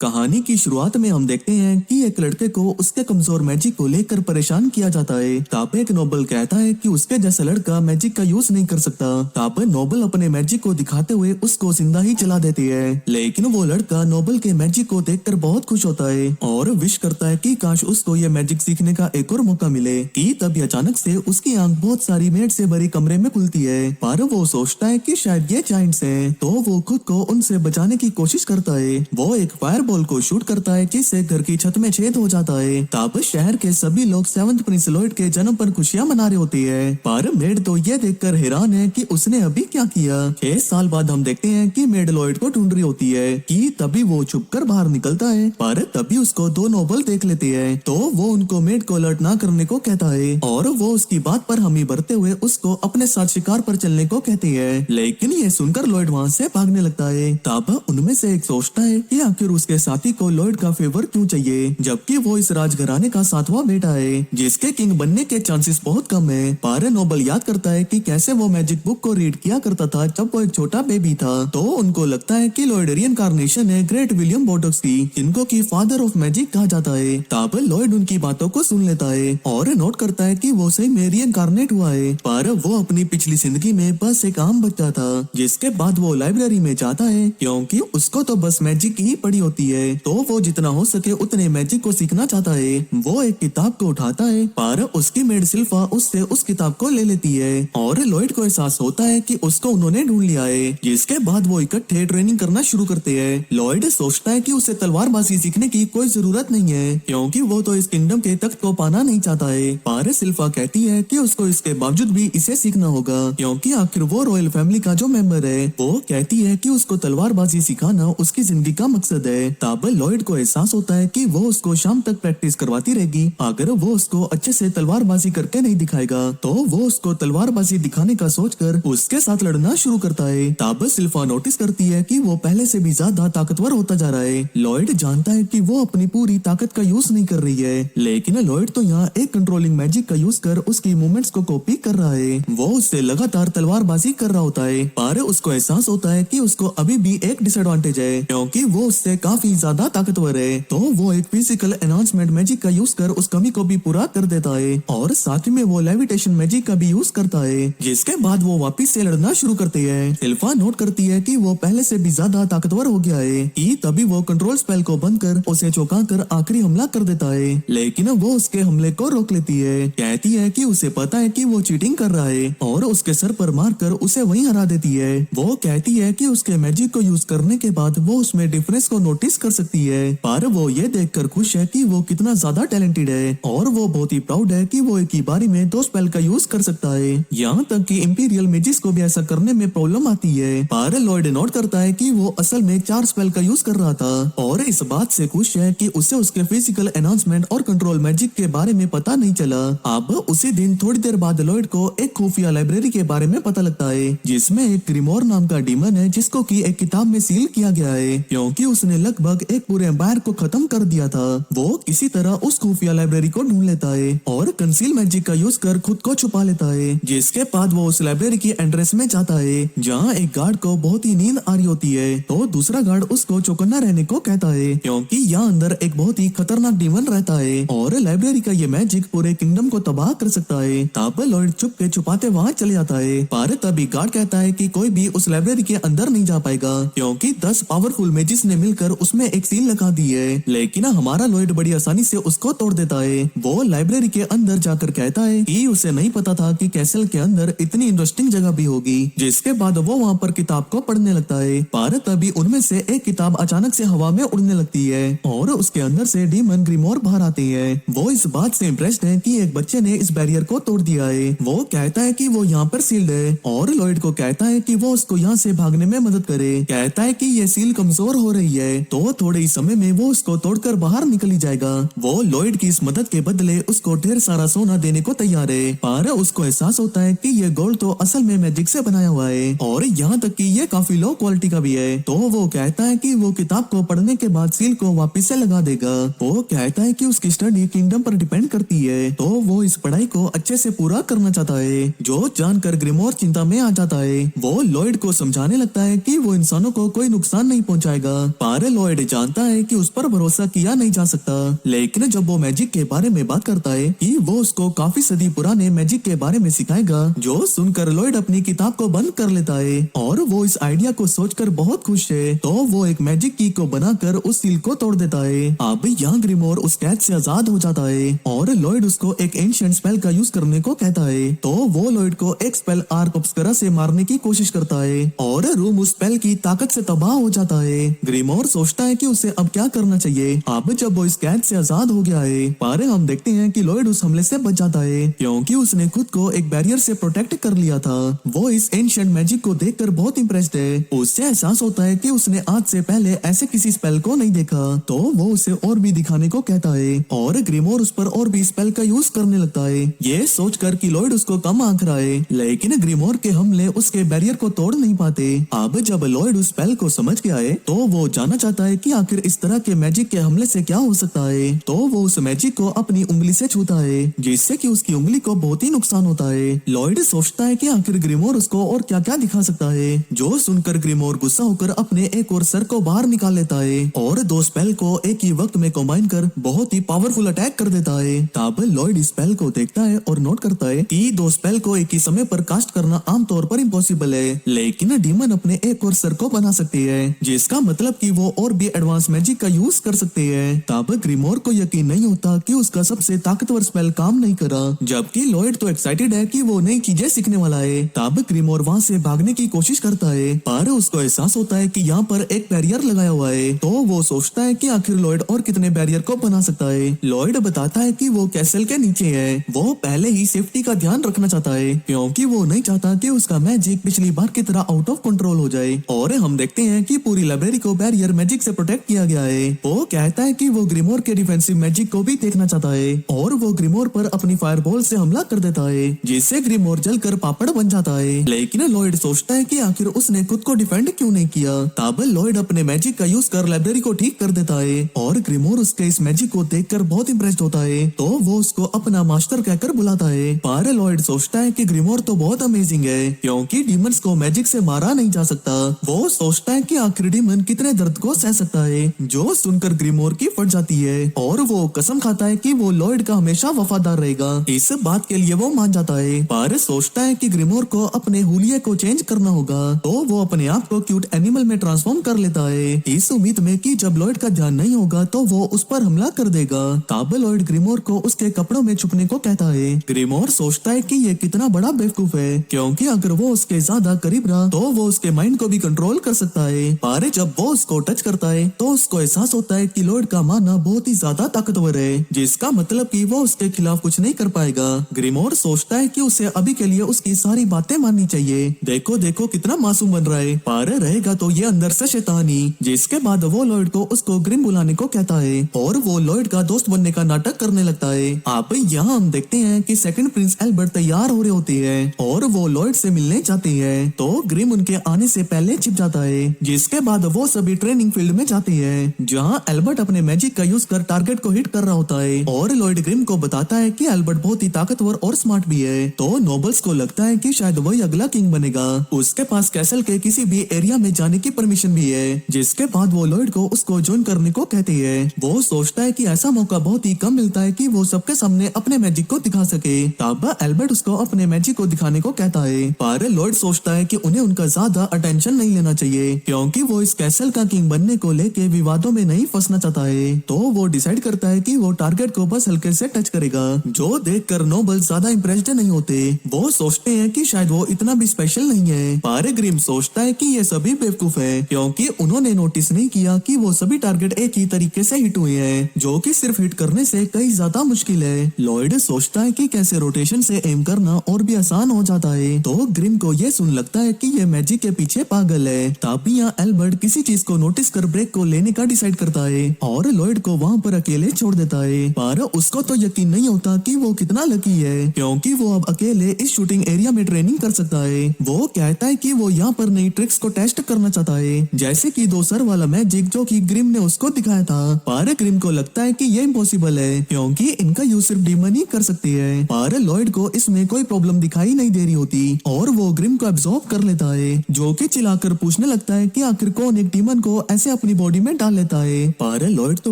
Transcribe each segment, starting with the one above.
कहानी की शुरुआत में हम देखते हैं कि एक लड़के को उसके कमजोर मैजिक को लेकर परेशान किया जाता है। तब एक नोबल कहता है कि उसके जैसा लड़का मैजिक का यूज नहीं कर सकता। तब नोबल अपने मैजिक को दिखाते हुए उसको जिंदा ही जला देती है, लेकिन वो लड़का नोबल के मैजिक को देखकर बहुत खुश होता है और विश करता है कि काश उसको ये मैजिक सीखने का एक और मौका मिले। कि तभी अचानक से उसकी आंख बहुत सारी मेड से भरी कमरे में खुलती है, पर वो सोचता है कि शायद ये जायंट्स हैं, तो वो खुद को उनसे बचाने की कोशिश करता है। वो एक फायर बॉल को शूट करता है जिससे घर की छत में छेद हो जाता है। तब शहर के सभी लोग सेवंथ प्रिंस लॉयड के जन्म पर खुशियां मना रहे होती है, पर मेड तो ये देखकर हैरान है कि उसने अभी क्या किया। 6 साल बाद हम देखते हैं कि मेड लॉयड को ढूंढ रही होती है कि तभी वो छुपकर बाहर निकलता है, पर तभी उसको 2 नोबल देख लेते हैं, तो वो उनको मेड को अलर्ट ना करने को कहता है और वो उसकी बात पर हामी भरते हुए उसको अपने साथ शिकार पर चलने को कहती है। लेकिन ये सुनकर लॉयड वहाँ से भागने लगता है। तब उनमें से एक सोचता है कि आखिर उसके साथी को लॉयड का फेवर क्यों चाहिए, जबकि वो इस राजघराने का 7वां बेटा है जिसके किंग बनने के चांसेस बहुत कम है। पर नोबल याद करता है कि कैसे वो मैजिक बुक को रीड किया करता था जब वो एक छोटा बेबी था, तो उनको लगता है कि लॉयड रिइंकार्नेशन है ग्रेट विलियम बोटोक्स की, जिनको की फादर ऑफ मैजिक कहा जाता है। तब लॉयड उनकी बातों को सुन लेता है और नोट करता है कि वो सही में रिइंकार्नेट हुआ है, पर वो अपनी पिछली जिंदगी में बस एक आम बच्चा था। जिसके बाद वो लाइब्रेरी में जाता है क्योंकि उसको तो बस मैजिक ही पढ़ी होती है, तो वो जितना हो सके उतने मैजिक को सीखना चाहता है। वो एक किताब को उठाता है, पर उसकी मेड सिल्फा उससे उस किताब को ले लेती है और लॉयड को एहसास होता है कि उसको उन्होंने ढूंढ लिया है। जिसके बाद वो इकट्ठे ट्रेनिंग करना शुरू करते हैं। लॉयड सोचता है कि उसे तलवारबाजी सीखने की कोई जरूरत नहीं है क्योंकि वो तो इस किंगडम के तख्त को पाना नहीं चाहता है, पर सिल्फा कहती है कि उसको इसके बावजूद भी इसे सीखना होगा क्योंकि आखिर वो रॉयल फैमिली का जो मेंबर है। वो कहती है कि उसको तलवारबाजी सिखाना उसकी जिंदगी का मकसद है। तब लॉयड को एहसास होता है कि वो उसको शाम तक प्रैक्टिस करवाती रहेगी। अगर वो उसको अच्छे से तलवारबाजी करके नहीं दिखाएगा तो वो उसको तलवारबाजी दिखाने का सोचकर उसके साथ लड़ना शुरू करता है। तब सिल्फा नोटिस करती है कि वो पहले से भी ज्यादा ताकतवर होता जा रहा है। लॉयड जानता है कि वो अपनी पूरी ताकत का यूज नहीं कर रही है, लेकिन लॉयड तो यहाँ एक कंट्रोलिंग मैजिक का यूज कर उसकी मूवमेंट्स को कॉपी कर रहा है। वो उससे लगातार तलवारबाजी कर रहा होता है, पर उसको एहसास होता है कि उसको अभी भी एक डिसएडवांटेज है क्योंकि वो उससे काफी ज्यादा ताकतवर है। तो वो एक फिजिकल एनहांसमेंट मैजिक का यूज कर उस कमी को भी पूरा कर देता है और साथ में वो लेविटेशन मैजिक का भी यूज करता है। जिसके बाद वो वापस से लड़ना शुरू करते हैं। सिल्फा नोट करती है कि वो पहले से भी ज्यादा ताकतवर हो गया है कि तभी वो कंट्रोल स्पेल को बंद कर उसे चौंका कर आखिरी हमला कर देता है, लेकिन वो उसके हमले को रोक लेती है। कहती है कि उसे पता है कि वो चीटिंग कर रहा है और उसके सर पर मारकर उसे वहीं हरा देती है। वो कहती है कि उसके मैजिक को यूज करने के बाद वो उसमें डिफरेंस को नोटिस कर सकती है, पर वो ये देखकर खुश है कि वो कितना ज्यादा टैलेंटेड है और वो बहुत ही प्राउड है कि वो एक ही बारी में 2 स्पेल का यूज कर सकता है। यहाँ तक कि इंपीरियल मैजिक्स को भी ऐसा करने में प्रॉब्लम आती है, पर लॉयड नोट करता है कि वो असल में 4 स्पेल का यूज कर रहा था और इस बात से खुश है कि उसे उसके फिजिकल एनहांसमेंट और कंट्रोल मैजिक के बारे में पता नहीं चला। अब उसी दिन थोड़ी देर बाद लॉयड को एक खुफिया लाइब्रेरी के बारे में पता लगता है जिसमें एक ग्रिमोर नाम का डीमन है जिसको की एक किताब में सील किया गया है क्योंकि उसने लगभग एक पूरे एम्पायर को खत्म कर दिया था। वो किसी तरह उस खुफिया लाइब्रेरी को ढूंढ लेता है और कंसील मैजिक का यूज कर खुद को छुपा लेता है। जिसके बाद वो उस लाइब्रेरी की एंट्रेंस में जाता है जहाँ एक गार्ड को बहुत ही नींद आ रही होती है, तो दूसरा गार्ड उसको चौकन्ना रहने को कहता है क्योंकि यहाँ अंदर एक बहुत ही खतरनाक डीमन रहता है और लाइब्रेरी का ये मैजिक पूरे किंगडम को तबाह कर सकता है। तब लॉयड चुप के छुपाते वहाँ चले जाता है, पर तभी गार्ड कहता है कि कोई भी उस लाइब्रेरी के अंदर नहीं जा पाएगा क्योंकि 10 पावरफुल मैजिक्स ने मिलकर उसमें एक सील लगा दी है। लेकिन हमारा लॉयड बड़ी आसानी से उसको तोड़ देता है। वो लाइब्रेरी के अंदर जाकर कहता है कि उसे नहीं पता था कि कैसल के अंदर इतनी इंटरेस्टिंग जगह भी होगी। जिसके बाद वो वहाँ पर किताब को पढ़ने लगता है, पर तभी उनमें से एक किताब अचानक से हवा में उड़ने लगती है और उसके अंदर से डीमन ग्रिमोर बाहर आते हैं। वो इस बात से इम्प्रेस्ड है कि एक बच्चे ने इस बैरियर को तोड़ दिया है। वो कहता है कि वो यहाँ पर सील्ड है और लॉयड को कहता है कि वो उसको यहाँ से भागने में मदद करे। कहता है कि ये सील कमजोर हो रही है तो थोड़े ही समय में वो उसको तोड़कर बाहर निकल ही जाएगा। वो लॉयड की इस मदद के बदले उसको ढेर सारा सोना देने को तैयार है, पर उसको एहसास होता है कि ये गोल्ड तो असल में मैजिक से बनाया हुआ है और यहाँ तक कि ये काफी लो क्वालिटी का भी है। तो वो कहता है कि वो किताब को पढ़ने के बाद सील को वापस से लगा देगा। वो कहता है कि उसकी स्टडी किंगडम पर डिपेंड करती है, तो वो इस पढ़ाई को अच्छे से पूरा करना चाहता है। जो जानकर ग्रिमोर चिंता में आ जाता है। वो लॉयड को समझाने लगता है कि वो इंसानों को कोई नुकसान नहीं पहुंचाएगा, पर लॉयड लॉयड जानता है कि उस पर भरोसा किया नहीं जा सकता, लेकिन जब वो मैजिक के बारे में बात करता है कि वो उसको काफी सदी पुराने मैजिक के बारे में सिखाएगा, जो सुनकर लॉयड अपनी किताब को बंद कर लेता है और वो इस आइडिया को सोचकर बहुत खुश है। तो वो एक मैजिक की को बनाकर उस सील को तोड़ देता है। अब यहाँ ग्रिमोर उस कैद से आजाद हो जाता है और लॉयड उसको एक एंशिएंट स्पेल का यूज करने को कहता है। तो वो लॉयड को एक स्पेल आर्क ऑब्स्करा से मारने की कोशिश करता है और रूम उस स्पेल की ताकत से तबाह हो जाता है। ग्रिमोर सोचता है कि उसे अब क्या करना चाहिए अब जब वो इस कैद से आजाद हो गया है। पर हम देखते हैं कि लॉयड उस हमले से बच जाता है क्योंकि उसने खुद को एक बैरियर से प्रोटेक्ट कर लिया था। वो इस एंशिएंट मैजिक को देखकर बहुत इंप्रेस्ड है। उससे एहसास होता है कि उसने आज से पहले ऐसे किसी स्पेल को नहीं देखा। तो वो उसे और भी दिखाने को कहता है और ग्रिमोर उस पर और भी स्पेल का यूज करने लगता है, ये सोचकर कि लॉयड उसको कम आंक रहा है। लेकिन ग्रिमोर के हमले उसके बैरियर को तोड़ नहीं पाते। अब जब लॉयड उस स्पेल को समझ गया है तो वो जानना चाहता है कि आखिर इस तरह के मैजिक के हमले से क्या हो सकता है। तो वो उस मैजिक को अपनी उंगली से छूता है जिससे कि उसकी उंगली को बहुत ही नुकसान होता है। लॉयड सोचता है कि आखिर ग्रिमोर उसको और क्या क्या दिखा सकता है, जो सुनकर ग्रिमोर गुस्सा होकर अपने एक और सर को बाहर निकाल लेता है और दो स्पेल को एक ही वक्त में कंबाइन कर बहुत ही पावरफुल अटैक कर देता है। तब लॉयड इस स्पेल को देखता है और नोट करता है कि दो स्पेल को एक ही समय पर कास्ट करना आमतौर पर इम्पॉसिबल है, लेकिन डीमन अपने एक और सर को बना सकती है, जिसका मतलब कि वो और भी एडवांस मैजिक का यूज कर सकते हैं। तब ग्रिमोर को यकीन नहीं होता कि उसका सबसे ताकतवर स्पेल काम नहीं करा, जबकि लॉयड तो एक्साइटेड है कि वो नई चीजें सीखने वाला है। तब ग्रिमोर वहाँ से भागने की कोशिश करता है पर उसको एहसास होता है कि यहाँ पर एक बैरियर लगाया हुआ है। तो वो सोचता है कि आखिर लॉयड और कितने बैरियर को बना सकता है। लॉयड बताता है कि वो कैसल के नीचे है। वो पहले ही सेफ्टी का ध्यान रखना चाहता है क्योंकि वो नहीं चाहता कि उसका मैजिक पिछली बार की तरह आउट ऑफ कंट्रोल हो जाए। और हम देखते हैं कि पूरी लाइब्रेरी को बैरियर मैजिक से प्रोटेक्ट किया गया है। वो कहता है कि वो ग्रिमोर के डिफेंसिव मैजिक को भी देखना चाहता है और वो ग्रिमोर पर अपनी फायरबॉल से हमला कर देता है जिससे ग्रिमोर जलकर पापड़ बन जाता है। लेकिन लॉयड सोचता है कि आखिर उसने खुद को डिफेंड क्यों नहीं किया। तब लॉयड अपने मैजिक का यूज कर लाइब्रेरी को ठीक कर देता है और ग्रिमोर उसके इस मैजिक को देखकर बहुत इंप्रेस्ड होता है। तो वो उसको अपना मास्टर कहकर बुलाता है। पर लॉयड सोचता है कि ग्रिमोर तो बहुत अमेजिंग है क्योंकि डीमंस को मैजिक से मारा नहीं जा सकता। वो सोचता है कि आखिर डीमन कितने दर्द को सह सकता है, जो सुनकर ग्रिमोर की फट जाती है और वो कसम खाता है कि वो लॉयड का हमेशा वफादार रहेगा। इस बात के लिए वो मान जाता है पर सोचता है कि ग्रिमोर को अपने हुलिये को चेंज करना होगा। तो वो अपने आप को क्यूट एनिमल में ट्रांसफॉर्म कर लेता है इस उम्मीद में कि जब लॉयड का ध्यान नहीं होगा तो वो उस पर हमला कर देगा। तब लॉयड ग्रिमोर को उसके कपड़ों में छुपने को कहता है। ग्रिमोर सोचता है कि ये कितना बड़ा बेवकूफ है क्योंकि अगर वो उसके ज्यादा करीब रहा तो वो उसके माइंड को भी कंट्रोल कर सकता है। पर जब वो उसको टच करता है तो उसको एहसास होता है कि लॉयड का माना बहुत ही ज्यादा ताकतवर है, जिसका मतलब कि वो उसके खिलाफ कुछ नहीं कर पाएगा। ग्रिमोर सोचता है कि उसे अभी के लिए उसकी सारी बातें माननी चाहिए। देखो देखो कितना मासूम बन रहा है, पर रहेगा तो ये अंदर से शैतानी। जिसके बाद वो लॉयड को उसको ग्रिम बुलाने को कहता है और वो लॉयड का दोस्त बनने का नाटक करने लगता है। आप यहाँ हम देखते हैं कि सेकंड प्रिंस एल्बर्ट तैयार हो रहे होते हैं और वो लॉयड से मिलने जाते हैं। तो ग्रिम उनके आने से पहले छिप जाता है। जिसके बाद वो सभी ट्रेनिंग फील्ड में जाते हैं जहाँ एल्बर्ट अपने मैजिक का यूज कर टारगेट को हिट कर रहा होता है और लॉयड ग्रिम को बताता है कि एल्बर्ट बहुत ही ताकतवर और स्मार्ट भी है। तो नोबल्स को लगता है कि शायद वही अगला किंग बनेगा। उसके पास कैसल के किसी भी एरिया में जाने की परमिशन भी है। जिसके बाद वो लॉयड को उसको ज्वाइन करने को कहते हैं। वो सोचता है कि ऐसा मौका बहुत ही कम मिलता है कि वो सबके सामने अपने मैजिक को दिखा सके। तब एल्बर्ट उसको अपने मैजिक को दिखाने को कहता है पर लॉयड सोचता है कि उन्हें उनका ज्यादा अटेंशन नहीं लेना चाहिए क्योंकि वो इस कैसल का किंग बनने को लेके विवादों में नहीं फंसना चाहता है। तो वो डिसाइड करता है कि वो टारगेट को बस हल्के से टच करेगा, जो देखकर नोबल ज्यादा इंप्रेस्ड नहीं होते। वो सोचते हैं कि शायद वो इतना भी स्पेशल नहीं है। पर ग्रिम सोचता है कि ये सभी बेवकूफ है क्योंकि उन्होंने नोटिस नहीं किया कि वो सभी टारगेट एक ही तरीके से हिट हुए हैं, जो कि सिर्फ हिट करने से कई ज्यादा मुश्किल है। लॉयड सोचता है कि कैसे रोटेशन से एम करना और भी आसान हो जाता है। तो ग्रिम को ये सुन लगता है कि ये मैजिक के पीछे पागल है। तभी यहाँ एल्बर्ट किसी चीज को नोटिस कर ब्रेक को लेने का डिसाइड करता है और लॉयड को वहाँ पर अकेले छोड़ देता है। पर उसको तो यकीन नहीं होता कि वो कितना लकी है क्योंकि वो अब अकेले इस शूटिंग एरिया में ट्रेनिंग कर सकता है। वो कहता है कि वो यहाँ पर नई ट्रिक्स को टेस्ट करना चाहता है, जैसे कि 2 सर वाला मैजिक जो कि ग्रिम ने उसको दिखाया था। पर ग्रिम को लगता है कि ये इम्पॉसिबल है क्योंकि इनका यूज सिर्फ डीमन ही कर सकती है। पर लॉयड को इसमें कोई प्रॉब्लम दिखाई नहीं दे रही होती और वो ग्रिम को एब्जॉर्ब कर लेता है, जो कि चिल्लाकर पूछने लगता है कि आखिर कौन एक डीमन को ऐसे अपनी बॉडी में डाल लेता है। पर लॉयड तो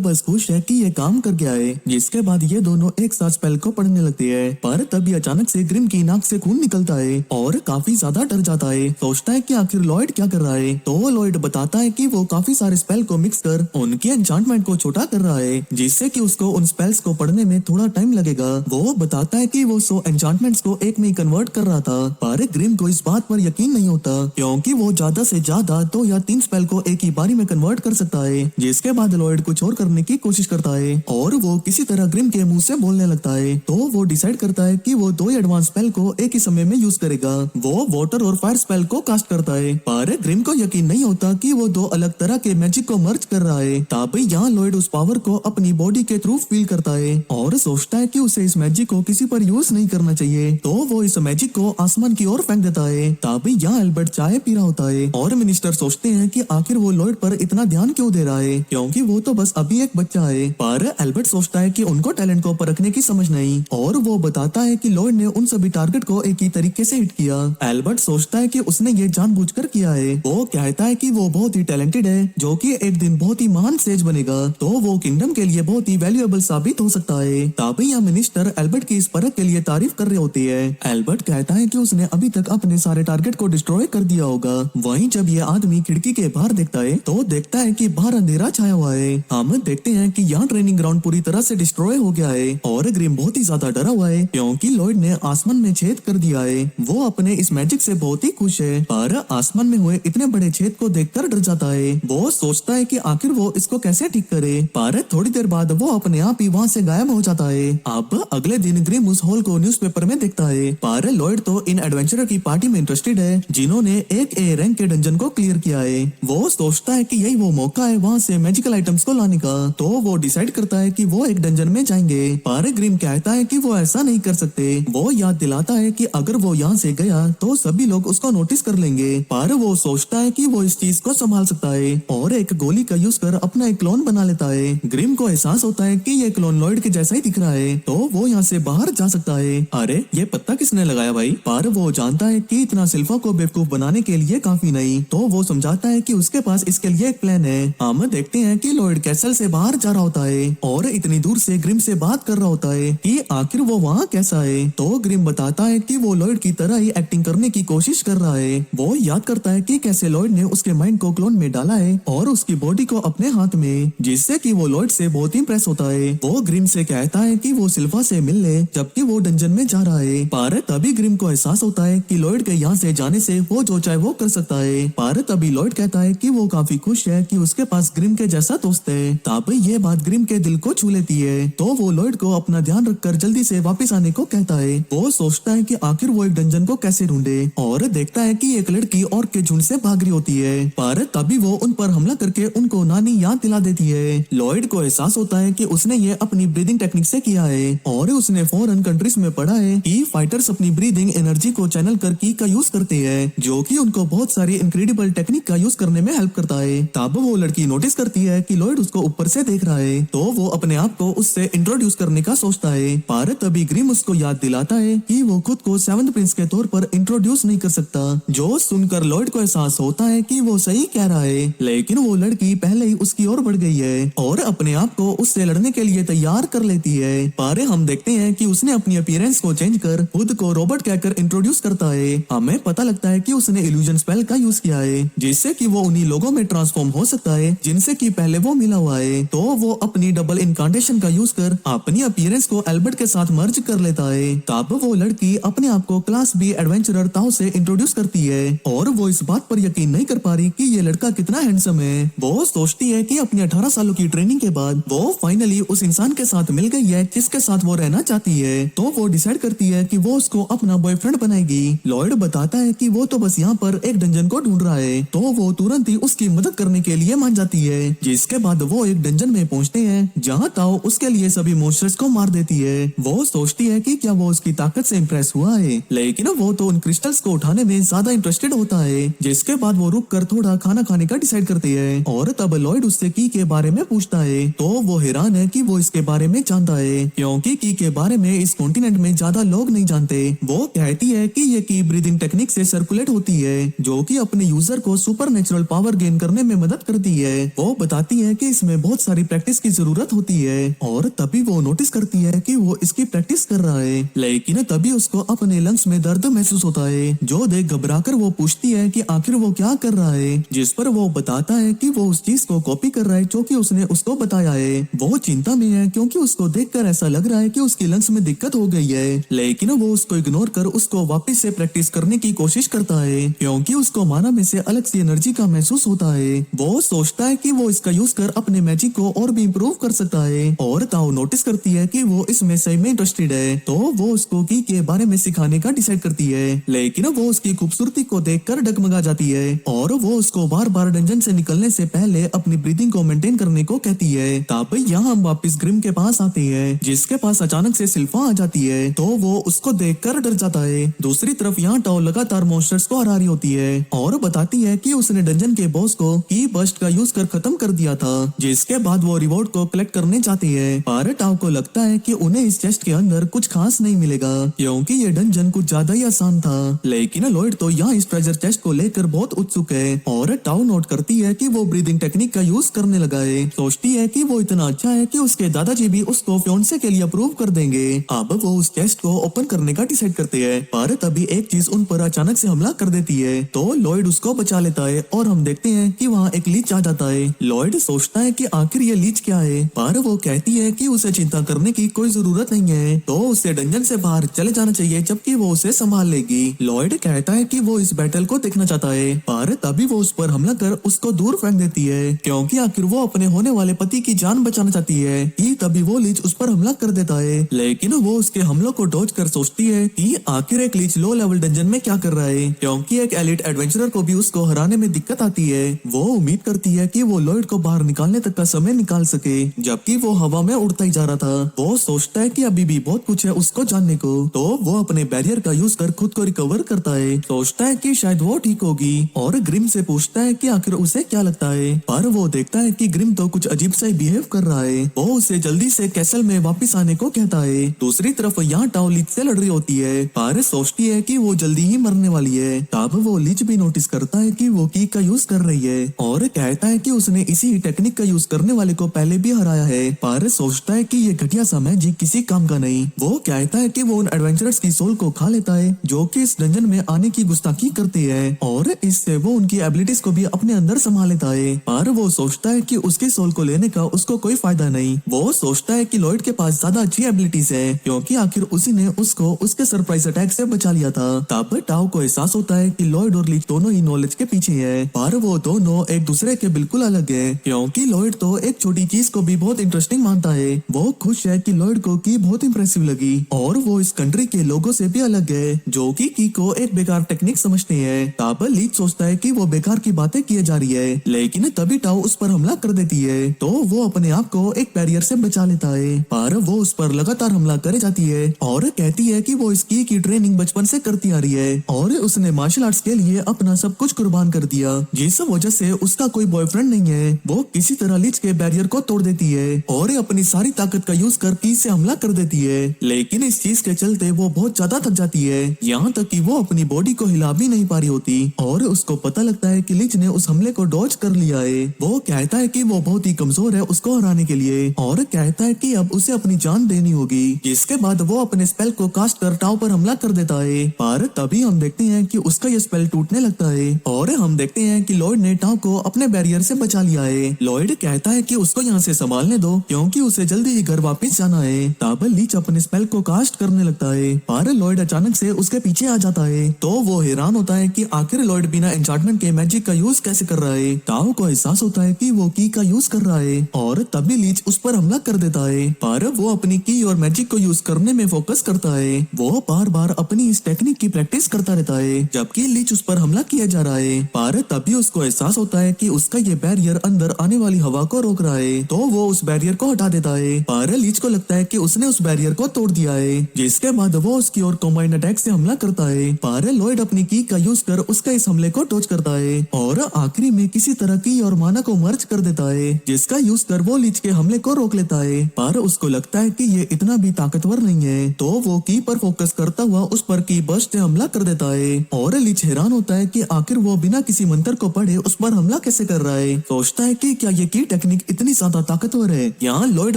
बस खुश है कि ये काम कर गया है। जिसके बाद ये दोनों एक साथ स्पेल को पढ़ने लगते हैं। पर तभी अचानक से ग्रिम की नाक से खून निकलता है और काफी ज्यादा डर जाता है। सोचता है कि आखिर लॉयड क्या कर रहा है। तो लॉयड बताता है कि वो काफी सारे स्पेल को मिक्स कर उनके एन्चांटमेंट को छोटा कर रहा है, जिससे कि उसको उन स्पेल्स को पढ़ने में थोड़ा टाइम लगेगा। वो बताता है कि वो 100 एन्चांटमेंट्स को एक में कन्वर्ट कर रहा था। पर ग्रिम को इस बात पर यकीन नहीं होता, क्योंकि वो ज्यादा से ज्यादा 2 या 3 स्पेल को एक ही बारी में कन्वर्ट कर सकता है। जिसके बाद लॉयड कुछ और करने की कोशिश करता है और वो किसी तरह ग्रिम के मुंह से बोलने लगता है। तो वो डिसाइड करता है कि वो 2 एडवांस स्पेल को एक ही समय में यूज करेगा। वो वाटर और फायर स्पेल को कास्ट करता है। पर ग्रिम को यकीन नहीं होता कि वो 2 अलग तरह के मैजिक को मर्ज कर रहा है। तभी यहाँ लॉयड उस पावर को अपनी बॉडी के थ्रू फील करता है और सोचता है कि उसे इस मैजिक को किसी पर यूज नहीं करना चाहिए। तो वो इस मैजिक को आसमान की ओर फेंक देता है। तभी यहाँ एल्बर्ट चाय पी रहा होता है और मिनिस्टर सोचते हैं कि आखिर वो लॉयड पर इतना ध्यान क्यों दे रहा है, क्योंकि वो तो बस अभी एक बच्चा है। पर एल्बर्ट सोचता है कि उनको टैलेंट को परखने की समझ नहीं, और वो बताता है कि लॉयड ने उन सभी टारगेट को एक ही तरीके से हिट किया। एल्बर्ट सोचता है कि उसने ये जानबूझकर किया है। वो कहता है कि वो बहुत ही टैलेंटेड है, जो कि एक दिन बहुत ही महान सेज बनेगा, तो वो किंगडम के लिए बहुत ही वैल्यूएबल साबित हो सकता है। तभी यहाँ मिनिस्टर एल्बर्ट की इस परख के लिए तारीफ कर रही होती है। एल्बर्ट कहता है कि उसने अभी तक अपने सारे टारगेट को डिस्ट्रॉय कर दिया होगा। वहीं जब ये आदमी खिड़की के बाहर देखता है तो देखता है कि बाहर अंधेरा छाया हुआ है। हम देखते हैं कि यहाँ ट्रेनिंग ग्राउंड पूरी तरह से डिस्ट्रॉय हो गया है और ग्रिम बहुत ही ज्यादा डरा हुआ है, क्योंकि लॉयड ने आसमान में छेद कर दिया है। वो अपने इस मैजिक से बहुत ही खुश है, पर आसमान में हुए इतने बड़े छेद को देखकर डर जाता है। वो सोचता है कि आखिर वो इसको कैसे ठीक करे, पर थोड़ी देर बाद वो अपने आप ही वहाँ से गायब हो जाता है। अब अगले दिन ग्रिम उस हॉल को न्यूज़पेपर में देखता है, पर लॉयड तो इन एडवेंचरर की पार्टी में इंटरेस्टेड है जिन्होंने एक ए रैंक के डंजन को क्लियर किया है। वो सोचता है कि यही वो मौका है वहाँ से मैजिकल आइटम्स को लाने का। तो वो डिसाइड करता है कि वो एक डंजन में जाएंगे, पर ग्रिम कहता है कि वो ऐसा नहीं कर सकते। वो याद दिलाता है कि अगर वो यहाँ से गया तो सभी लोग उसको नोटिस कर लेंगे, पर वो सोचता है कि वो इस चीज को संभाल सकता है और एक गोली का यूज कर अपना एक क्लोन बना लेता है। ग्रिम को एहसास होता है कि ये क्लोन लॉयड के जैसा ही दिख रहा है, तो वो यहाँ से बाहर जा सकता है। अरे ये पत्ता किसने लगाया भाई? पर वो जानता है कि इतना सिल्फा को बेवकूफ बनाने के लिए काफी नहीं, तो वो समझाता है कि उसके पास इसके लिए एक प्लान है। हम देखते हैं कि लॉयड कैसल से बाहर जा रहा होता है और इतनी दूर से ग्रिम से बात कर रहा होता है कि आखिर वो वहाँ कैसा है। तो ग्रिम बताता है कि वो लॉयड की तरह ही एक्टिंग करने की कोशिश कर रहा है। वो याद करता है कि कैसे लॉयड ने उसके माइंड को क्लोन में डाला है और उसकी बॉडी को अपने हाथ में, जिससे कि वो लॉयड से बहुत इंप्रेस होता है। वो ग्रिम से कहता है कि वो सिल्फा से मिल ले जबकि वो डंजन में जा रहा है। पर तभी ग्रिम को एहसास होता है कि लॉयड के यहाँ से जाने से वो जो चाहे वो कर सकता है। पर तभी लॉयड कहता है कि वो काफी खुश है कि उसके पास ग्रिम के जैसा दोस्त है। तभी ये बात ग्रिम के दिल को छू लेती है, तो वो लॉयड को अपना ध्यान रखकर जल्दी से वापस आने को कहता है। वो सोचता है कि आखिर वो एक डंजन को कैसे ढूंढे और देखता है कि एक लड़की और के झुंड से भाग रही होती है। पर तभी वो उन पर हमला करके उनको नानी याद दिला देती है। लॉयड को एहसास होता है कि उसने ये अपनी ब्रीदिंग टेक्निक से किया है और उसने फॉरेन कंट्रीज में पढ़ा है कि फाइटर्स अपनी ब्रीदिंग एनर्जी को चैनल कर की का यूज करते हैं, जो कि उनको बहुत सारी इनक्रेडिबल टेक्निक का यूज करने में हेल्प करता है। तब वो लड़की नोटिस करती है कि लॉयड उसको ऊपर से देख रहा है, तो वो अपने आप को उससे इंट्रोड्यूस करने का सोचता है। पर तभी ग्रिम उसको याद दिलाता है कि वो खुद को 7th प्रिंस के तौर पर इंट्रोड्यूस नहीं कर सकता, जो सुनकर लॉयड को एहसास होता है कि वो सही कह रहा है। लेकिन वो लड़की पहले ही उसकी ओर बढ़ गई है और अपने आप को उससे लड़ने के लिए तैयार कर लेती है। पर हम देखते हैं कि उसने अपनी अपीयरेंस को चेंज कर खुद को रॉबर्ट कहकर इंट्रोड्यूस करता है। हमें पता लगता है कि उसने इल्यूजन स्पेल का यूज किया है, जिससे कि वो उन्हीं लोगों में ट्रांसफॉर्म हो सकता है जिनसे कि पहले वो मिला हुआ है। तो वो अपनी डबल इनकांटेशन का यूज कर अपनी अपीयरेंस को एल्बर्ट के साथ मर्ज कर लेता है। तब वो लड़की अपने आप को क्लास बी एडवेंचरर ताओ से इंट्रोड्यूस करती है और वो इस बात पर यकीन नहीं कर पा रही कि ये लड़का कितना हैंडसम है। वो सोचती है कि अपनी 18 सालों की ट्रेनिंग के बाद वो फाइनली उस इंसान के साथ मिल गई है जिसके साथ वो रहना चाहती है। तो वो डिसाइड करती है कि वो उसको अपना बॉयफ्रेंड बनाएगी। लॉयड बताता है कि वो तो बस यहाँ पर एक डंजन को ढूंढ रहा है, तो वो तुरंत ही उसकी मदद करने के लिए मान जाती है। जिसके बाद वो एक डंजन में पहुँचते हैं जहाँ ताओ उसके लिए सभी मॉन्स्टर्स को मार देती है। वो सोचती है कि क्या वो उसकी ताकत से इम्प्रेस हुआ है, लेकिन वो तो उन क्रिस्टल्स को उठाने में ज्यादा इंटरेस्टेड होता है। जिसके बाद वो रुक कर थोड़ा खाना खाने का डिसाइड करती है और तब लॉयड उससे की के बारे में पूछता है, तो वो हैरान है कि वो इसके बारे में जानता है, क्योंकि की के बारे में इस कॉन्टिनेंट में ज्यादा लोग नहीं जानते। वो कहती है कि ये की ब्रीदिंग टेक्निक से सर्कुलेट होती है, जो कि अपने यूजर को सुपर नेचुरल पावर गेन करने में मदद मदद करती है। वो बताती है कि इसमें बहुत सारी प्रैक्टिस की जरूरत होती है और तभी वो नोटिस करती है कि वो इसकी प्रैक्टिस कर रहा है, लेकिन तभी उसको अपने लंग्स में दर्द महसूस होता है, जो देख घबराकर वो पूछती है कि आखिर वो क्या कर रहा है, जिस पर वो बताता है कि वो उस चीज को कॉपी कर रहा है जो कि उसने उसको बताया है। वो चिंता में है क्योंकि उसको देखकर ऐसा लग रहा है कि उसकी लंग्स में दिक्कत हो गई है, लेकिन वो उसको इग्नोर कर उसको वापस से प्रैक्टिस करने की कोशिश करता है क्योंकि उसको माना में से अलग सी एनर्जी का महसूस होता है। वो सोचता है कि वो इसका यूज कर अपने मैजिक को और भी इम्प्रूव कर सकता है और ताओ नोटिस करती है कि वो इसमें सही में इंटरेस्टेड है, तो वो उसको की के बारे में सिखाने का डिसाइड करती है, लेकिन वो उसकी खूबसूरती को देखकर डगमगा जाती है और वो उसको बार बार डंजन से निकलने से पहले अपनी ब्रीदिंग को मेंटेन करने को कहती है। तब यहाँ हम वापस ग्रिम के पास आते हैं, जिसके पास अचानक से सिल्फा आ जाती है, तो वो उसको देखकर डर जाता है। दूसरी तरफ यहाँ टाओ लगातार मॉन्स्टर्स को हरा रही होती है और बताती है कि उसने डंजन के बॉस को की बस्ट का यूज कर खत्म कर दिया था, जिसके बाद वो रिवॉर्ड को कलेक्ट करने चाहती है। पर टाओ को लगता है कि उन्हें इस चेस्ट के अंदर कुछ खास नहीं मिलेगा क्योंकि ये डंजन कुछ ज्यादा ही आसान था, लेकिन लॉयड तो यहाँ इस ट्रेजर चेस्ट को लेकर बहुत उत्सुक है और टाओ नोट करती है कि वो ब्रीदिंग टेक्निक का यूज करने लगा है। सोचती है कि वो इतना अच्छा है कि उसके दादाजी भी उसको फियांसे के लिए अप्रूव कर देंगे। अब वो उस चेस्ट को ओपन करने का डिसाइड करते हैं, पर तभी एक चीज उन पर अचानक से हमला कर देती है, तो लॉयड उसको बचा लेता है और हम देखते हैं कि वहाँ एक लीच आ जाता है। लॉयड सोचता है कि आखिर ये लीच क्या है, पर वो कहती है कि उसे चिंता करने की कोई जरूरत नहीं है, तो उसे डंजन से बाहर चले जाना चाहिए जबकि वो उसे संभाल लेगी। लॉयड कहता है कि वो इस बैटल को देखना चाहता है, पर तभी वो उस पर हमला कर उसको दूर फेंक देती है क्योंकि आखिर वो अपने होने वाले पति की जान बचाना चाहती है। कि तभी वो लीच उस पर हमला कर देता है, लेकिन वो उसके हमलों को डॉज कर सोचती है कि आखिर एक लीच लो लेवल डंजन में क्या कर रहा है, क्योंकि एक एलिट एडवेंचरर को भी उसको हराने में दिक्कत आती है। वो उम्मीद करती है कि वो लॉयड को बाहर निकालने तक का समय निकाल सके, जबकि वो हवा में उड़ता ही जा रहा था। वो सोचता है कि अभी भी बहुत कुछ है उसको जानने को, तो वो अपने बैरियर का यूज कर खुद को रिकवर करता है। सोचता है कि शायद वो ठीक होगी और ग्रिम से पूछता है कि आखिर उसे क्या लगता है, पर वो देखता है कि ग्रिम तो कुछ अजीब सा बिहेव कर रहा है। वो उसे जल्दी से कैसल में वापस आने को कहता है। दूसरी तरफ यहाँ टाओ लीच से लड़ रही होती है, पर सोचती है कि वो जल्दी ही मरने वाली है। तब वो लीच भी नोटिस करता है कि वो की का यूज कर रही है और कहता है कि उसने इसी टेक्निक का यूज करने वाले को पहले भी हराया है, पर सोचता है कि ये घटिया सा मैजिक किसी काम का नहीं। वो कहता है कि वो उन एडवेंचरर्स की सोल को खा लेता है जो कि इस डंजन में आने की गुस्ताखी करते हैं और इससे वो उनकी एबिलिटीज को भी अपने अंदर संभाल लेता है, पर वो सोचता है कि उसके सोल को लेने का उसको कोई फायदा नहीं। वो सोचता है कि लॉयड के पास ज्यादा अच्छी एबिलिटीज है क्योंकि आखिर उसी ने उसको उसके सरप्राइज अटैक से बचा लिया था। तब टाओ को एहसास होता है कि लॉयड और लीच दोनों ही नॉलेज के पीछे है, पर वो दोनों एक दूसरे के बिल्कुल अलग है क्योंकि लॉयड तो एक छोटी चीज को भी बहुत इंटरेस्टिंग मानता है। वो खुश है कि लॉयड को की बहुत इंप्रेसिव लगी और वो इस कंट्री के लोगों से भी अलग है जो कि की को एक बेकार टेक्निक समझते हैं। तब लीच सोचता है कि वो बेकार की बातें किए जा रही है, लेकिन तभी टाओ उस पर हमला कर देती है, तो वो अपने आप को एक बैरियर से बचा लेता है, पर वो उस पर लगातार हमला करे जाती है और कहती है कि वो इस की ट्रेनिंग बचपन से करती आ रही है और उसने मार्शल आर्ट्स के लिए अपना सब कुछ कुर्बान कर दिया, जिस वजह से उसका कोई बॉयफ्रेंड नहीं है। वो किसी तरह लीच के बैरियर को तोड़ देती है और अपनी सारी ताकत का यूज कर की से हमला कर देती है, लेकिन इस चीज के चलते वो बहुत ज्यादा थक जाती है, यहाँ तक कि वो अपनी बॉडी को हिला भी नहीं पा रही होती और उसको पता लगता है कि लीच ने उस हमले को डॉज कर लिया है। वो कहता है कि वो बहुत ही कमजोर है उसको हराने के लिए और कहता है कि अब उसे अपनी जान देनी होगी, जिसके बाद वो अपने स्पेल को कास्ट कर टाओ पर हमला कर देता है, पर तभी हम देखते हैं कि उसका ये स्पेल टूटने लगता है और हम देखते हैं कि लॉयड ने टाओ को अपने बैरियर से बचा लिया है। लॉयड कहता है कि उसको यहाँ से संभालने दो क्योंकि उसे जल्दी ही घर वापस जाना है। तब लीच अपने स्पेल को कास्ट करने लगता है, पर लॉयड अचानक से उसके पीछे आ जाता है, तो वो हैरान होता है कि आखिर लॉयड बिना एन्चांटमेंट के मैजिक का यूज कैसे कर रहा है। टाओ को एहसास होता है कि वो की का यूज कर रहा है और तभी लीच उस पर हमला कर देता है, पर वो अपनी की और मैजिक को यूज करने में फोकस करता है। वो बार बार अपनी इस टेक्निक की प्रैक्टिस करता रहता है जबकि लीच उस पर हमला किया जा रहा है, पर तभी उसको एहसास होता है कि उसका ये बैरियर अंदर आने वाली हवा को रोक रहा है, तो वो उस बैरियर को हटा देता है, पर लीच को लगता है कि उसने उस बैरियर को तोड़ दिया है, जिसके बाद वो उसकी ओर कॉम्बाइंड अटैक से हमला करता है, पर लॉयड अपनी की का यूज कर उसका इस हमले को डॉज करता है और आखिरी में किसी तरह की और माना को मर्ज कर देता है, जिसका यूज कर वो लीच के हमले को रोक लेता है, पर उसको लगता है कि ये इतना भी ताकतवर नहीं है, तो वो की पर फोकस करता हुआ उस पर की बर्स्ट से हमला कर देता है और लीच हैरान होता है कि आखिर वो बिना किसी मंत्र को पढ़े उस पर हमला हमला कैसे कर रहा है। सोचता है कि क्या ये की टेक्निक इतनी ज्यादा ताकतवर है। यहाँ लॉयड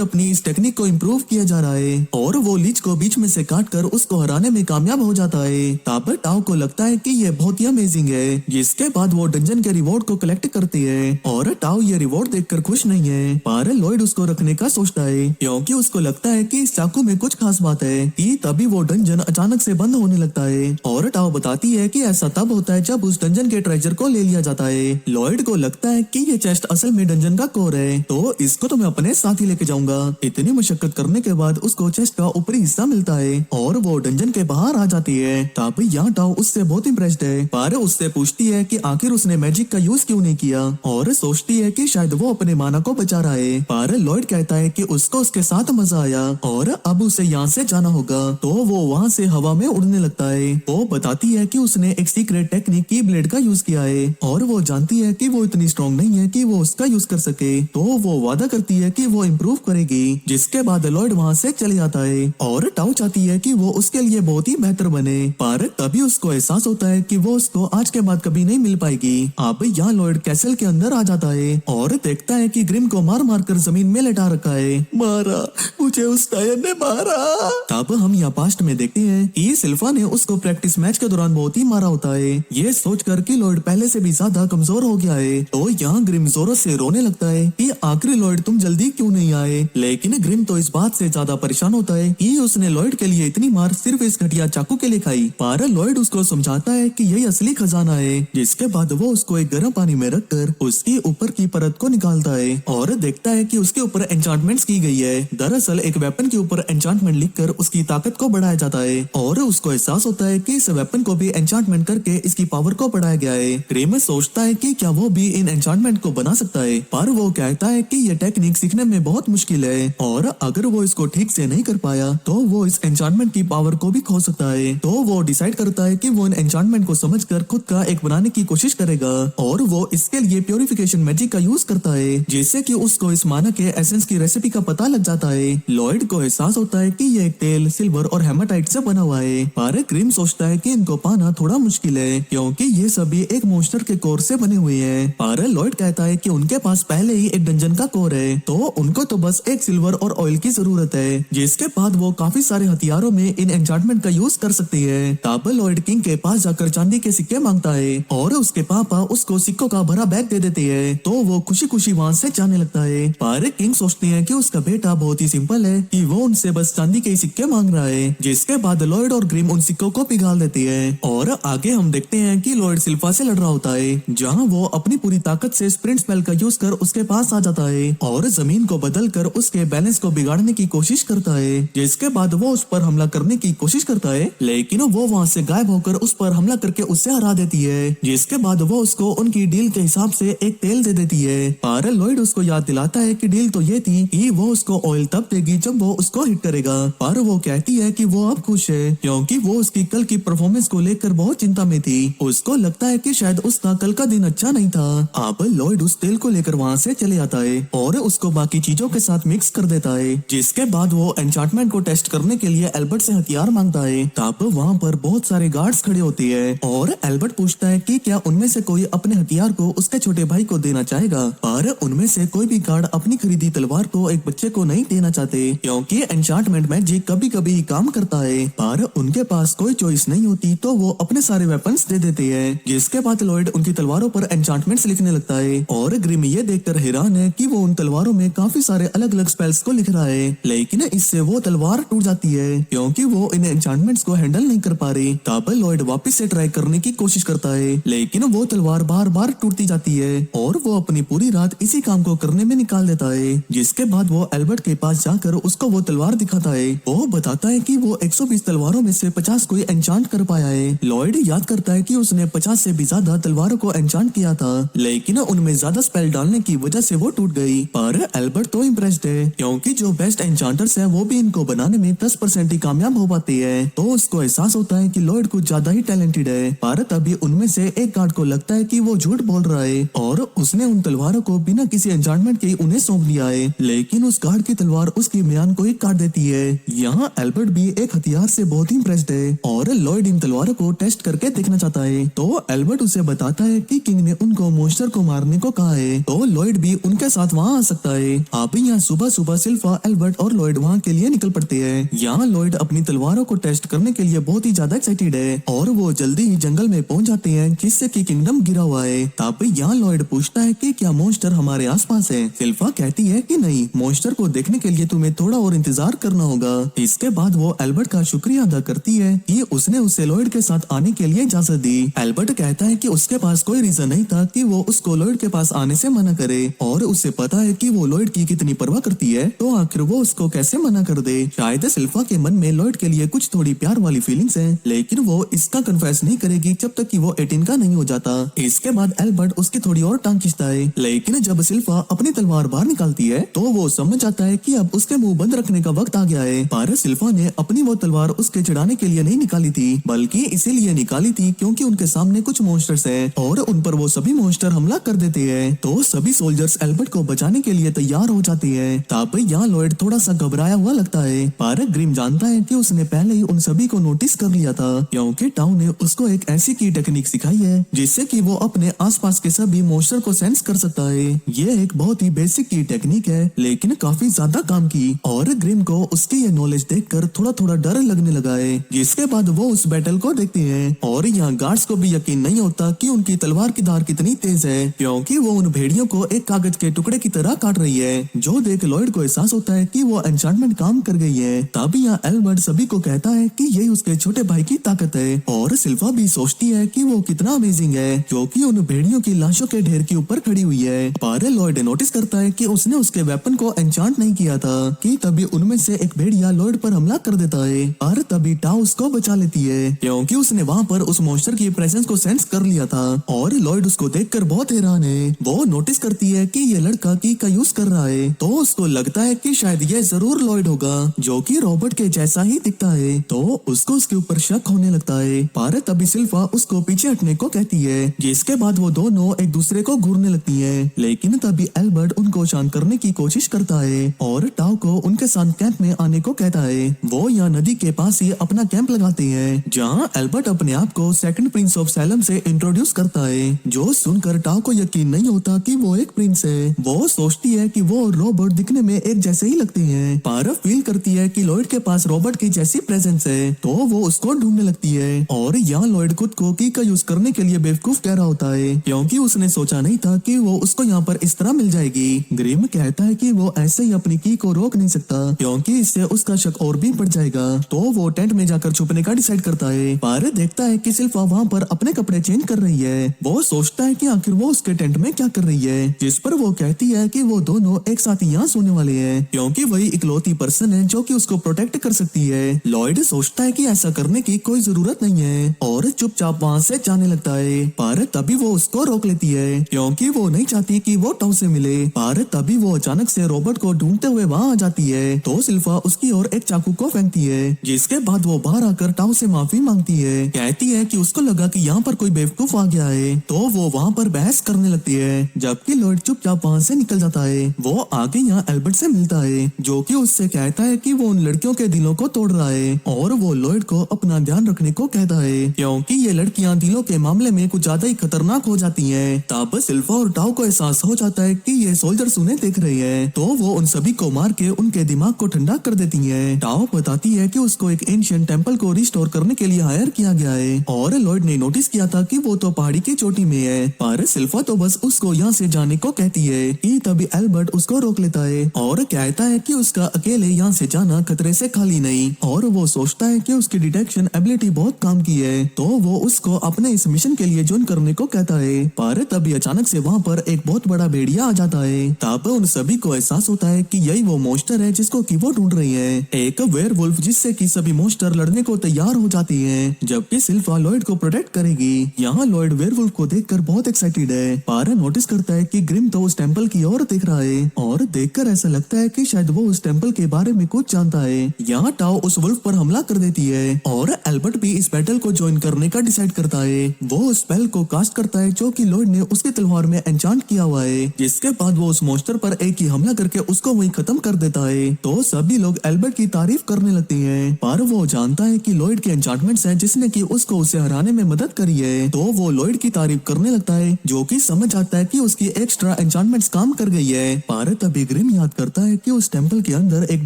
अपनी इस टेक्निक को इम्प्रूव किया जा रहा है और वो लीच को बीच में से काट कर उसको हराने में कामयाब हो जाता है। तब टाओ को लगता है कि ये बहुत ही अमेजिंग है। जिसके बाद वो डंजन के रिवॉर्ड को कलेक्ट करती है और टाओ ये रिवॉर्ड देखकर खुश नहीं है, पर लॉयड उसको रखने का सोचता है क्योंकि उसको लगता है कि इस चाकू में कुछ खास बात है। कि तभी वो डंजन अचानक से बंद होने लगता है और टाओ बताती है कि ऐसा तब होता है जब उस डंजन के ट्रेजर को ले लिया जाता है। लॉयड को लगता है कि ये चेस्ट असल में डंजन का कोर है, तो इसको तो मैं अपने साथ ही लेके जाऊंगा। इतनी मशक्कत करने के बाद उसको चेस्ट का ऊपरी हिस्सा मिलता है और वो डंजन के बाहर आ जाती है। तब यहाँ टाओ उससे बहुत इम्प्रेस्ड है, पर उससे पूछती है कि आखिर उसने मैजिक का यूज क्यों नहीं किया और सोचती है कि शायद वो अपने माना को बचा रहा है। पर लॉयड कहता है कि उसको उसके साथ मजा आया और अब उसे यहाँ से जाना होगा। तो वो वहाँ से हवा में उड़ने लगता है। वो बताती है कि उसने एक सीक्रेट टेक्निक की ब्लेड का यूज किया है और वो जानती है कि वो इतनी स्ट्रॉन्ग नहीं है कि वो उसका यूज कर सके, तो वो वादा करती है कि वो इम्प्रूव करेगी। जिसके बाद लॉयड वहाँ से चले जाता है और टाओ चाहती है कि वो उसके लिए बहुत ही बेहतर बने, पर तभी उसको एहसास होता है कि वो उसको आज के बाद कभी नहीं मिल पाएगी। अब यहाँ लॉयड कैसल के अंदर आ जाता है और देखता है कि ग्रिम को मार मार कर जमीन में लेटा रखा है। मारा, मुझे उस टायर ने मारा। तब हम यहाँ पास्ट में देखते हैं कि सिल्फा ने उसको प्रैक्टिस मैच के दौरान बहुत ही मारा होता है। ये सोचकर कि लॉयड पहले से भी ज्यादा कमजोर हो गया है, तो यहाँ ग्रिम जोरों से रोने लगता है कि आखिर लॉयड तुम जल्दी क्यों नहीं आए। लेकिन ग्रिम तो इस बात से ज्यादा परेशान होता है कि उसने लॉयड के लिए इतनी मार सिर्फ इस घटिया चाकू के लिए खाई। पर लॉयड उसको समझाता है कि यही असली खजाना है। जिसके बाद वो उसको एक गर्म पानी में रखकर उसकी ऊपर की परत को निकालता है और देखता है कि उसके ऊपर एन्चांटमेंट्स की गई है। दरअसल एक वेपन के ऊपर एन्चांटमेंट लिखकर उसकी ताकत को बढ़ाया जाता है और उसको एहसास होता है कि इस वेपन को भी एन्चांटमेंट करके इसकी पावर को बढ़ाया गया है। ग्रिम सोचता है कि क्या वो भी इन एन्चांटमेंट को बना सकता है, पर वो कहता है कि ये टेक्निक सीखने में बहुत मुश्किल है और अगर वो इसको ठीक से नहीं कर पाया तो वो इस एन्चांटमेंट की पावर को भी खो सकता है। तो वो डिसाइड करता है कि वो इन एन्चांटमेंट को समझकर खुद का एक बनाने की कोशिश करेगा और वो इसके लिए प्योरिफिकेशन मैजिक का यूज करता है, जिससे कि उसको इस माना के एसेंस की रेसिपी का पता लग जाता है। लॉयड को एहसास होता है कि ये तेल सिल्वर और हेमाटाइट से बना हुआ है, पर ग्रिम सोचता है कि इनको पाना थोड़ा मुश्किल है क्योंकि ये सभी एक मॉन्स्टर के कोर से बने हुए हैं। पर लॉयड कहता है कि उनके पास पहले ही एक डंजन का कोर है, तो उनको तो बस एक सिल्वर और ऑयल की जरूरत है, जिसके बाद वो काफी सारे हथियारों में इन एन्चांटमेंट का यूज कर सकती है। तब लॉयड किंग के पास जाकर चांदी के सिक्के मांगता है और उसके पापा उसको सिक्कों का भरा बैग दे देते हैं, तो वो खुशी खुशी वहाँ से जाने लगता है। पर किंग सोचते हैं कि उसका बेटा बहुत ही सिंपल है कि वो उनसे बस चांदी के सिक्के मांग रहा है। जिसके बाद लॉयड और ग्रिम उन सिक्कों को पिघाल देती है और आगे हम देखते हैं कि लॉयड सिल्फा से लड़ रहा होता है, जहाँ वो अपनी पूरी ताकत से स्प्रिंट स्पेल का यूज कर उसके पास आ जाता है और जमीन को बदल कर उसके बैलेंस को बिगाड़ने की कोशिश करता है। जिसके बाद वो उस पर हमला करने की कोशिश करता है, लेकिन वो वहाँ से गायब होकर उस पर हमला करके उससे हरा देती है। जिसके बाद वो उसको उनकी डील के हिसाब से एक तेल दे देती है। पर लॉयड उसको याद दिलाता है कि डील तो ये थी कि वो उसको ऑयल तब देगी जब वो उसको हिट करेगा, पर वो कहती है कि वो अब खुश है क्योंकि वो उसकी कल की परफॉर्मेंस को लेकर बहुत चिंता में थी। उसको लगता है कि शायद उसका कल का दिन अच्छा नहीं था। अब लॉयड उस तेल को लेकर वहाँ से चले जाता है और उसको बाकी चीजों के साथ मिक्स कर देता है। जिसके बाद वो एन्चांटमेंट को टेस्ट करने के लिए एल्बर्ट से हथियार मांगता है। तब वहाँ पर बहुत सारे गार्ड्स खड़े होते हैं और एल्बर्ट पूछता है कि क्या उनमें से कोई अपने हथियार को उसके छोटे भाई को देना चाहेगा, पर उनमें से कोई भी गार्ड अपनी खरीदी तलवार को एक बच्चे को नहीं देना चाहते क्योंकि एन्चांटमेंट मैजिक कभी कभी काम करता है, पर उनके पास कोई चॉइस नहीं होती तो वो अपने सारे वेपन्स दे देते हैं। जिसके बाद लॉयड उनकी तलवारों पर एन्चांटमेंट्स लिखने लगता है और ग्रिम ये देखकर हैरान है कि वो उन तलवारों में काफी सारे अलग अलग स्पेल्स को लिख रहा है, लेकिन इससे वो तलवार टूट जाती है क्योंकि वो इन एन्चांटमेंट्स को हैंडल नहीं कर पा रही। तब लॉयड वापस से ट्राई करने की कोशिश करता है, लेकिन वो तलवार बार बार टूटती जाती है और वो अपनी पूरी रात इसी काम को करने में निकाल देता है। जिसके बाद वो एल्बर्ट के पास जाकर उसको वो तलवार दिखाता है। वो बताता है कि वो 120 तलवारों में से 50 को एन्चांट कर पाया है। लॉयड याद करता है कि उसने 50 से भी ज्यादा तलवारों को एन्चांट किया था, लेकिन उनमें ज्यादा स्पेल डालने की वजह से वो टूट गई। पर एल्बर्ट तो इम्प्रेस्ड है क्योंकि जो बेस्ट एन्चांटर्स है वो भी इनको बनाने में 10% ही कामयाब हो पाते हैं। तो उसको एहसास होता है कि लॉयड कुछ ज्यादा ही टैलेंटेड है। पर तभी उनमें से एक गार्ड को लगता है कि वो झूठ बोल रहा है और उसने उन तलवारों को बिना किसी एन्चांटमेंट के उन्हें सौंप दिया है, लेकिन उस गार्ड की तलवार उसकी म्यान को ही काट देती है। यहाँ एल्बर्ट भी एक हथियार से बहुत ही इम्प्रेस्ड है और लॉयड इन तलवारों को टेस्ट करके देखना चाहता है। तो एल्बर्ट उसे बताता है कि किंग ने उनको मॉन्स्टर को मारने को कहा है तो लॉयड भी उनके साथ वहाँ आ सकता है। अभी यहाँ सुबह सुबह सिल्फा, एल्बर्ट और लॉयड वहाँ के लिए निकल पड़ते हैं। यहाँ लॉयड अपनी तलवारों को टेस्ट करने के लिए बहुत ही ज्यादा एक्साइटेड है और वो जल्दी ही जंगल में पहुंच जाते हैं जिससे कि किंगडम गिरा हुआ है। तब यहाँ लॉयड पूछता है कि क्या मॉन्स्टर हमारे आसपास है। सिल्फा कहती है कि नहीं, मॉन्स्टर को देखने के लिए तुम्हें थोड़ा और इंतजार करना होगा। इसके बाद वो एल्बर्ट का शुक्रिया अदा करती है कि उसने उसे लॉयड के साथ आने के लिए इजाजत दी। एल्बर्ट कहता है कि उसके पास कोई रीजन नहीं था कि वो उसको लॉयड के पास आने से मना करे और उसे पता है कि वो लॉयड की कितनी परवाह करती है, तो आखिर वो उसको कैसे मना कर दे। शायद सिल्फा के मन में लॉयड के लिए कुछ थोड़ी प्यार वाली फीलिंग्स है, लेकिन वो इसका कन्फेस नहीं करेगी जब तक कि वो 18 का नहीं हो जाता। इसके बाद एल्बर्ट उसकी थोड़ी और टांग खींचता है, लेकिन जब सिल्फा अपनी तलवार बाहर निकालती है तो वो समझ जाता है कि अब उसके मुंह बंद रखने का वक्त आ गया है। पर सिल्फा ने अपनी वो तलवार उसके चढ़ाने के लिए नहीं निकाली थी, बल्कि इसीलिए निकाली थी क्योंकि उनके सामने कुछ मॉन्स्टर्स हैं और उन पर वो सभी मॉन्स्टर हमला कर देते हैं। तो सभी सोल्जर्स एल्बर्ट को बचाने के लिए तैयार हो जाते हैं। तब यहाँ लॉयड थोड़ा सा घबराया हुआ लगता है, पर ग्रिम जानता है कि उसने पहले ही उन सभी को नोटिस कर लिया था क्योंकि टाउ ने उसको एक ऐसी की टेक्निक सिखाई है जिससे कि वो अपने आसपास के सभी मॉन्स्टर को सेंस कर सकता है। ये एक बहुत ही बेसिक की टेक्निक है लेकिन काफी ज्यादा काम की, और ग्रिम को उसकी ये नॉलेज देखकर थोड़ा थोड़ा डर लगने लगा है। जिसके बाद वो उस बैटल को देखते हैं और यहाँ गार्ड्स को भी यकीन नहीं होता कि उनकी तलवार की धार कितनी तेज है क्योंकि वो उन भेड़ियों को एक कागज के टुकड़े की तरह काट रही है, जो देख लॉयड को एहसास होता है कि वो एन्चांटमेंट काम कर गई है। तब यहाँ एल्बर्ट सभी को कहता है कि यही उसके छोटे भाई की ताकत है, और सिल्फा भी सोचती है कि वो कितना अमेजिंग है क्योंकि उन भेड़ियों की लाशों के ढेर के ऊपर खड़ी हुई है। पर लॉयड नोटिस करता है कि उसने उसके वेपन को एन्चांट नहीं किया था कि तभी उनमें से एक भेड़िया लॉयड पर हमला कर देता है, और तभी टाउ उसको बचा लेती है क्योंकि उसने वहाँ पर उस मॉन्स्टर की प्रेजेंस को सेंस कर लिया था। और लॉयड उसको देखकर बहुत हैरान है। वो नोटिस करती है कि ये लड़का की का यूज कर रहा है, तो उसको लगता है कि शायद ये जरूर लॉयड होगा जो कि रॉबर्ट के जैसा ही दिखता है, तो उसको उसके ऊपर शक होने लगता है। पर तभी सिल्फा उसको पीछे हटने को कहती है, जिसके बाद वो दोनों एक दूसरे को घूरने लगती है। लेकिन तभी एल्बर्ट उनको शांत करने की कोशिश करता है और टाउ को उनके साथ कैंप में आने को कहता है। वो यहाँ नदी के पास ही अपना कैंप लगाते हैं जहाँ एल्बर्ट अपने आप को सेकंड प्रिंस ऑफ सैलम से इंट्रोड्यूस करता है, जो सुनकर टाउ को यकीन नहीं होता कि वो एक प्रिंस है। वो सोचती है कि वो और रॉबर्ट दिखने में एक जैसे ही लगते हैं, पर फील करती है कि लॉयड के पास रॉबर्ट की जैसी प्रेजेंस है, तो वो उसको ढूंढने लगती है। और यहाँ लॉयड खुद को की का यूज करने के लिए बेवकूफ कह रहा होता है क्योंकि उसने सोचा नहीं था कि वो उसको यहाँ पर इस तरह मिल जाएगी। ग्रिम कहता है कि वो ऐसे ही अपनी की को रोक नहीं सकता क्योंकि इससे उसका शक और भी बढ़ जाएगा, तो वो टेंट में जाकर छुपने का डिसाइड करता है। पर देखता है कि सिल्फा वहाँ पर अपने कपड़े चेंज कर रही है। वो सोचता है कि आखिर वो उसके टेंट में क्या कर रही है, जिस पर वो कहती है कि वो दोनों एक साथ यहाँ सोने वाले हैं क्योंकि वही इकलौती पर्सन है जो कि उसको प्रोटेक्ट कर सकती है। लॉयड सोचता है कि ऐसा करने की कोई जरूरत नहीं है और चुपचाप वहाँ से जाने लगता है, पर तभी वो उसको रोक लेती है क्योंकि वो नहीं चाहती कि वो टाउ से मिले। पर तभी वो अचानक से रॉबर्ट को ढूंढते हुए वहाँ आ जाती है, तो सिल्फा उसकी ओर एक चाकू को फेंकती है, जिसके बाद वो बाहर आकर टाउ से माफी मांगती है। कहती है कि उसको लगा कि यहाँ पर कोई बेवकूफ आ गया है, तो वो वहाँ पर बहस करने लगती है, जबकि लॉयड चुपचाप वहाँ से निकल जाता है। वो आगे यहाँ एल्बर्ट से मिलता है जो कि उससे कहता है कि वो उन लड़कियों के दिलों को तोड़ रहा है और वो लॉयड को अपना ध्यान रखने को कहता है क्योंकि ये लड़कियां दिलों के मामले में कुछ ज्यादा ही खतरनाक हो जाती हैं। तब सिल्फा और टाउ को एहसास हो जाता है कि ये सोल्जर्स उन्हें देख रहे हैं, तो वो उन सभी को मार के उनके दिमाग को ठंडा कर देती है। टाउ बताती है कि उसको एक एंशिएंट टेंपल को रिस्टोर करने के लिए हायर किया गया है और लॉयड ने नोटिस किया था कि वो तो पहाड़ी की चोटी में है, पर सिल्फा तो बस उसको यहाँ से जाने को कहती है कि तभी एल्बर्ट उसको रोक लेता है और कहता है कि उसका अकेले यहाँ से जाना खतरे से खाली नहीं, और वो सोचता है कि उसकी डिटेक्शन एबिलिटी बहुत काम की है, तो वो उसको अपने इस मिशन के लिए ज्वाइन करने को कहता है। पर तभी अचानक से वहाँ पर एक बहुत बड़ा भेड़िया आ जाता है। तब उन सभी को एहसास होता है कि यही वो मॉन्स्टर है जिसको कि वो ढूंढ रही है, एक वेयरवुल्फ जिससे कि सभी मॉन्स्टर लड़ने को तैयार हो जाती हैं, जबकि सिल्फा लॉयड को प्रोटेक्ट करेगी। यहाँ लॉयड वेयरवुल्फ को देखकर बहुत एक्साइटेड है, पर नोटिस करता है कि ग्रिम तो उस टेंपल की ओर देख रहा है और देखकर ऐसा लगता है कि शायद वो उस टेंपल के बारे में कुछ जानता है। यहाँ टाओ उस वुल्फ पर हमला कर देती है और एल्बर्ट भी इस बैटल को ज्वाइन करने का डिसाइड करता है। वो उस स्पेल को कास्ट करता है जो कि लॉयड ने उसकी तलवार में एन्चांट किया हुआ है, जिसके बाद वो उस मॉन्स्टर पर एक ही हमला करके उसको वहीं खत्म कर देता है। तो सभी लोग एल्बर्ट की तारीफ करने लगते हैं, पर वो जानता है कि लॉयड के एन्चांटमेंट्स हैं जिसने कि उसको उसे हराने में मदद करी है, तो वो लॉयड की तारीफ करने लगता है है, जो कि समझ आता है कि उसकी एक्स्ट्रा एन्चांटमेंट्स काम कर गई है। पर तभी ग्रिम याद करता है कि उस टेम्पल के अंदर एक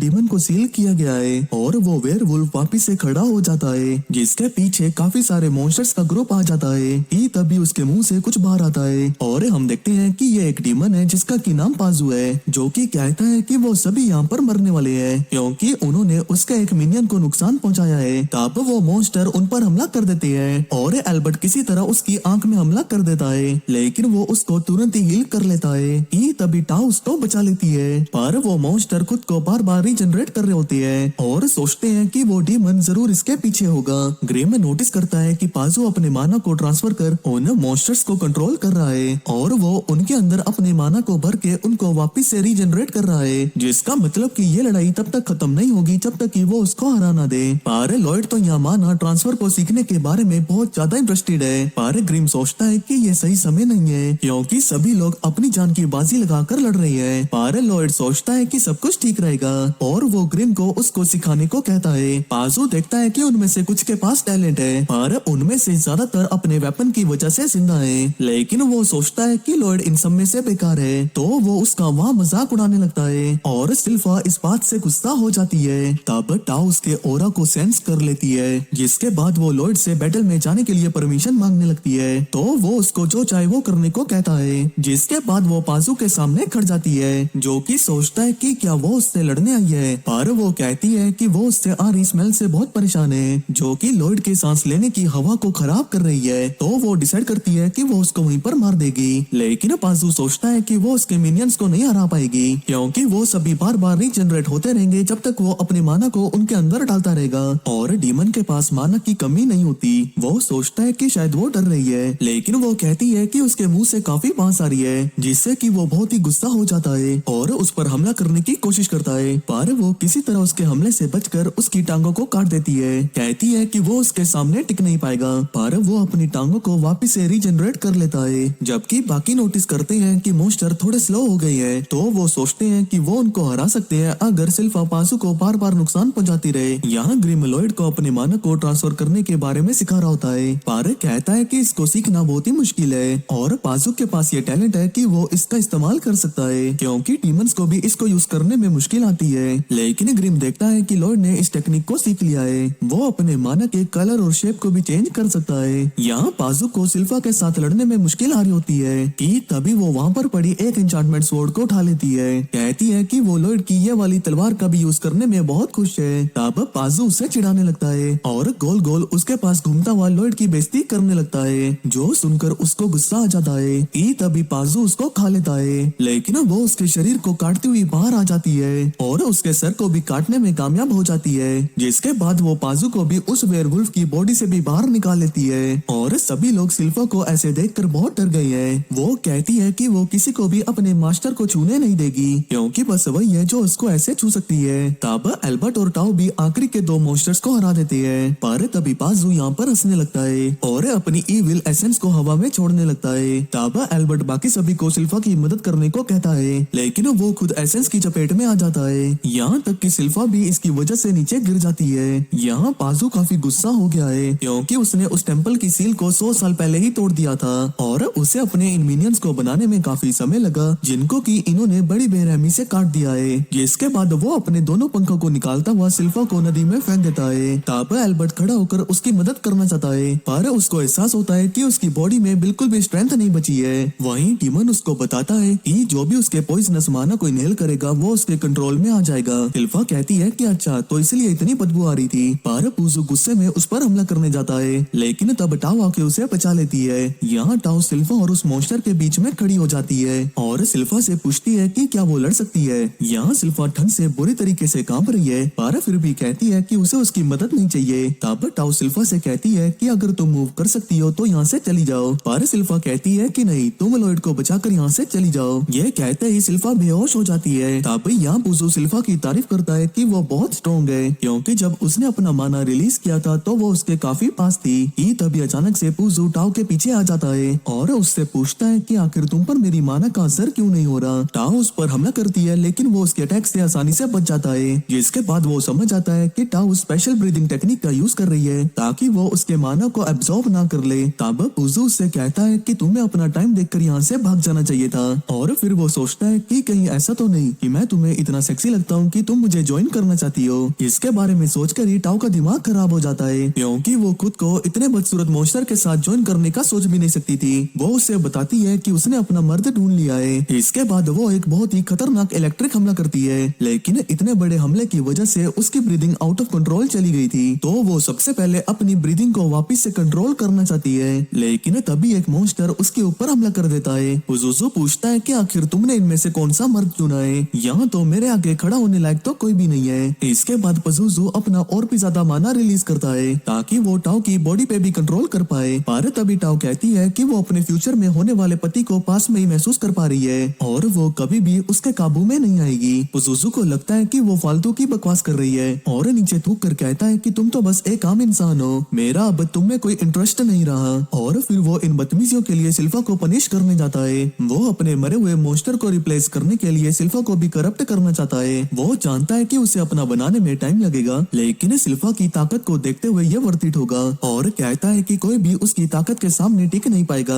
डीमन को सील किया गया है और वो वेयरवुल्फ वापिस से खड़ा हो जाता है, जिसके पीछे काफी सारे मॉन्स्टर्स का ग्रुप आ जाता है। कि तभी उसके मुंह से कुछ बाहर आता है और हम देखते हैं कि ये एक डीमन है जिसका की नाम पाजू है, जो कि कहता है कि वो सभी यहाँ पर मरने वाले हैं क्योंकि उन्होंने उसके एक मिनियन को नुकसान पहुंचाया है। तब वो मॉन्स्टर उन पर हमला कर देते हैं और एल्बर्ट किसी तरह उसकी आंख में हमला कर देता है, लेकिन वो उसको तुरंत ही हील कर लेता है। कि तभी टाउ उसको बचा लेती है, पर वो मॉन्स्टर खुद को बार बार रीजनरेट कर रहे होते हैं और सोचते हैं कि वो डीमन जरूर इसके पीछे होगा। ग्रिम नोटिस करता है कि पाजू अपने माना को ट्रांसफर कर उन मॉन्स्टर्स को कंट्रोल कर रहा है और वो उनके अंदर अपने माना को भर के उनको वापस से रीजनरेट कर रहा है, जिसका मतलब कि ये लड़ाई तब तक खत्म नहीं होगी जब तक कि वो उसको हरा ना दे। पर लॉयड तो यहाँ माना ट्रांसफर को सीखने के बारे में बहुत ज्यादा इंटरेस्टेड है, पर ग्रिम सोचता है कि ये सही समय नहीं है क्योंकि सभी लोग अपनी जान की बाजी लगाकर लड़ रहे हैं। पर लॉयड सोचता है कि सब कुछ ठीक रहेगा और वो ग्रिम को उसको सिखाने को कहता है। पाजू देखता है कि उनमें से कुछ के पास टैलेंट है पर उनमें से ज्यादातर अपने वेपन की वजह से जिंदा है, लेकिन वो सोचता है कि लॉयड इन सब में से बेकार है, तो वो उसका वहाँ मजाक उड़ाने लगता है और सिल्फा इस बात से गुस्सा हो जाती है। तब टाउ उसके ओरा को सेंस कर लेती है, जिसके बाद वो लॉयड से बैटल में जाने के लिए परमिशन मांगने लगती है, तो वो उसको जो चाहे वो करने को कहता है। जिसके बाद वो पाजू के सामने खड़ जाती है, जो कि सोचता है कि क्या वो उससे लड़ने आई है, पर वो कहती है कि वो उससे आ रही स्मेल से बहुत परेशान है, जो कि लॉयड के सांस लेने की हवा को खराब कर रही है। तो वो डिसाइड करती है कि वो उसको वहीं पर मार देगी, लेकिन पाजू सोचता है कि वो उसके मिनियंस को नहीं हरा पाएगी क्योंकि वो सभी बार बार रीजनरेट होते रहेंगे जब तक वो अपने माना को उनके अंदर डालता रहेगा और डीमन के पास माना की कमी नहीं होती। वो सोचता है कि शायद वो डर रही है, लेकिन वो कहती है कि उसके मुंह से काफी बांस आ रही है, जिससे कि वो बहुत ही गुस्सा हो जाता है और उस पर हमला करने की कोशिश करता है, पर वो किसी तरह उसके हमले से बचकर उसकी टांगों को काट देती है। कहती है कि वो उसके सामने टिक नहीं पाएगा, पर वो अपनी टांगों को वापस से रीजनरेट कर लेता है। जबकि बाकी नोटिस करते हैं कि मॉन्स्टर थोड़े स्लो हो गए हैं, तो वो सोचते हैं कि वो उनको हरा सकते हैं अगर सिल्फा पाजू को बार बार नुकसान पहुंचाती रहे। यहाँ ग्रिम लॉयड को अपने मानक को ट्रांसफर करने के बारे में सिखा रहा होता है, पर कहता है कि इसको सीखना बहुत ही मुश्किल है और पाजू के पास ये टैलेंट है कि वो इसका इस्तेमाल कर सकता है क्योंकि डीमंस को भी इसको यूज करने में मुश्किल आती है। लेकिन ग्रिम देखता है कि लॉयड ने इस टेक्निक को सीख लिया है, वो अपने मानक के कलर और शेप को भी चेंज कर सकता है। यहाँ पाजू को सिल्फा के साथ लड़ने में मुश्किल आ रही होती है कि तभी वो वहाँ पर पड़ी एक एन्चांटमेंट स्वॉर्ड को उठा लेती है। कहती है कि वो लॉयड की ये वाली तलवार का भी यूज करने में बहुत खुश है। तब पाजू उसे चिढ़ाने लगता है और गोल गोल उसके पास घूमता हुआ लॉयड की बेइज्जती करने लगता है, जो सुनकर उसको गुस्सा आ जाता है कि तभी पाजू उसको खा लेता है, लेकिन वो उसके शरीर को काटती हुई बाहर आ जाती है और उसके सर को भी काटने में कामयाब हो जाती है। जिसके बाद वो पाजू को भी उस वेयरवुल्फ की बॉडी से भी बाहर निकाल लेती है और सभी लोग सिल्फा को ऐसे देखकर बहुत डर गए हैं। वो कहती है कि वो किसी को भी अपने मास्टर को छूने नहीं देगी क्योंकि बस वही है जो उसको ऐसे छू सकती है। तब एल्बर्ट और टाउ भी आखिरी के दो मॉन्स्टर्स को हरा देते हैं, पर तभी पाजू यहाँ पर हंसने लगता है और अपनी इविल एसेंस को हवा में छोड़ने लगता है। तब एल्बर्ट बाकी सभी को सिल्फा की मदद करने को कहता है, लेकिन वो खुद एसेंस की चपेट में आ जाता है, यहाँ तक कि सिल्फा भी इसकी वजह से नीचे गिर जाती है। यहाँ पाजू काफी गुस्सा हो गया है क्योंकि उसने उस टेम्पल की सील को 100 साल पहले ही तोड़ दिया था और उसे अपने इन मिनियंस को बनाने में काफी समय लगा, जिनको कि इन्होंने बड़ी बेरहमी से काट दिया है। जिसके बाद वो अपने दोनों पंखों को निकालता हुआ सिल्फा को नदी में फेंक देता है। तब एल्बर्ट खड़ा होकर उसकी मदद करना चाहता है, पर उसको एहसास होता है कि उसकी बॉडी में बिल्कुल भी स्ट्रेंथ नहीं बची है। वहीं डीमन उसको बताता है कि जो भी उसके पॉइजनस माना को इनहेल करेगा वो उसके कंट्रोल में आ जाएगा। सिल्फा कहती है कि अच्छा तो इसलिए इतनी बदबू आ रही थी, पर पूजू गुस्से में उस पर हमला करने जाता है, लेकिन तब टाउ आके उसे बचा लेती है। यहाँ टाउ सिल्फा और उस मॉन्स्टर के बीच में खड़ी हो जाती है और सिल्फा से पूछती है कि क्या वो लड़ सकती है। यहाँ सिल्फा ठंड से बुरी तरीके से कांप रही है, पर फिर भी कहती है कि उसे उसकी मदद नहीं चाहिए। तब टाउ सिल्फा से कहती है कि अगर तुम मूव कर सकती हो तो यहाँ से चली जाओ, पर सिल्फा कहती है कि नहीं, तुम लॉयड को बचाकर यहाँ से चली जाओ। ये कहते ही सिल्फा बेहोश हो जाती है। तब यहाँ पूजू सिल्फा की तारीफ करता है कि वो बहुत स्ट्रॉन्ग है क्योंकि जब उसने अपना माना रिलीज किया था तो वो उसके काफी पास थी। ही तभी अचानक से पूजू टाउ के पीछे आ जाता है और उससे पूछता है कि आखिर तुम पर मेरी माना का असर क्यों नहीं हो रहा। टाउ उस पर हमला करती है, लेकिन वो उसके अटैक से आसानी से बच जाता है। जिसके बाद वो समझ आता है कि टाउ स्पेशल ब्रीदिंग टेक्निक का यूज कर रही है ताकि वो उसके माना को एब्जॉर्ब ना कर ले। तब पूजू उससे कहता है कि तुम्हें अपना टाइम देखकर यहाँ से भाग जाना चाहिए था। और फिर वो सोचता है कि कहीं ऐसा तो नहीं कि मैं तुम्हें इतना सेक्सी लगता हूँ कि तुम मुझे ज्वाइन करना चाहती हो। इसके बारे में सोचकर ही टाओ का दिमाग खराब हो जाता है, क्योंकि वो खुद को इतने बदसूरत मॉन्स्टर के साथ ज्वाइन करने का सोच भी नहीं सकती थी। वो उससे बताती है कि उसने अपना मर्द ढूंढ लिया है। इसके बाद वो एक बहुत ही खतरनाक इलेक्ट्रिक हमला करती है, लेकिन इतने बड़े हमले की वजह से उसकी ब्रीदिंग आउट ऑफ कंट्रोल चली गई थी। तो वो सबसे पहले अपनी ब्रीदिंग को वापस से कंट्रोल करना चाहती है, लेकिन तभी एक मॉन्स्टर उसके ऊपर हमला कर देता है। पुज़ुज़ु पूछता है कि आखिर तुमने इनमें से कौन सा मर्द चुना है? यहाँ तो मेरे आगे खड़ा होने लायक तो कोई भी नहीं है। इसके बाद पुज़ुज़ु अपना और भी ज्यादा माना रिलीज करता है ताकि वो टाओ की बॉडी पे भी कंट्रोल कर पाए। पर तभी टाओ कहती है कि वो अपने फ्यूचर में होने वाले पति को पास में ही महसूस कर पा रही है और वो कभी भी उसके काबू में नहीं आएगी। पुज़ुज़ु को लगता है कि वो फालतू की बकवास कर रही है और नीचे थूक कर कहता है कि तुम तो बस एक आम इंसान हो, मेरा अब तुम में कोई इंटरेस्ट नहीं रहा। और फिर वो इन बदतमीजियों के लिए सिल्फा को पनिश करने जाता है। वो अपने मरे हुए मॉन्स्टर को रिप्लेस करने के लिए सिल्फा को भी करप्ट करना चाहता है। वो जानता है कि उसे अपना बनाने में टाइम लगेगा, लेकिन सिल्फा की ताकत को देखते हुए ये वर्थ इट होगा और कहता है कि कोई भी उसकी ताकत के सामने टिक नहीं पाएगा।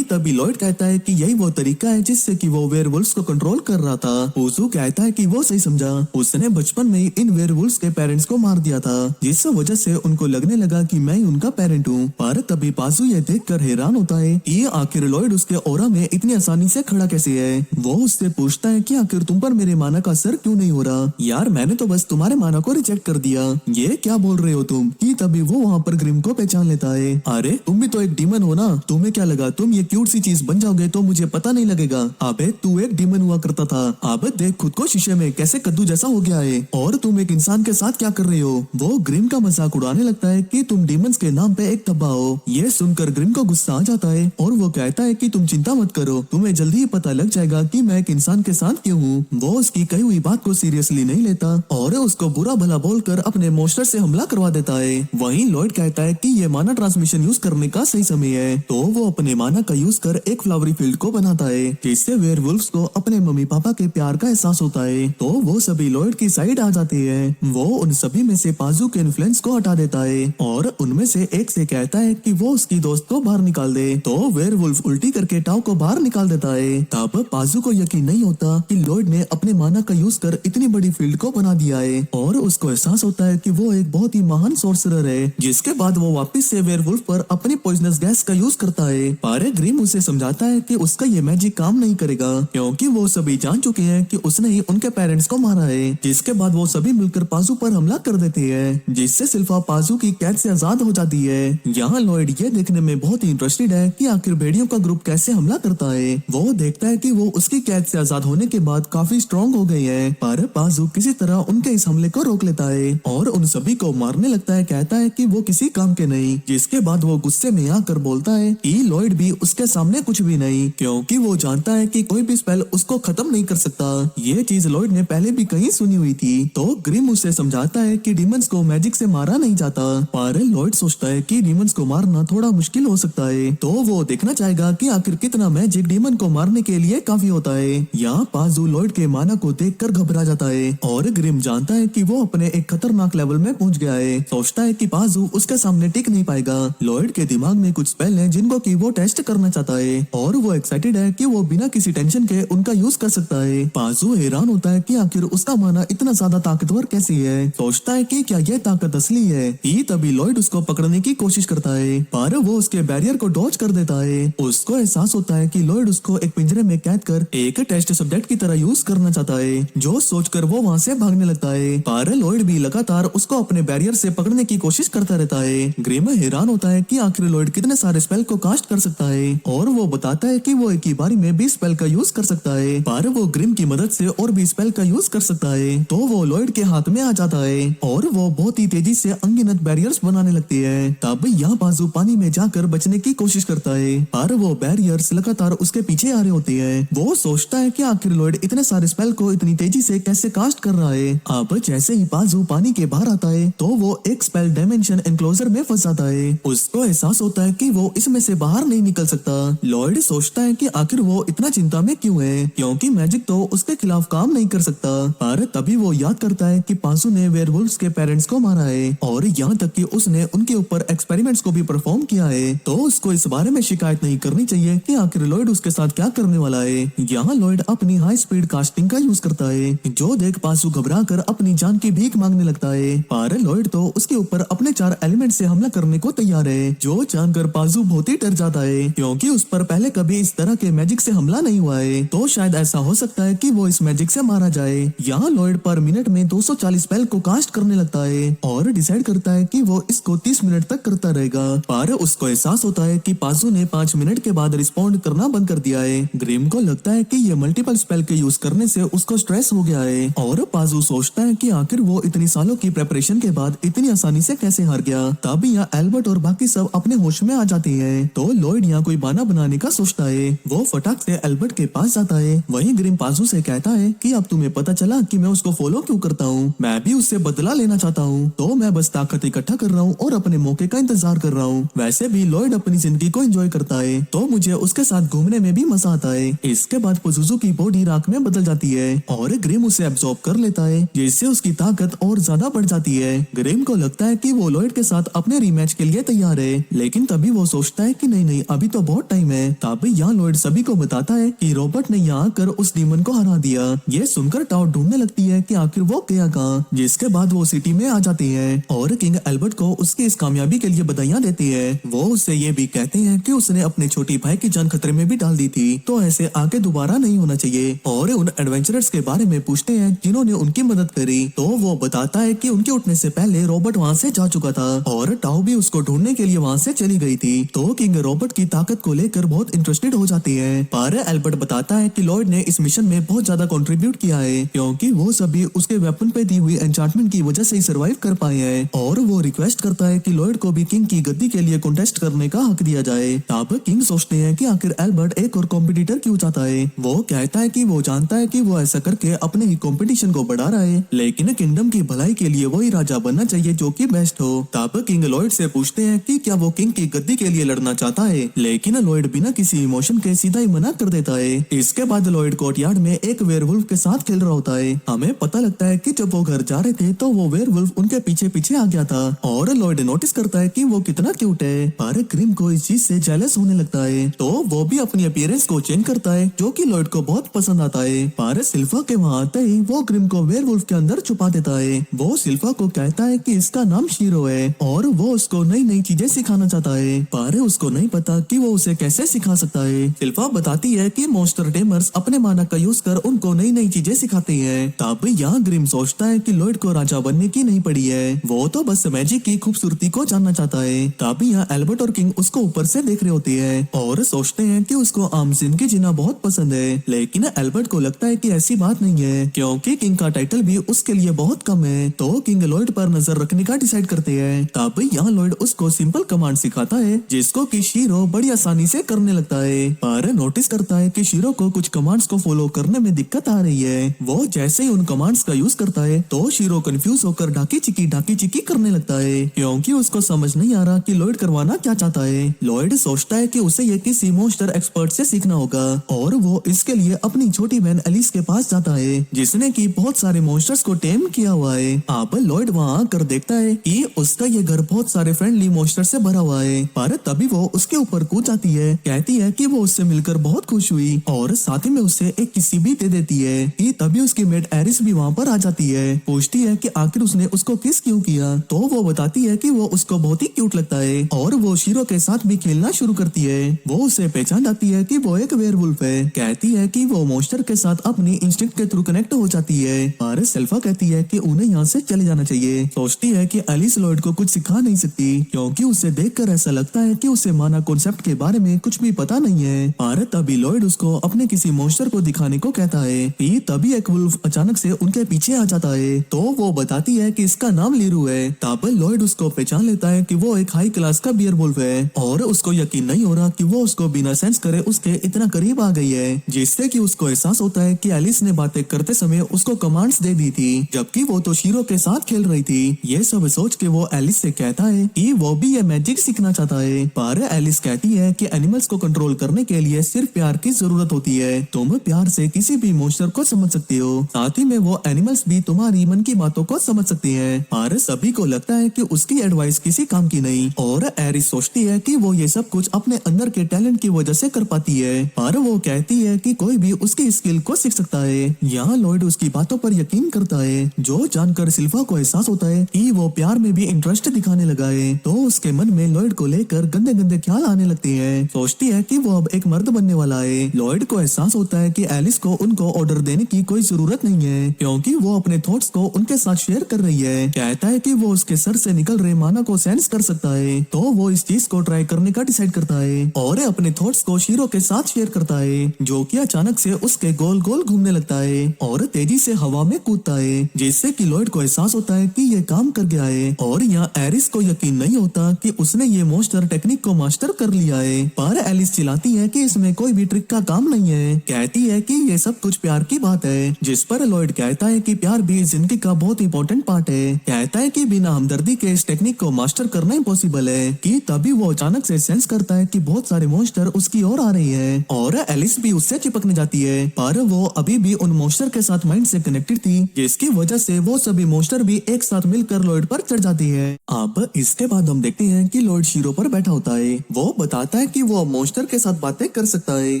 तभी लॉयड कहता है कि यही वो तरीका है जिससे कि वो वेयरवुल्व्स को कंट्रोल कर रहा था। पूजू कहता है कि वो सही समझा, उसने बचपन में ही इन वेयरवुल्व्स के पेरेंट्स को मार दिया था, जिस वजह से उनको लगने लगा कि मैं ही उनका पेरेंट हूँ। पर तभी पाजू ये देखकर हैरान होता है कि आखिर लॉयड उसके ऑरा में इतनी आसानी से खड़ा कैसे है। वो उससे पूछता है कि आखिर तुम पर मेरे माना का असर क्यों नहीं हो रहा? यार मैंने तो बस तुम्हारे माना को रिजेक्ट कर दिया, ये क्या बोल रहे हो तुम? कि तभी वो वहाँ पर ग्रिम को पहचान लेता है। अरे तुम भी तो एक डीमन हो ना, तुम्हें क्या लगा तुम ये क्यूट सी चीज बन जाओगे तो मुझे पता नहीं लगेगा? अबे तू एक डीमन हुआ करता था, अब देख खुद को शीशे में कैसे कद्दू जैसा हो गया है और तुम एक इंसान के साथ क्या कर रहे हो? वो ग्रिम का मजाक उड़ाने लगता है कि तुम डीमंस के नाम पे एक धब्बा हो। ये सुनकर ग्रिम को गुस्सा आ जाता है और वो कहता है कि तुम चिंता मत करो, तुम्हें जल्दी ही पता लग जाएगा कि मैं एक इंसान के साथ क्यों हूँ। वो उसकी कही हुई बात को सीरियसली नहीं लेता और उसको बुरा भला बोलकर अपने मॉन्स्टर से हमला करवा देता है। वहीं लॉयड कहता है कि ये माना ट्रांसमिशन यूज करने का सही समय है, तो वो अपने माना का यूज कर एक फ्लावरी फील्ड को बनाता है, जिससे वेयरवुल्व्स को अपने मम्मी पापा के प्यार का एहसास होता है। तो वो सभी लॉयड की साइड आ जाते हैं। वो उन सभी में से पाजू के इन्फ्लुएंस को हटा देता है और उनमें से एक से कहता है कि वो उसकी दोस्त को बाहर निकाल दे। तो वेयरवुल्फ उल्टी करके टाओ को बाहर निकाल देता है। तब पाजू को यकीन नहीं होता कि लॉयड ने अपने माना का यूज कर इतनी बड़ी फील्ड को बना दिया है और उसको एहसास होता है कि वो एक बहुत ही महान सोर्सरर है। जिसके बाद वो वापस से वेयरवुल्फ पर अपनी पॉइजनस गैस का यूज करता है। पर ग्रिम उसे समझाता है कि उसका ये मैजिक काम नहीं करेगा, क्योंकि वो सभी जान चुके हैं कि उसने ही उनके पेरेंट्स को मारा है। जिसके बाद वो सभी मिलकर पाजू पर हमला कर देते हैं, जिससे सिल्फा पाजू की कैद से आजाद हो जाती है। यहाँ लॉयड ये देखने में बहुत ही इंटरेस्टेड है कि आखिर भेड़ियों का ग्रुप कैसे हमला करता है। वो देखता है कि वो उसकी कैद से आजाद होने के बाद काफी स्ट्रॉन्ग हो गए हैं, पर पाजू किसी तरह उनके इस हमले को रोक लेता है और उन सभी को मारने लगता है। कहता है कि वो किसी काम के नहीं। जिसके बाद वो गुस्से में आकर बोलता है कि लॉयड भी उसके सामने कुछ भी नहीं, क्योंकि वो जानता है कि कोई भी स्पेल उसको खत्म नहीं कर सकता। ये चीज लॉयड ने पहले भी कहीं सुनी हुई थी। तो ग्रिम उसे समझाता है कि डीमंस को मैजिक से मारा नहीं जाता, पर लॉयड सोचता है कि डीमंस को मारना थोड़ा मुश्किल हो सकता है। तो वो देखना चाहेगा कि आखिर कितना मैजिक डीमन को मारने के लिए काफी होता है। यहाँ पाजू लॉयड के माना को देखकर घबरा जाता है और ग्रिम जानता है कि वो अपने एक खतरनाक लेवल में पहुंच गया है। सोचता है कि पाजू उसके सामने टिक नहीं पाएगा। लॉयड के दिमाग में कुछ स्पेल हैं जिनको कि वो टेस्ट करना चाहता है और वो एक्साइटेड है कि वो बिना किसी टेंशन के उनका यूज कर सकता है। पाजू हैरान होता है कि आखिर उसका माना इतना ज्यादा ताकतवर कैसे है। सोचता है कि क्या यह ताकत असली है। तभी लॉयड उसको पकड़ने की कोशिश करता है, पर वो उसके बैरियर को डॉज कर देता है। उसको एहसास होता है कि लॉयड उसको एक पिंजरे में कैद कर एक टेस्ट सब्जेक्ट की तरह यूज करना चाहता है, जो सोचकर वो वहाँ से भागने लगता है। पर लॉयड भी लगातार उसको अपने बैरियर से पकड़ने की कोशिश करता रहता है। ग्रिम हैरान होता है कि आखिर लॉयड कितने सारे स्पेल को कास्ट कर सकता है और वो बताता है कि वो एक ही बारी में 20 स्पेल का यूज कर सकता है, पर वो ग्रिम की मदद से और भी स्पेल का यूज कर सकता है। तो वो लॉयड के हाथ में आ जाता है और वो बहुत ही तेजी से अनगिनत बैरियर्स बनाने लगती है। तब यहाँ बाजू पानी में जाकर बचने की कोशिश करता है, पर वो बैरियर्स लगातार उसके पीछे आ रहे होते हैं। वो सोचता है कि आखिर लॉयड इतने सारे स्पेल को इतनी तेजी से कैसे कास्ट कर रहा है। अब जैसे ही बाजू पानी के बाहर आता है तो वो एक स्पेल सेल्फ डायमेंशन एनक्लोजर में फंस जाता है। उसको एहसास होता है कि वो इसमें से बाहर नहीं निकल सकता। लॉयड सोचता है कि आखिर वो इतना चिंता में क्यों है, क्योंकि मैजिक तो उसके खिलाफ काम नहीं कर सकता। पर तभी वो याद करता है कि पाजू ने वेयरवुल्व्स के पेरेंट्स को मारा है और यहाँ तक कि उसने उनके ऊपर एक्सपेरिमेंट्स को भी परफॉर्म किया है, तो उसको इस बारे में शिकायत नहीं करनी चाहिए कि आखिर लॉयड उसके साथ क्या करने वाला है। यहाँ लॉयड अपनी हाई स्पीड कास्टिंग का यूज करता है, जो देख पाजू घबरा कर अपनी जान की भीख मांगने लगता है। पर लॉयड तो उसके ऊपर अपने 4 एलिमेंट से हमला करने को तैयार है, जो जानकर पाजू बहुत ही डर जाता है, क्योंकि उस पर पहले कभी इस तरह के मैजिक से हमला नहीं हुआ है। तो शायद ऐसा हो सकता है कि वो इस मैजिक से मारा जाए। यहाँ लॉयड पर मिनट में 240 स्पेल को कास्ट करने लगता है और डिसाइड करता है कि वो इसको 30 मिनट तक करता रहेगा। पर उसको एहसास होता है कि पाजू ने 5 मिनट के बाद रिस्पॉन्ड करना बंद कर दिया है। ग्रिम को लगता है कि ये मल्टीपल स्पेल के यूज करने से उसको स्ट्रेस हो गया है और पाजू सोचता है कि आखिर वो इतनी सालों की प्रेपरेशन के बाद इतनी आसानी से कैसे हार गया। तभी यहाँ एल्बर्ट और बाकी सब अपने होश में आ जाते हैं। तो लॉयड यहाँ कोई बहाना बनाने का सोचता है। वो फटाक से एल्बर्ट के पास जाता है। वहीं ग्रिम पाजू से कहता है कि अब तुम्हें पता चला कि मैं उसको फॉलो क्यों करता हूँ, मैं भी उससे बदला लेना चाहता हूँ, तो मैं बस ताकत इकट्ठा कर रहा हूँ और अपने मौके का इंतजार कर रहा हूँ। वैसे भी लॉयड अपनी जिंदगी को एंजॉय करता है, तो मुझे उसके साथ घूमने में भी मजा आता है। इसके बाद पजुजू की बॉडी राख में बदल जाती है और ग्रिम उसे एब्जॉर्ब कर लेता है, जिससे उसकी ताकत और ज्यादा बढ़ जाती है। ग्रिम को लगता है कि वो लॉयड के साथ अपने रीमैच के लिए तैयार है, लेकिन तभी वो सोचता है कि नहीं नहीं, अभी तो बहुत टाइम है। तभी यहाँ लॉयड सभी को बताता है कि रॉबर्ट ने यहाँ आकर उस डीमन को हरा दिया। ये सुनकर टाउ ढूंढने लगती है कि आखिर वो गया कहाँ, जिसके बाद वो सिटी में आ जाती है और किंग एल्बर्ट को उसकी इस कामयाबी के लिए बधाइयां देती है। वो उससे ये भी कहते हैं कि उसने अपने छोटी भाई की जान खतरे में भी डाल दी थी, तो ऐसे आगे दोबारा नहीं होना चाहिए। और उन एडवेंचरर्स के बारे में पूछते हैं जिन्होंने उनकी मदद करी, तो वो बताता है कि उनके उठने से पहले रॉबर्ट वहाँ से जा चुका था और टाउ भी उसको ढूंढने के लिए वहाँ से चली गई थी। तो किंग रॉबर्ट की ताकत को लेकर बहुत इंटरेस्टेड हो जाती है। पर एल्बर्ट बताता है कि लॉयड ने इस मिशन में बहुत ज्यादा कंट्रीब्यूट किया है, क्योंकि वो सभी उसके वेपन पे दी हुई एन्चांटमेंट की वजह से ही सरवाइव कर पाए हैं। और वो रिक्वेस्ट करता है कि लॉयड को भी किंग की गद्दी के लिए कॉन्टेस्ट करने का हक दिया जाए। तब किंग सोचते हैं कि आखिर एल्बर्ट एक और कॉम्पिटिटर क्यों चाहता है। वो कहता है कि वो जानता है कि वो ऐसा करके अपने ही कंपटीशन को बढ़ा रहा है, लेकिन किंगडम की भलाई के लिए वही राजा बनना चाहिए जो कि बेस्ट हो। तब किंग लॉयड से पूछते हैं कि क्या वो किंग की गद्दी के लिए लड़ना चाहता है, लेकिन लॉयड बिना किसी इमोशन के सीधा ही मना कर देता है। इसके बाद लॉयड कोर्टयार्ड में एक वेयरवुल्फ के साथ खेल रहा होता है। हमें पता लगता है कि जब वो घर जा रहे थे तो वो वेयरवुल्फ उनके पीछे पीछे आ गया था और लॉयड नोटिस करता है कि वो कितना क्यूट है। पर ग्रिम को इस चीज से जेलस होने लगता है, तो वो भी अपनी अपीयरेंस को चेंज करता है, जो कि लॉयड को बहुत पसंद आता है। पर सिल्फा के वहाँ आते ही वो ग्रिम को वेयरवुल्फ के अंदर छुपा देता है। वो सिल्फा को कहता है कि इसका नाम शीरो है और वो उसको नई नई चीजें सिखाना चाहता है, पर उसको नहीं पता कि वो उसे कैसे सिखा सकता है। सिल्फा बताती है कि मॉन्स्टर टेमर्स अपने मानक का यूज कर उनको नई नई चीजें सिखाते हैं। तब यहाँ ग्रिम सोचता है कि लॉयड को राजा बनने की नहीं पड़ी है, वो तो बस मैजिक की खूबसूरती को जानना चाहता है। तब यहाँ एल्बर्ट और किंग उसको ऊपर से देख रहे होते हैं और सोचते हैं कि उसको आम जिंदगी जीना बहुत पसंद है, लेकिन एल्बर्ट को लगता है कि ऐसी बात नहीं है, क्योंकि किंग का टाइटल भी उसके लिए बहुत कम है। तो किंग लॉयड पर नजर रखने का डिसाइड करते हैं। तब यहाँ लॉयड उसको सिंपल कमांड सिखाता है, जिसको कि शीरो बड़ी आसानी से करने लगता है। पर नोटिस करता है कि शीरो को कुछ कमांड्स को फॉलो करने में दिक्कत आ रही है। वो जैसे ही उन कमांड्स का यूज करता है तो शीरो कंफ्यूज होकर ढाकी चिकी करने लगता है, क्योंकि उसको समझ नहीं आ रहा कि लॉयड करवाना क्या चाहता है। लॉयड सोचता है कि उसे ये किसी मॉन्स्टर एक्सपर्ट से सीखना होगा और वो इसके लिए अपनी छोटी बहन एलिस के पास जाता है, जिसने की बहुत सारे मॉन्स्टर्स को टेम किया हुआ है। अब लॉयड वहाँ आकर देखता है कि उसका ये घर बहुत सारे फ्रेंडली मॉन्स्टर से भरा हुआ है। पर तभी वो उसके ऊपर कूद जाती है, कहती है कि वो उससे मिलकर बहुत खुश हुई और साथ ही में उसे एक किसी भी दे देती है। कि तभी उसकी मेड एरिस भी वहाँ पर आ जाती है, पूछती है कि आखिर उसने उसको किस क्यों किया। तो वो बताती है कि वो उसको बहुत ही क्यूट लगता है और वो शीरो के साथ भी खेलना शुरू करती है। वो उसे पहचान जाती है कि वो एक वेयरवुल्फ है, कहती है कि वो मॉन्स्टर के साथ अपनी इंस्टिंक्ट के थ्रू कनेक्ट हो जाती है। पर सेल्फा कहती है कि उन्हें यहाँ से चले जाना चाहिए। सोचती है कि एलिस लॉयड को कुछ सिखा नहीं सकती, क्योंकि उसे देखकर ऐसा लगता है कि उसे माना कॉन्सेप्ट के बारे में कुछ भी पता नहीं है। पर तभी लॉयड उसको अपने किसी मॉन्स्टर को दिखाने को कहता है। तभी एक वुल्फ अचानक से उनके पीछे आ जाता है, तो वो बताती है कि इसका नाम लीरू है। तब लॉयड उसको पहचान लेता है कि वो एक हाई क्लास का बियर वुल्फ है और उसको यकीन नहीं हो रहा कि वो उसको बिना सेंस करे उसके इतना करीब आ गई है, जिससे कि उसको एहसास होता है कि एलिस ने बातें करते समय उसको कमांड्स दे दी थी, जबकि वो तो शीरो के साथ खेल रही थी। ये सब सोच के वो एलिस से कहता है कि वो भी ये मैजिक सीखना चाहता है। पर एलिस कहती है कि एनिमल्स को कंट्रोल करने के लिए सिर्फ प्यार की जरूरत होती है। तुम प्यार से किसी भी मॉन्स्टर को समझ सकती हो, साथ ही में वो एनिमल्स भी तुम्हारी मन की बातों को समझ सकती हैं। पर सभी को लगता है कि उसकी एडवाइस किसी काम की नहीं और एरिस सोचती है कि वो ये सब कुछ अपने अंदर के टैलेंट की वजह से कर पाती है। पर वो कहती है कि कोई भी उसकी स्किल को सीख सकता है। यहाँ लॉयड उसकी बातों पर यकीन करता है, जो जानकर सिल्वा को एहसास होता है कि वो प्यार में भी इंटरेस्ट दिखाने लगा है। तो उसके मन में लॉयड को लेकर गंदे गंदे ख्याल आने लगते हैं। सोचती है कि वो अब एक मर्द बनने वाला है। लॉयड को एहसास होता है कि एलिस को उनको ऑर्डर देने की कोई जरूरत नहीं है, क्योंकि वो अपने थॉट्स को उनके साथ शेयर कर रही है। कहता है कि वो उसके सर से निकल रहे माना को सेंस कर सकता है, तो वो इस चीज को ट्राई करने का डिसाइड करता है और अपने थॉट्स को शीरो के साथ शेयर करता है, जो कि अचानक से उसके गोल गोल घूमने लगता है और तेजी से हवा में कूदता है, जिससे कि लॉयड को एहसास होता है कि ये काम कर गया है। और यहाँ एरिस को यकीन नहीं होता कि उसने ये मॉन्स्टर टेक्निक को मास्टर कर लिया है। पर एलिस चिल्लाती है कि इसमें कोई भी ट्रिक का काम नहीं है। कहती है कि ये सब कुछ प्यार की बात है, जिस पर लॉयड कहता है कि प्यार भी जिंदगी का बहुत इंपॉर्टेंट पार्ट है। कहता है कि बिना हमदर्दी के इस टेक्निक को मास्टर करना इम्पॉसिबल है। कि तभी वो अचानक से सेंस करता है कि बहुत सारे मॉन्स्टर उसकी ओर आ रहे हैं और एलिस भी उससे चिपकने जाती है। पर वो अभी भी उन मॉन्स्टर के साथ माइंड से कनेक्टेड थी, जिसकी वजह से वो सभी मॉन्स्टर भी एक साथ मिलकर लॉयड पर चढ़ जाती है। अब इसके बाद हम देखते हैं कि लॉयड शीरो पर बैठा होता है। वो बताता है कि वो मॉन्स्टर के साथ बातें कर सकता है।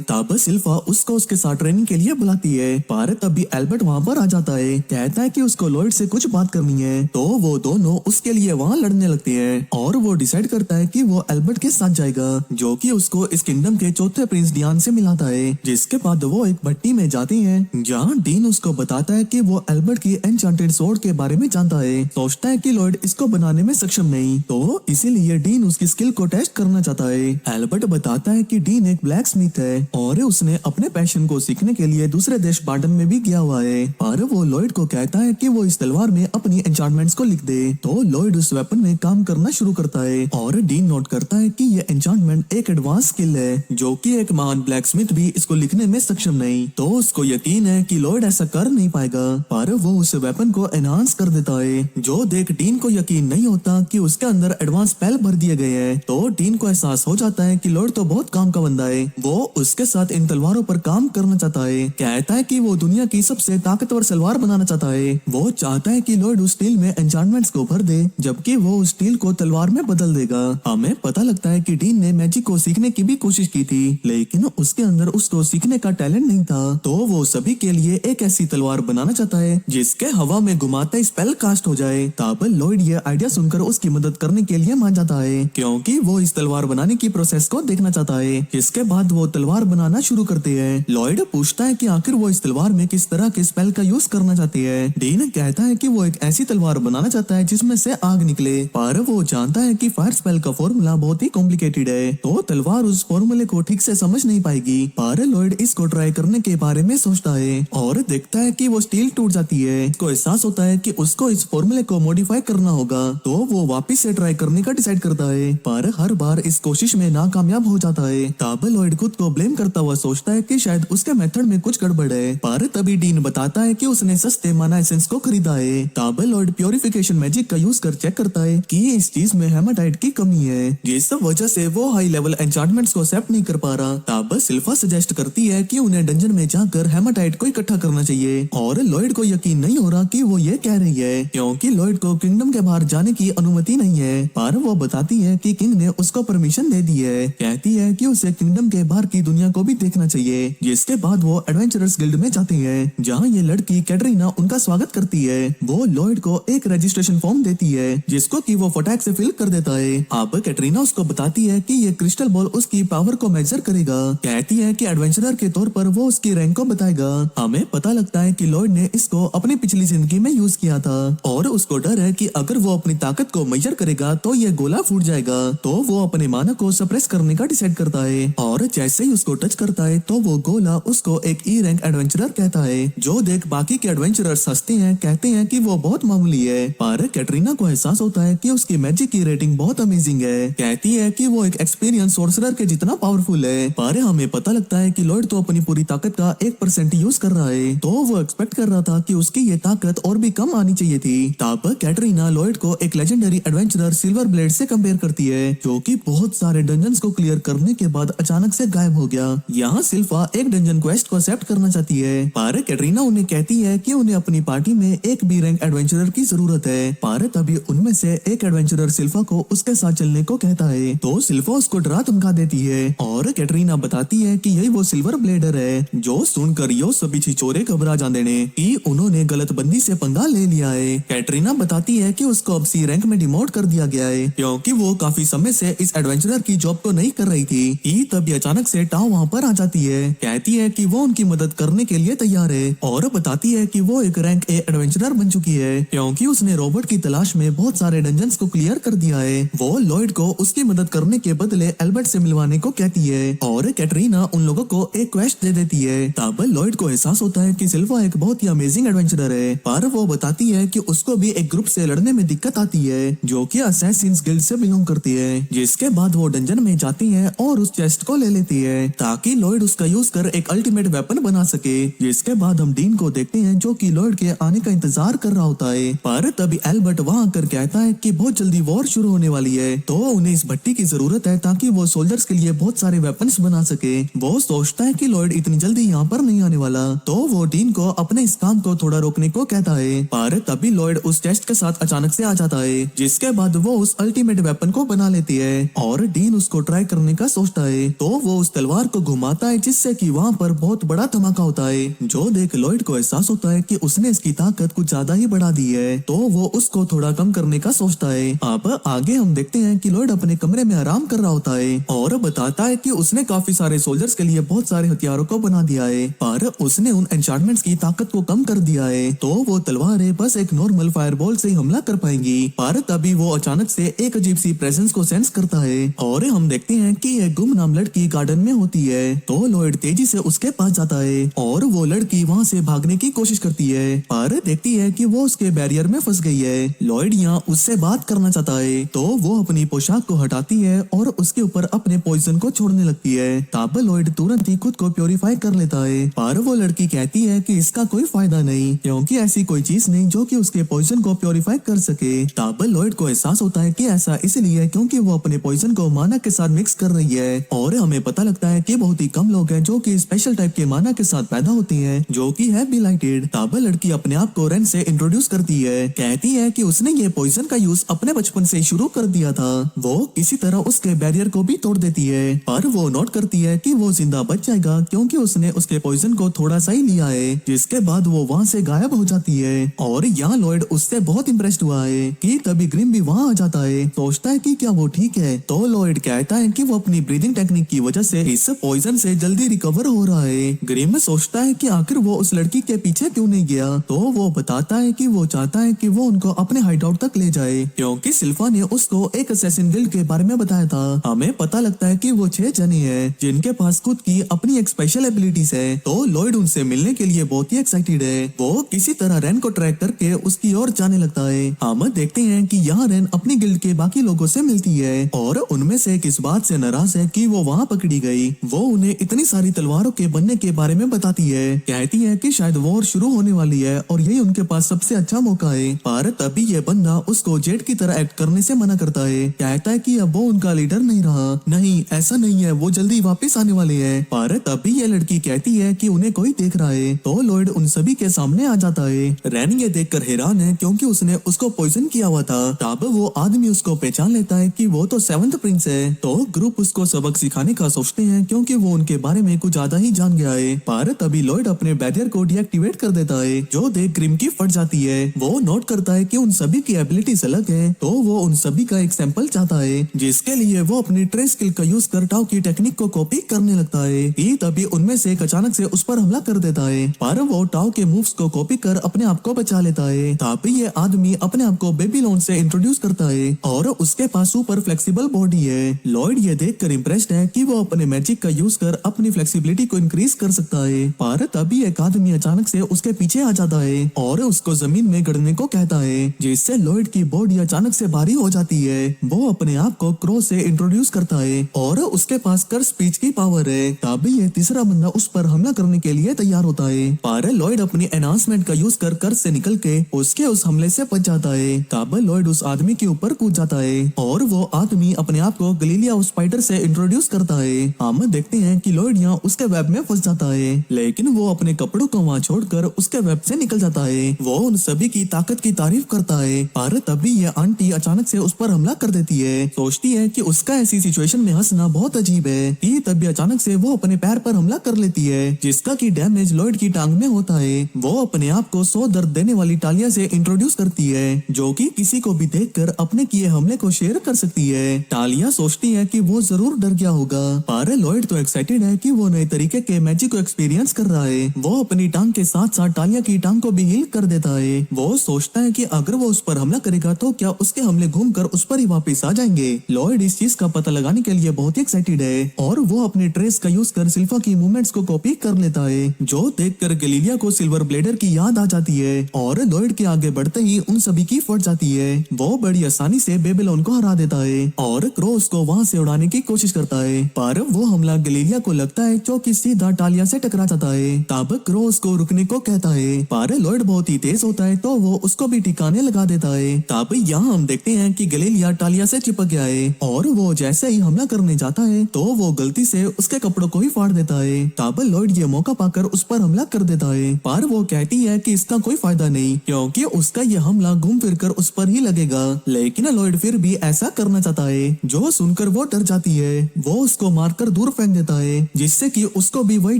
तब सिल्फा उसको उसके साथ ट्रेनिंग के लिए बुलाती है। पर तभी एल्बर्ट वहाँ पर आ जाता है। कहता है कि उसको लॉयड से कुछ बात करनी है, तो वो दोनों उसके लिए वहाँ लड़ने लगते हैं और वो डिसाइड करता है कि वो एल्बर्ट के साथ जाएगा, जो कि उसको इस किंगडम के चौथे प्रिंस डियान से मिलाता है। जिसके बाद वो एक भट्टी में जाते हैं, जहाँ डीन उसको बताता है कि वो एल्बर्ट की एन्चेंटेड स्वॉर्ड के बारे में जानता है। सोचता है कि लॉयड इसको बनाने में सक्षम नहीं, तो इसीलिए डीन उसकी स्किल को टेस्ट करना चाहता है। एल्बर्ट बताता है कि डीन एक ब्लैक स्मिथ है और उसने अपने पैशन को सीखने के लिए दूसरे देश बार्डन में भी गया हुआ है। पर वो लॉयड को कहता है कि वो इस तलवार में अपनी एन्चांटमेंट्स को लिख दे। तो लॉयड उस वेपन में काम करना शुरू करता है और डीन नोट करता है कि ये एन्चांटमेंट एक एडवांस स्किल है, जो कि एक महान ब्लैक स्मिथ भी इसको लिखने में सक्षम नहीं। तो उसको यकीन है कि लॉयड ऐसा कर नहीं पाएगा। पर वो उस वेपन को एनहांस कर देता है, जो देख डीन को यकीन नहीं होता कि उसके अंदर एडवांस स्पेल भर दिए गए हैं। तो डीन को एहसास हो जाता है कि लॉयड तो बहुत काम का बंदा है। वो उसके साथ इन तलवारों पर काम करना चाहता है। कहता है कि वो दुनिया की सबसे ताकतवर तलवार बनाना चाहता है। वो चाहता है कि लॉयड उस स्टील में एन्चांटमेंट्स को भर दे, जबकि वो उस स्टील को तलवार में बदल देगा। हमें पता लगता है कि डीन ने मैजिक को सीखने की भी कोशिश की थी, लेकिन उसके अंदर उसको सीखने का टैलेंट नहीं था। तो वो सभी के लिए एक ऐसी तलवार बनाना चाहता है जिसके हवा में घुमाते स्पेल कास्ट हो जाए। तब लॉयड ये आइडिया सुनकर उसकी मदद करने के लिए मान जाता है, क्योंकि वो इस तलवार बनाने की प्रोसेस को देखना चाहता है। जिसके बाद वो तलवार बनाना शुरू करते हैं। लॉयड पूछता है कि आखिर वो इस तलवार में किस तरह के स्पेल का यूज करना चाहती है। डीन कहता है कि वो एक ऐसी तलवार बनाना चाहता है जिसमें से आग निकले, पर वो जानता है कि फायर स्पेल का फॉर्मूला बहुत ही कॉम्प्लिकेटेड है, तो तलवार उस फॉर्मूले को ठीक से समझ नहीं पाएगी। पर लॉयड इसको ट्राई करने के बारे में सोचता है और देखता है कि वो स्टील टूट जाती है। उसको एहसास होता है कि उसको इस फॉर्मूले को मॉडिफाई करना होगा, तो वो वापस से ट्राई करने का डिसाइड करता है। पर हर बार इस कोशिश में नाकामयाब हो जाता है। तब लॉयड खुद को ब्लेम करता हुआ सोचता है कि शायद उसके मेथड में कुछ गड़बड़ है। पर तभी डीन बताता है कि उसने सस्ते माना एसेंस को खरीदा है। तब लॉयड प्योरिफिकेशन मैजिक का यूज कर चेक करता है कि इस चीज में हेमाटाइट की कमी है, जिस वजह से वो हाई लेवल एन्चांटमेंट्स को एक्सेप्ट नहीं कर पा रहा। तब सिल्फा सजेस्ट करती है कि उन्हें डंजन में जाकर हेमाटाइट को इकट्ठा करना चाहिए, और लॉयड को यकीन नहीं हो रहा कि वो ये कह रही है, क्योंकि लॉयड को किंगडम के बाहर जाने की अनुमति नहीं है। पर वो बताती है कि किंग ने उसको परमिशन दे दी है। कहती है कि उसे किंगडम के बाहर की दुनिया को भी देखना चाहिए। जिसके बाद वो एडवेंचरर्स गिल्ड में जाते हैं, जहाँ ये लड़की कैटरीना उनका स्वागत करती है। वो लॉयड को एक रजिस्ट्रेशन फॉर्म देती है, जिसको कि वो फटाक से फिल कर देता है। अब कैटरीना उसको बताती है कि ये क्रिस्टल बॉल उसकी पावर को मेजर करेगा। कहती है कि एडवेंचरर के तौर पर वो उसकी रैंक को बताएगा। हमें पता लगता है कि लॉयड ने इसको अपनी पिछली जिंदगी में यूज किया था, और उसको डर है कि अगर वो अपनी ताकत को मेजर करेगा तो ये गोला फूट जाएगा। तो वो अपने माना को सप्रेस करने का डिसाइड करता है, और जैसे ही उसको टच करता है तो वो गोला उसको एक ई रैंक एडवेंचरर कहता है। जो देख बाकी के एडवेंचरर्स हंसते हैं, कहते हैं कि वो बहुत मामूली है। पर कैटरीना को एहसास होता है कि उसकी मैजिक की रेटिंग बहुत अमेजिंग है। कहती है कि वो एक एक्सपीरियंस सोर्सरर के जितना पावरफुल है। पर हमें पता लगता है कि लॉयड तो अपनी पूरी ताकत का 1% यूज कर रहा है, तो वो एक्सपेक्ट कर रहा था कि उसकी ये ताकत और भी कम आनी चाहिए थी। तब कैटरीना कैटरीना लॉयड को एक लेजेंडरी एडवेंचरर सिल्वर ब्लेड से कंपेयर करती है, जो कि बहुत सारे डंजन्स को क्लियर करने के बाद अचानक से गायब हो गया। यहाँ सिल्फा एक डंजन क्वेस्ट को एक्सेप्ट करना चाहती है, पर कैटरीना उन्हें कहती है कि उन्हें अपनी पार्टी में एक बी रैंक एडवेंचरर की जरूरत है। पर तभी उनमें से एक एडवेंचरर सिल्फा को उसके साथ चलने को कहता है, तो सिल्फा उसको डरा धमका देती है और कैटरीना बताती है कि यही वो सिल्वर ब्लेडर है। जो सुनकर यो सभी छिछोरे घबरा जाते हैं कि उन्होंने गलत बंदी से पंगा ले लिया है। कैटरीना बताती है कि उसको अब सी रैंक में डिमोट कर दिया गया है, क्योंकि वो काफी समय से इस एडवेंचरर की जॉब को नहीं कर रही थी। तभी अचानक से टाओ वहाँ पर आ जाती है, कहती है कि वो उनकी मदद करने के लिए तैयार है और बताती है कि वो एक रैंक ए एडवेंचरर बन चुकी है, क्योंकि उसने रॉबर्ट की तलाश में बहुत सारे डंजन्स को क्लियर कर दिया है। वो लॉयड को उसकी मदद करने के बदले एल्बर्ट से मिलवाने को कहती है और कैटरीना उन लोगों को एक क्वेस्ट दे देती है। तब लॉयड को एहसास होता है कि सिल्वा एक बहुत ही अमेजिंग एडवेंचरर है, पर वो बताती है कि उसको भी एक ग्रुप से लड़ने में दिक्कत आती है, जो कि असैसिन्स गिल्ड से बिलोंग करती है। जिसके बाद वो डंजन में जाती है और उस चेस्ट को ले लेती है ताकि लॉयड उसका यूज कर एक अल्टीमेट वेपन बना सके। जिसके बाद हम डीन को देखते हैं, जो कि लॉयड के आने का इंतजार कर रहा होता है, पर तभी एल्बर्ट वहाँ आकर कहता है कि बहुत जल्दी वॉर शुरू होने वाली है, तो उन्हें इस भट्टी की जरूरत है ताकि वो सोल्जर्स के लिए बहुत सारे वेपन्स बना सके। वो सोचता है कि लॉयड इतनी जल्दी यहाँ पर नहीं आने वाला, तो वो डीन को अपने इस काम को थोड़ा रोकने को कहता है, पर तभी लॉयड उस चेस्ट के साथ अचानक से आ जाता है। जिसके बाद वो उस अल्टीमेट वेपन को बना लेती है और डीन उसको ट्राई करने का सोचता है, तो वो उस तलवार को घुमाता है, जिससे कि वहाँ पर बहुत बड़ा धमाका होता है। जो देख लॉयड को एहसास होता है कि उसने इसकी ताकत कुछ ज्यादा ही बढ़ा दी है, तो वो उसको थोड़ा कम करने का सोचता है। अब आगे हम देखते हैं कि लॉयड अपने कमरे में आराम कर रहा होता है और बताता है कि उसने काफी सारे सोल्जर्स के लिए बहुत सारे हथियारों को बना दिया है, पर उसने उन एन्चांटमेंट्स की ताकत को कम कर दिया है, तो वो तलवारें बस एक नॉर्मल फायरबॉल से हमला कर पाएंगी। पर तभी वो अचानक से एक अजीब सी प्रेजेंस को सेंस करता है और हम देखते हैं कि एक गुमनाम लड़की गार्डन में होती है, तो लॉयड तेजी से उसके पास जाता है और वो लड़की वहाँ से भागने की कोशिश करती है, पर देखती है कि वो उसके बैरियर में फंस गई है। लॉयड यहाँ उससे बात करना चाहता है, तो वो अपनी पोशाक को हटाती है और उसके ऊपर अपने पॉइजन को छोड़ने लगती है। तब लॉयड तुरंत ही खुद को प्योरीफाई कर लेता है, पर वो लड़की कहती है कि इसका कोई फायदा नहीं, क्योंकि ऐसी कोई चीज नहीं जो कि उसके पॉइजन को प्योरीफाई कर सके। तब लॉयड को एहसास होता है कि ऐसा इसलिए क्योंकि वो अपने पॉइजन को माना के साथ मिक्स कर रही है, और हमें पता लगता है कि बहुत ही कम लोग हैं जो कि स्पेशल टाइप के माना के साथ पैदा होते हैं, जो कि है बिलाइटेड। तब लड़की अपने आप को रेन से इंट्रोड्यूस करती है, कहती है कि उसने ये पॉइजन का यूज अपने बचपन से शुरू कर दिया था। वो किसी तरह उसके बैरियर को भी तोड़ देती है, पर वो नोट करती है कि वो जिंदा बच जाएगा क्योंकि उसने उसके पॉइजन को थोड़ा सा ही लिया है। जिसके बाद वो वहाँ से गायब हो जाती है और यहाँ लॉयड उससे बहुत इम्प्रेस्ड हुआ है कि तभी ग्रिम भी वहाँ आ जाता है, सोचता है कि क्या वो ठीक है, तो लॉयड कहता है कि वो अपनी ब्रीदिंग टेक्निक की वजह से इस पॉइजन से जल्दी रिकवर हो रहा है। ग्रिम सोचता है कि आखिर वो उस लड़की के पीछे क्यों नहीं गया, तो वो बताता है कि वो चाहता है कि वो उनको अपने हाइड आउट तक ले जाए, क्योंकि सिल्फा ने उसको एक असैसिन गिल्ड के बारे में बताया था। हमें पता लगता है कि वो 6 जने हैं जिनके पास खुद की अपनी एक स्पेशल एबिलिटीज है, तो लॉयड उनसे मिलने के लिए बहुत ही एक्साइटेड है। वो किसी तरह रेन को ट्रैक करके उसकी ओर जाने लगता है। हम देखते हैं कि यहाँ रेन अपनी गिल्ड के बाकी लोगों से मिलती है और उनमें से किस बात से नाराज है कि वो वहाँ पकड़ी गई। वो उन्हें इतनी सारी तलवारों के बनने के बारे में बताती है, कहती है कि शायद वॉर शुरू होने वाली है और यही उनके पास सबसे अच्छा मौका है। पर तभी ये बंदा उसको जेट की तरह एक्ट करने से मना करता है, कहता है कि अब वो उनका लीडर नहीं रहा। नहीं, ऐसा नहीं है, वो जल्दी वापस आने वाले हैं। पर तभी ये लड़की कहती है कि उन्हें कोई देख रहा है, तो लॉयड उन सभी के सामने आ जाता है। रेन ये देखकर हैरान है क्योंकि उसने उसको पॉइजन किया हुआ था। तब वो आदमी उसको पहचान लेता है कि वो तो 7th प्रिंस है, तो ग्रुप उसको सबक सिखाने का सोचते हैं क्योंकि वो उनके बारे में कुछ ज्यादा ही जान गया है। पर तभी लॉयड अपने बैरियर को डीएक्टिवेट कर देता है, जो देख ग्रिम की फट जाती है। वो नोट करता है कि उन सभी की एबिलिटीज अलग है, तो वो उन सभी का एक सैंपल चाहता है, जिसके लिए वो अपनी ट्रेस स्किल का यूज कर टाओ की टेक्निक को कॉपी करने लगता है। तभी उनमें से एक अचानक से उस पर हमला कर देता है, पर वो टाओ के मूव्स को कॉपी कर अपने आप को बचा लेता है। तभी ये आदमी अपने आप को बेबीलोन से इंट्रोड्यूस करता है और उसके पास सुपर फ्लेक्सिबल बॉडी है। लॉयड ये देखकर इम्प्रेस्ड है कि वो अपने मैजिक का यूज कर अपनी फ्लेक्सिबिलिटी को इंक्रीज कर सकता है। पर तभी एक आदमी अचानक से उसके पीछे आ जाता है और उसको जमीन में गड़ने को कहता है, जिससे लॉयड की बॉडी अचानक से भारी हो जाती है। वो अपने आप को क्रो से इंट्रोड्यूस करता है और उसके पास कर स्पीच की पावर है। तभी ये तीसरा बंदा उस पर हमला करने के लिए तैयार होता है, पर लॉयड अपनी एनहांसमेंट का यूज कर से निकल के उसके उस हमले से बच जाता जाता है तब लॉयड उस आदमी के ऊपर कूद जाता है और वो आदमी अपने आप को गलीलिया स्पाइडर से इंट्रोड्यूस करता है। हम देखते हैं कि लॉयड यहाँ उसके वेब में फंस जाता है, लेकिन वो अपने कपड़ों को वहाँ छोड़कर उसके वेब से निकल जाता है। वो उन सभी की ताकत की तारीफ करता है, पर तभी ये आंटी अचानक से उस पर हमला कर देती है। सोचती है कि उसका ऐसी सिचुएशन में हंसना बहुत अजीब है कि तभी अचानक से वो अपने पैर पर हमला कर लेती है, जिसका की डैमेज लॉयड की टांग में होता है। वो अपने आप को 100 दर्द देने वाली टालिया से इंट्रोड्यूस करती है, जो कि किसी को भी देखकर अपने किए हमले को शेयर कर सकती है। टालिया सोचती है कि वो जरूर डर गया होगा, पर लॉयड तो एक्साइटेड है कि वो नए तरीके के मैजिक को एक्सपीरियंस कर रहा है। वो अपनी टांग के साथ साथ टालिया की टांग को भी हील कर देता है। वो सोचता है कि अगर वो उस पर हमला करेगा तो क्या उसके हमले घूमकर उस पर ही वापस आ जाएंगे। लॉयड इस चीज का पता लगाने के लिए बहुत ही एक्साइटेड है और वो अपने ट्रेस का यूज कर सिल्फा की मूवमेंट्स को कॉपी कर लेता है, जो देखकर गलीलिया को सिल्वर ब्लेडर की याद आ जाती है और लॉयड के आगे बढ़ते ही उन सभी की फट जाती है। वो बड़ी आसानी से बेबीलोन को हरा देता है और क्रोस को वहां से उड़ाने की कोशिश करता है, पर वो हमला गलीलिया को लगता है जो कि सीधा टालिया से टकरा जाता है। तब क्रोस को रुकने को कहता है, पर लॉयड बहुत ही तेज होता है तो वो उसको भी ठिकाने लगा देता है। तब यहाँ हम देखते हैं कि गलीलिया टालिया से चिपक गया है और वो जैसे ही हमला करने जाता है तो वो गलती से उसके कपड़ों को ही फाड़ देता है। तब लॉयड ये मौका पाकर उस पर हमला कर देता है, पर वो कहती है कि इसका कोई फायदा नहीं क्योंकि उसका ये हमला घूम फिर कर उस पर ही लगेगा। लेकिन लॉयड फिर भी ऐसा करना चाहता है, जो सुनकर वो डर जाती है। वो उसको मारकर दूर फेंक देता है, जिससे कि उसको भी वही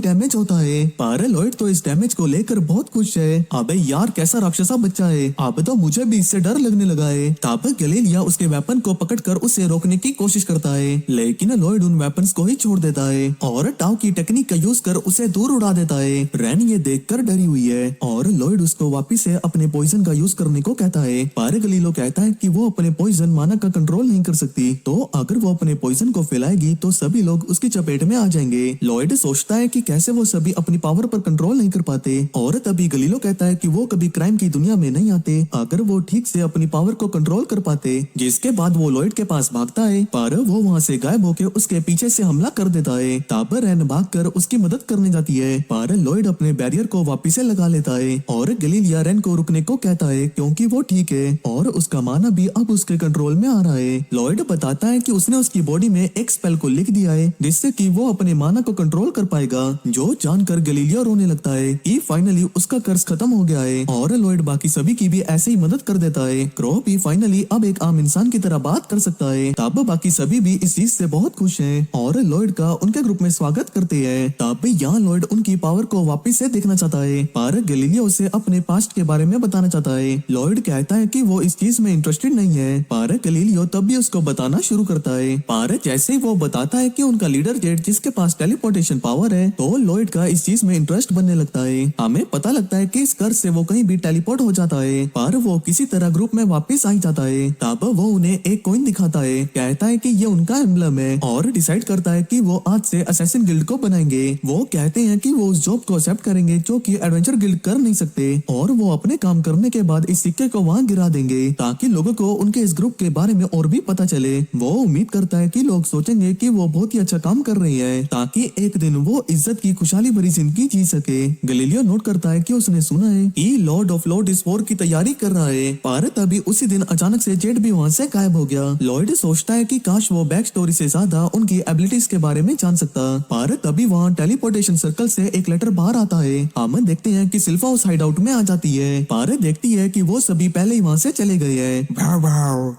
डैमेज होता है। पर लॉयड तो इस डैमेज को लेकर बहुत खुश है। अबे यार कैसा राक्षसा बच्चा है, अब तो मुझे भी इससे डर लगने लगा है। तब गलीलिया उसके वेपन को पकड़कर उसे रोकने की कोशिश करता है, लेकिन लॉयड उन वेपन्स को ही छोड़ देता है और टाव की टेक्निक का यूज कर उसे दूर उड़ा देता है। रैन ये देखकर डरी हुई है और लॉयड उसको वापिस से अपने पॉइजन का यूज करने को कहता है, पर गलीलो कहता है कि वो अपने पॉइजन माना का कंट्रोल नहीं कर सकती, तो अगर वो अपने पॉइजन को फैलाएगी तो सभी लोग उसकी चपेट में आ जाएंगे। लॉयड सोचता है कि कैसे वो सभी अपनी पावर पर कंट्रोल नहीं कर पाते और तभी गलीलो कहता है कि वो कभी क्राइम की दुनिया में नहीं आते अगर वो ठीक से अपनी पावर को कंट्रोल कर पाते। जिसके बाद वो लॉयड के पास भागता है, पर वो वहाँ से गायब होकर उसके पीछे से हमला कर देता है। तब रैन भागकर उसकी मदद करने जाती है, पर लॉयड अपने बैरियर को वापिस से लगा लेता है और गलीलिया रैन को रुकने को कहता है क्योंकि वो ठीक है और उसका माना भी अब उसके कंट्रोल में आ रहा है। लॉयड बताता है कि उसने उसकी बॉडी में एक स्पेल को लिख दिया है जिससे कि वो अपने माना को कंट्रोल कर पाएगा, जो जानकर गलीलिया रोने लगता है कि फाइनली उसका कर्ज खत्म हो गया है और लॉयड बाकी सभी की भी ऐसे ही मदद कर देता है। क्रो भी फाइनली अब एक आम इंसान की तरह बात कर सकता है। तब बाकी सभी भी इस चीज से बहुत खुश हैं और लॉयड का उनके ग्रुप में स्वागत करते हैं। तब यहाँ लॉयड उनकी पावर को वापस से देखना चाहता है, पर गलीलिया उसे अपने पास्ट के बारे में बताना चाहता है। लॉयड कहता है कि वो इस चीज में इंटरेस्टेड नहीं है, पर गलीलियो तब भी उसको बताना शुरू करता है। पर जैसे ही वो बताता है कि उनका लीडर जेड जिसके पास टेलीपोर्टेशन पावर है, तो लॉयड का इस चीज में इंटरेस्ट बनने लगता है। हमें पता लगता है कि इस कर्ज से वो कहीं भी टेलीपोर्ट हो जाता है, पर वो किसी तरह ग्रुप में वापस आ जाता है। तब वो उन्हें एक कॉइन दिखाता है, कहता है कि ये उनका एम्बलम है और डिसाइड करता है कि वो आज से असैसिन गिल्ड को बनाएंगे। वो कहते हैं कि वो उस जॉब को एक्सेप्ट करेंगे जो कि एडवेंचर गिल्ड कर नहीं सकते और वो अपने काम करने के बाद इस सिक्के को वहाँ गिरा देंगे ताकि लोगों को उनके इस ग्रुप के बारे में और भी पता चले। वो उम्मीद करता है कि लोग सोचेंगे कि वो बहुत ही अच्छा काम कर रही है ताकि एक दिन वो इज्जत की खुशहाली भरी जिंदगी जी सके। गलीलियो नोट करता है कि उसने सुना है कि लॉर्ड ऑफ लॉर्ड इस वॉर की तैयारी कर रहा है, पर तभी उसी दिन अचानक से जेड भी वहाँ से गायब हो गया। लॉयड सोचता है कि काश वो बैक स्टोरी से ज्यादा उनकी एबिलिटीज के बारे में जान सकता, पर तभी वहाँ टेलीपोर्टेशन सर्कल से एक लेटर बाहर आता है। हम देखते हैं कि सिल्फा उस हाइड आउट में आ जाती है, पर देखती है कि वो सभी पहले ही वहाँ से चले गए हैं।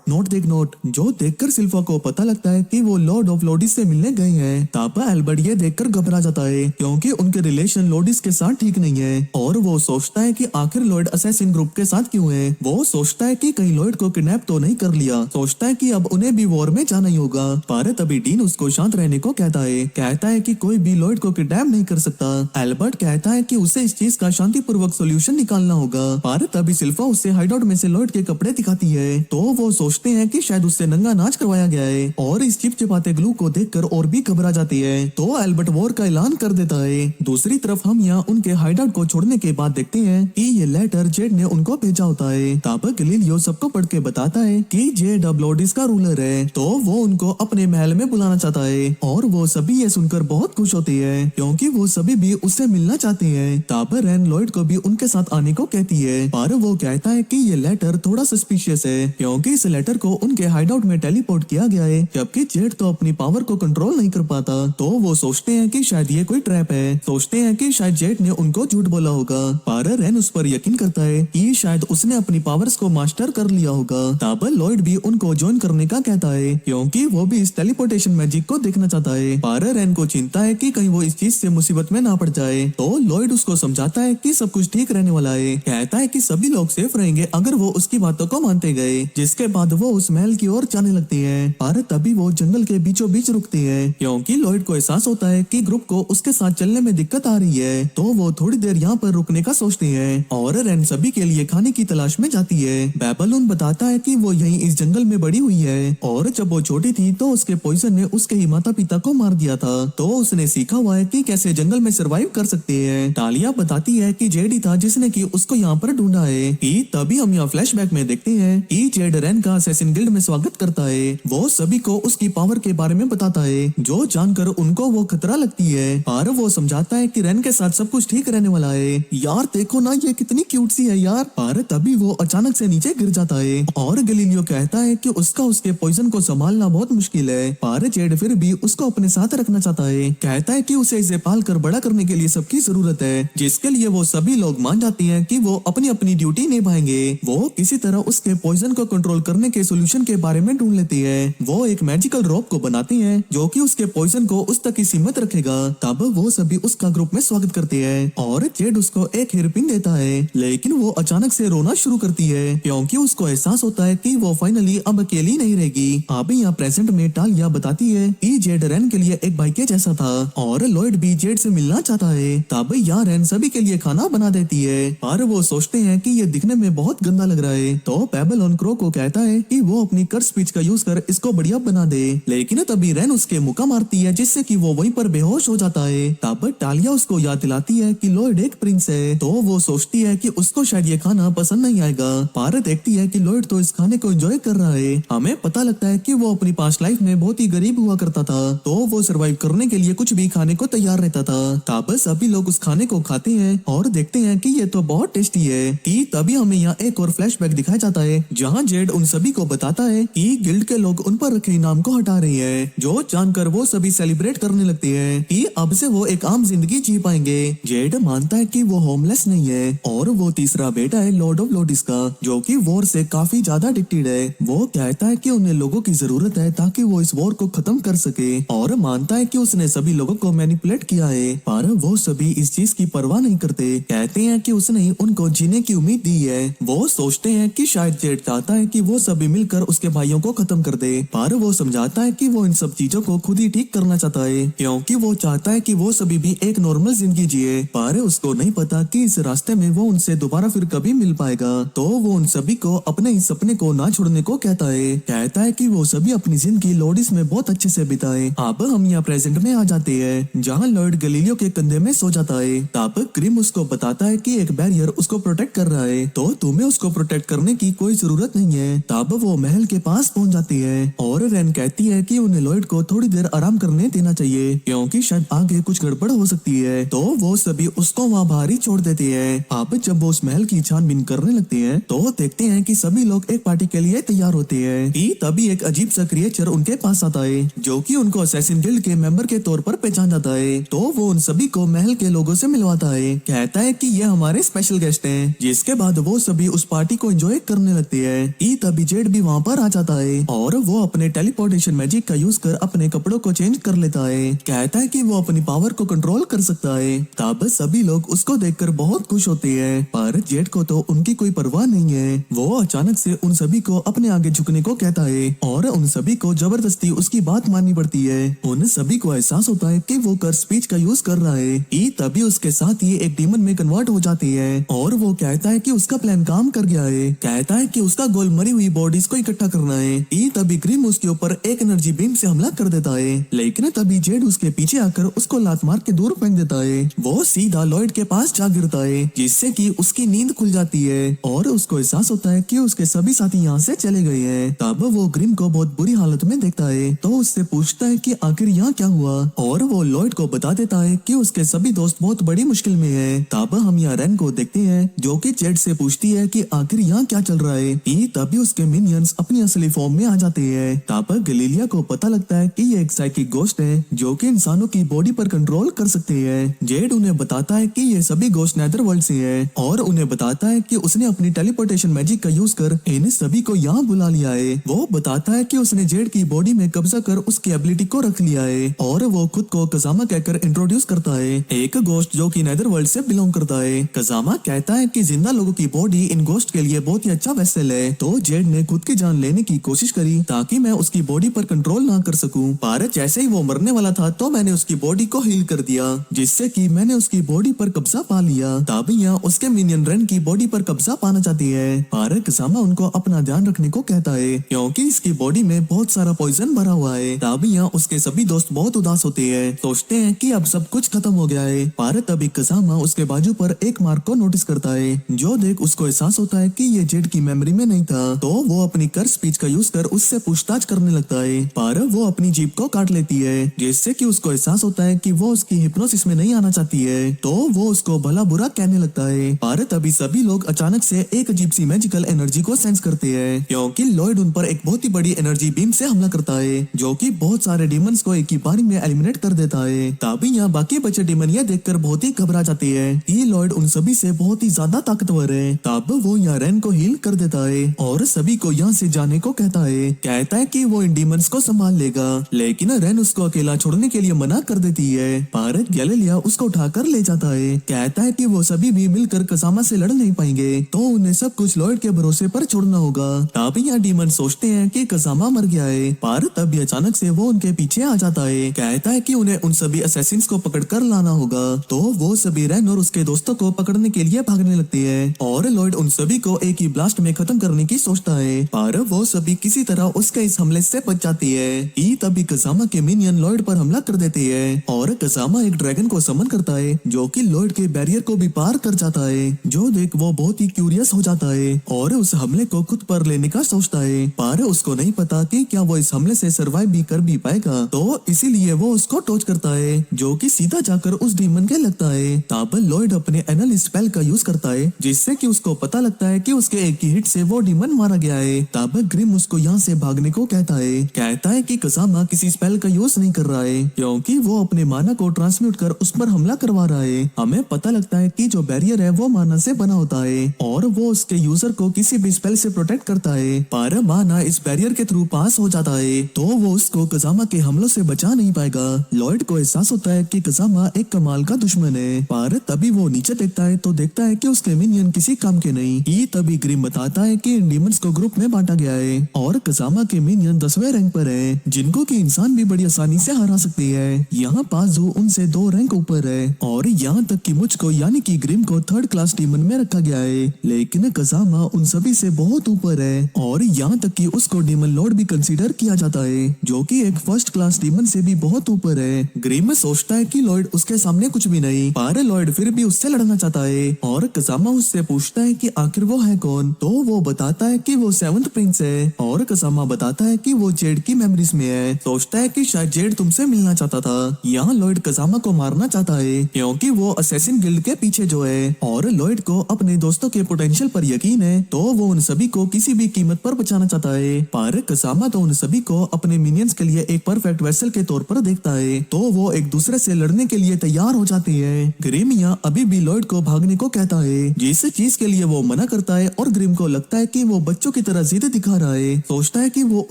नोट देख नोट, जो देखकर सिल्फा को पता लगता है कि वो लॉर्ड ऑफ लॉर्डिस से मिलने गए हैं। तब एल्बर्ट ये देखकर घबरा जाता है क्योंकि उनके रिलेशन लॉर्डिस के साथ ठीक नहीं है और वो सोचता है कि आखिर लॉर्ड असैसिन ग्रुप के साथ क्यों है। वो सोचता है कि कहीं लॉर्ड को किडनैप तो नहीं कर लिया, सोचता है कि अब उन्हें भी वॉर में जाना ही होगा। पर तभी डीन उसको शांत रहने को कहता है कि कोई भी लॉर्ड को किडनैप नहीं कर सकता। एल्बर्ट कहता है कि उसे इस चीज का शांतिपूर्वक सोल्यूशन निकालना होगा, पर तभी सिल्फा उसे हाइडआउट में से लॉर्ड के कपड़े दिखाती है, तो वो सोचते हैं कि शायद उससे नंगा नाच करवाया गया है और इस चिपचिपाते ग्लू को देखकर और भी घबरा जाती है। तो एल्बर्ट वॉर का ऐलान कर देता है। दूसरी तरफ हम यहाँ उनके हाइडआउट को छोड़ने के बाद देखते हैं कि ये लेटर जेड ने उनको भेजा होता है। तब गलीलियो सबको पढ़ के बताता है कि जेड अब लॉर्डिस का रूलर है, तो वो उनको अपने महल में बुलाना चाहता है और वो सभी ये सुनकर बहुत खुश होती है क्योंकि वो सभी भी उससे मिलना चाहते हैं। तब रैन लॉयड को भी उनके साथ आने को कहती है, पर वो कहता है कि ये लेटर थोड़ा सस्पिशियस है क्योंकि इस लेटर को उनके हाइडआउट में टेलीपोर्ट किया गया है, जबकि जेड तो अपनी पावर को कंट्रोल नहीं कर पाता। तो वो सोचते हैं कि शायद ये कोई ट्रैप है, सोचते हैं कि शायद जेड ने उनको झूठ बोला होगा। पर रेन उस पर यकीन करता है कि शायद उसने अपनी पावर्स को मास्टर कर लिया होगा। तब लॉयड भी उनको ज्वाइन करने का कहता है क्योंकि वो भी इस टेलीपोर्टेशन मैजिक को देखना चाहता है। पर रेन को चिंता है कि कहीं वो इस चीज से मुसीबत में ना पड़ जाए। तो लॉयड उसको समझाता है कि सब कुछ ठीक रहने वाला है, कहता है कि सभी लोग सेफ रहेंगे अगर वो उसकी बातों को मानते गए। जिसके बाद वो उस महल की ओर जाने लगती है। पर तभी वो जंगल के बीचों बीच रुकती है क्योंकि लॉयड को एहसास होता है कि ग्रुप को उसके साथ चलने में दिक्कत आ रही है। तो वो थोड़ी देर यहाँ पर रुकने का सोचती है और रेन सभी के लिए खाने की तलाश में जाती है। बेबलोन बताता है कि वो यहीं इस जंगल में बड़ी हुई है और जब वो छोटी थी तो उसके पॉइजन ने उसके ही माता पिता को मार दिया था, तो उसने सीखा हुआ है कि कैसे जंगल में सरवाइव कर सकती है। तालिया बताती है कि जेड ही था जिसने कि उसको यहाँ पर ढूंढा है। कि तभी हम यहाँ फ्लैशबैक में देखते हैं कि जेड रेन का असैसिन गिल्ड में स्वागत करता है। वो सभी को उसकी पावर के बारे में बताता है, जो जानकर उनको वो खतरा लगती है। पर वो समझाता है कि रेन के साथ सब कुछ ठीक रहने वाला है। यार देखो ना, ये कितनी क्यूट सी है यार। पर तभी वो अचानक से नीचे गिर जाता है और गलीलियो कहता है कि उसका उसके पॉइजन को संभालना बहुत मुश्किल है। पर जेड फिर भी उसको अपने साथ रखना चाहता है, कहता है कि उसे इसे पाल कर बड़ा करने के लिए सबकी जरूरत है, जिसके लिए वो सभी लोग मान जाती हैं कि वो अपनी अपनी ड्यूटी निभाएंगे। वो किसी तरह उसके पॉइजन को कंट्रोल करने के सोल्यूशन के बारे में ढूंढ लेती है। वो एक मैजिकल रोप को बनाती है जो कि उसके पॉइजन को उस तक ही सीमित रखेगा। तब वो सभी उसका ग्रुप में स्वागत करते हैं और जेड उसको एक हेयरपिन देता है, लेकिन वो अचानक से रोना शुरू करती है क्योंकि उसको एहसास होता है कि वो फाइनली अब अकेली नहीं रहेगी। अब यहाँ प्रेजेंट में टालिया बताती है कि जेड रेन के लिए एक भाई के जैसा था और लॉयड भी जेड से मिलना चाहता है। तब यहाँ रेन सभी के लिए खाना बना देती है, पर वो सोचते हैं कि ये दिखने में बहुत गंदा लग रहा है। तो बेबलोन क्रो को कहता है कि वो अपनी कर्स स्पीच का यूज कर इसको बढ़िया बना दे, लेकिन तभी रेन उसके मुक्का मारती है जिससे कि वो वहीं पर बेहोश हो जाता है। तब टालिया उसको याद दिलाती है कि लॉयड एक प्रिंस है, तो वो सोचती है कि उसको शायद ये खाना पसंद नहीं आएगा। पर देखती है कि लॉयड तो इस खाने को एंजॉय कर रहा है। हमें पता लगता है कि वो अपनी पास्ट लाइफ में बहुत ही गरीब हुआ करता था, तो वो सरवाइव करने के लिए कुछ भी खाने को तैयार रहता था। तब सभी लोग उस खाने को खाते हैं और देखते हैं कि ये तो बहुत टेस्टी है। कि तभी हमें यहाँ एक और फ्लैशबैक दिखाया जाता है जहाँ जेड उन सभी को बताता है कि गिल्ड के लोग उन पर रखे इनाम को हटा रहे हैं, जो जानकर वो सभी सेलिब्रेट करने लगते हैं कि अब से वो एक आम जिंदगी जी पाएंगे। जेड मानता है कि वो होमलेस नहीं है और वो तीसरा बेटा है लॉर्ड ऑफ लोडिस का, जो कि वॉर से काफी ज्यादा एडिक्टेड है। वो कहता है कि उन्हें लोगों की जरूरत है ताकि वो इस वॉर को खत्म कर सके और मानता है कि उसने सभी लोगों को मैनिपुलेट किया है, पर वो सभी इस चीज की परवाह नहीं करते। कहते हैं कि उसने उनको जीने की उम्मीद दी है। वो सोचते हैं कि शायद जेड चाहता है कि वो सभी मिलकर उसके भाइयों को खत्म कर दे, पर वो समझाता है कि वो इन सब चीजों को खुद ही ठीक करना चाहता है क्योंकि वो चाहता है कि वो सभी भी एक नॉर्मल जिंदगी जिए। पर उसको नहीं पता कि इस रास्ते में वो उनसे दोबारा फिर कभी मिल पाएगा। तो वो उन सभी को अपने इस सपने को ना छोड़ने को कहता है कि वो सभी अपनी जिंदगी लोडिस में बहुत अच्छे से बिताए। अब हम यहाँ प्रेजेंट में आ जाते हैं जहाँ लॉर्ड गलीलियो के कंधे में सो जाता है। तब क्रिम उसको बताता है कि एक बैरियर उसको प्रोटेक्ट कर रहा है, तो तुम्हें उसको प्रोटेक्ट करने की कोई जरूरत नहीं है। तब वो महल के पास पहुंच जाती है और रेन कहती है कि उन्हें लॉयड को थोड़ी देर आराम करने देना चाहिए क्योंकि शायद आगे कुछ गड़बड़ हो सकती है। तो वो सभी उसको वहाँ बाहर ही छोड़ देते हैं। अब जब वो उस महल की छानबीन करने लगते हैं तो देखते हैं कि सभी लोग एक पार्टी के लिए तैयार होते हैं। कि तभी एक अजीब सा क्रिएचर उनके पास आता है जो कि उनको असैसिन गिल्ड के मेंबर के तौर पर पहचान जाता है। तो वो उन सभी को महल के लोगों से मिलवाता है, कहता है कि ये हमारे स्पेशल गेस्ट हैं। जिसके बाद वो सभी उस पार्टी को एंजॉय करने लगते हैं। कि तभी जेड भी वहाँ पर आ जाता है और वो अपने टेलीपोर्टेशन मैजिक का यूज कर अपने कपड़ों को चेंज कर लेता है, कहता है कि वो अपनी पावर को कंट्रोल कर सकता है। तब सभी लोग उसको देखकर बहुत खुश होते हैं, पर जेड को तो उनकी कोई परवाह नहीं है। वो अचानक से उन सभी को अपने आगे झुकने को कहता है और उन सभी को जबरदस्ती उसकी बात माननी पड़ती है। उन सभी को एहसास होता है कि वो कर स्पीच का यूज कर रहा है। कि तभी उसके साथ ही एक डीमन में कन्वर्ट हो जाती है और वो कहता है कि उसका प्लान काम कर गया है, कहता है कि उसका गोल मरी हुई बॉडीज को इकट्ठा करना है। कि तभी क्रीम उसके ऊपर एक एनर्जी बीम से हमला कर देता है, लेकिन तभी जेड उसके पीछे आकर उसको लात मार के दूर फेंक देता है। वो सीधा लॉयड के पास जा गिरता है, जिससे कि उसकी नींद खुल जाती है और उसको एहसास होता है कि उसके सभी साथी यहाँ से चले गए हैं। तब वो ग्रिम को बहुत बुरी हालत में देखता है, तो उससे पूछता है कि आखिर यहाँ क्या हुआ, और वो लॉयड को बता देता है कि उसके सभी दोस्त बहुत बड़ी मुश्किल में हैं। तब हम यहाँ रेन को देखते हैं जो कि जेड से पूछती है कि आखिर यहाँ क्या चल रहा है। तभी उसके मिनियंस अपनी असली फॉर्म में आ जाते हैं। तब पर गलीलिया को पता लगता है कि ये एक साइकिक गोस्ट है जो कि इंसानों की बॉडी पर कंट्रोल कर सकते हैं। जेड उन्हें बताता है कि ये सभी गोस्ट नेदरवर्ल्ड से है और उन्हें बताता है कि उसने अपनी टेलीपोर्टेशन मैजिक का यूज कर इन सभी को यहाँ बुला लिया है। वो बताता है कि उसने जेड की बॉडी में कब्जा कर उसकी एबिलिटी को रख लिया है और वो खुद को कजामा कहकर इंट्रोड्यूस करता है, एक गोस्ट जो कि नेदरवर्ल्ड से बिलोंग करता है। कजामा कहता है कि जिंदा लोगों की बॉडी इन गोस्ट के लिए बहुत ही अच्छा वेसल है। तो जेड ने खुद की जान लेने की कोशिश करी ताकि मैं उसकी बॉडी पर कंट्रोल ना कर सकूं। पर जैसे ही वो मरने वाला था तो मैंने उसकी बॉडी को हील कर दिया जिससे कि मैंने उसकी बॉडी पर कब्जा पा लिया। ताबिया उसके मिनियन रेन की बॉडी पर कब्जा पाना चाहती है पर कजामा उनको अपना ध्यान रखने को कहता है क्योंकि इसकी बॉडी में बहुत सारा पॉइजन भरा हुआ है। ताबिया उसके सभी दोस्त बहुत उदास होते हैं, सोचते हैं कि अब सब कुछ खत्म हो गया है। पर तभी कजामा उसके बाजू पर एक मार्क को नोटिस करता है जो देख उसको एहसास होता है कि ये जेड की मेमोरी में नहीं था। तो वो अपनी कर स्पीच का यूज कर उससे पूछताछ करने लगता है पर वो अपनी जीभ को काट लेती है जिससे कि उसको एहसास होता है कि वो उसकी हिप्नोसिस में नहीं आना चाहती है। तो वो उसको भला बुरा कहने लगता है पर तभी सभी लोग अचानक से एक अजीब सी मैजिकल एनर्जी को सेंस करते हैं क्योंकि लॉयड उन पर एक बहुत ही बड़ी एनर्जी बीम से हमला करता है जो कि बहुत सारे डीमंस को एक ही बारी में एलिमिनेट कर देता है। तभी यहाँ बाकी बचे डीमन यह देखकर बहुत ही घबरा जाते हैं। ये लॉयड उन सभी से बहुत ही ज्यादा ताकतवर है। तब वो यहाँ रेन को हील कर देता है और सभी को यहाँ से जाने को कहता है कि वो इन डीमंस को संभाल लेगा, लेकिन रेन उसको अकेला छोड़ने के लिए मना कर देती है। पर गैलीलिया उसको उठाकर ले जाता है, कहता है कि वो सभी भी मिलकर कसामा से लड़ नहीं पाएंगे तो उन्हें सब कुछ लॉयड के भरोसे पर छोड़ना होगा। तभी यहाँ डीमन सोचते हैं कि कसामा मर गया है पर तभी अचानक से वो उनके पीछे आ जाता है, कहता है कि उन्हें उन सभी असैसिन्स को पकड़कर लाना होगा। तो वो सभी रेन और उसके दोस्तों को पकड़ने के लिए भागने लगते हैं और लॉयड उन सभी को एक ही ब्लास्ट में खत्म करने की सोचता है पर वो सभी किसी तरह उसके इस हमले से बच जाती है। तभी कसामा के मिनियन लॉयड पर हमला कर देते हैं और कसामा एक ड्रैगन को समन करता है जो कि लॉयड के बैरियर को भी पार कर जाता है। जो देख वो बहुत ही क्यूरियस हो जाता है और उस हमले को खुद पर लेने का सोचता है पर उसको नहीं पता कि क्या वो इस हमले से सरवाइव भी कर भी पाएगा। तो इसीलिए वो उसको टॉर्च करता है जो कि सीधा जाकर उस डीमन के लगता है। तब लॉयड अपने एनल स्पेल का यूज करता है जिससे कि उसको पता लगता है कि उसके एक ही हिट से वो डीमन मारा गया है। तब ग्रिम उसको यहाँ से भागने को कहता है कि कसामा किसी स्पेल का यूज नहीं कर रहा है क्योंकि वो अपने माना को ट्रांसम्यूट कर उस पर हमला करवा रहा है। हमें पता लगता है कि जो बैरियर है वो माना से बना होता है और वो उसके यूजर को किसी भी स्पेल से प्रोटेक्ट करता है पर माना इस बैरियर के थ्रू पास हो जाता है तो वो उसको कसामा के हमलों से बचा नहीं पाएगा। लॉयड को एहसास होता है कि कसामा एक कमाल का दुश्मन है पर तभी वो नीचे देखता है तो देखता है कि उसके मिनियन किसी काम के नहीं। तभी ग्रिम बताता है कि इन डीमंस को ग्रुप में बांटा गया है और कसामा के मिनियन 10वें रैंक पर है जिनको कि इंसान भी बड़ी आसानी से हरा सकती है। यहाँ पाजू उनसे 2 रैंक ऊपर है और यहाँ तक कि मुझको यानी कि ग्रिम को 3rd क्लास डीमन में रखा गया है, लेकिन कसामा उन सभी से बहुत ऊपर है और यहाँ तक कि उसको डीमन लॉर्ड भी कंसीडर किया जाता है जो कि एक 1st क्लास डीमन से भी बहुत ऊपर है। ग्रिम सोचता है कि लॉर्ड उसके सामने कुछ भी नहीं पर लॉर्ड फिर भी उससे लड़ना चाहता है और कसामा उससे पूछता है कि आखिर वो है कौन। तो वो बताता है कि वो 7th प्रिंस है और कसामा बताता है कि वो जेड की मेमोरीज में है। सोचता है कि शायद जेड तुमसे मिलना चाहता था। यहाँ लॉयड कसामा को मारना चाहता है क्योंकि वो असैसिन गिल्ड के पीछे जो है और लॉयड को अपने दोस्तों के पोटेंशियल पर यकीन है तो वो उन सभी को किसी भी कीमत पर बचाना चाहता है। पर कसामा तो उन सभी को अपने मिनियंस के लिए एक परफेक्ट वेसल के तौर पर देखता है तो वो एक दूसरे से लड़ने के लिए तैयार हो जाते हैं। ग्रिम यहाँ अभी भी लॉयड को भागने को कहता है जिस चीज के लिए वो मना करता है और ग्रिम को लगता है कि वो बच्चों की तरह जिद दिखा रहा है। सोचता है कि वो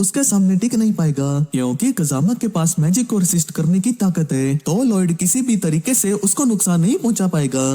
उसके सामने टिक नहीं पाएगा क्योंकि कसामा के पास मैजिक को रेसिस्ट करने की ताकत है तो लॉयड किसी भी तरीके से उसको नुकसान नहीं पहुंचा पाएगा।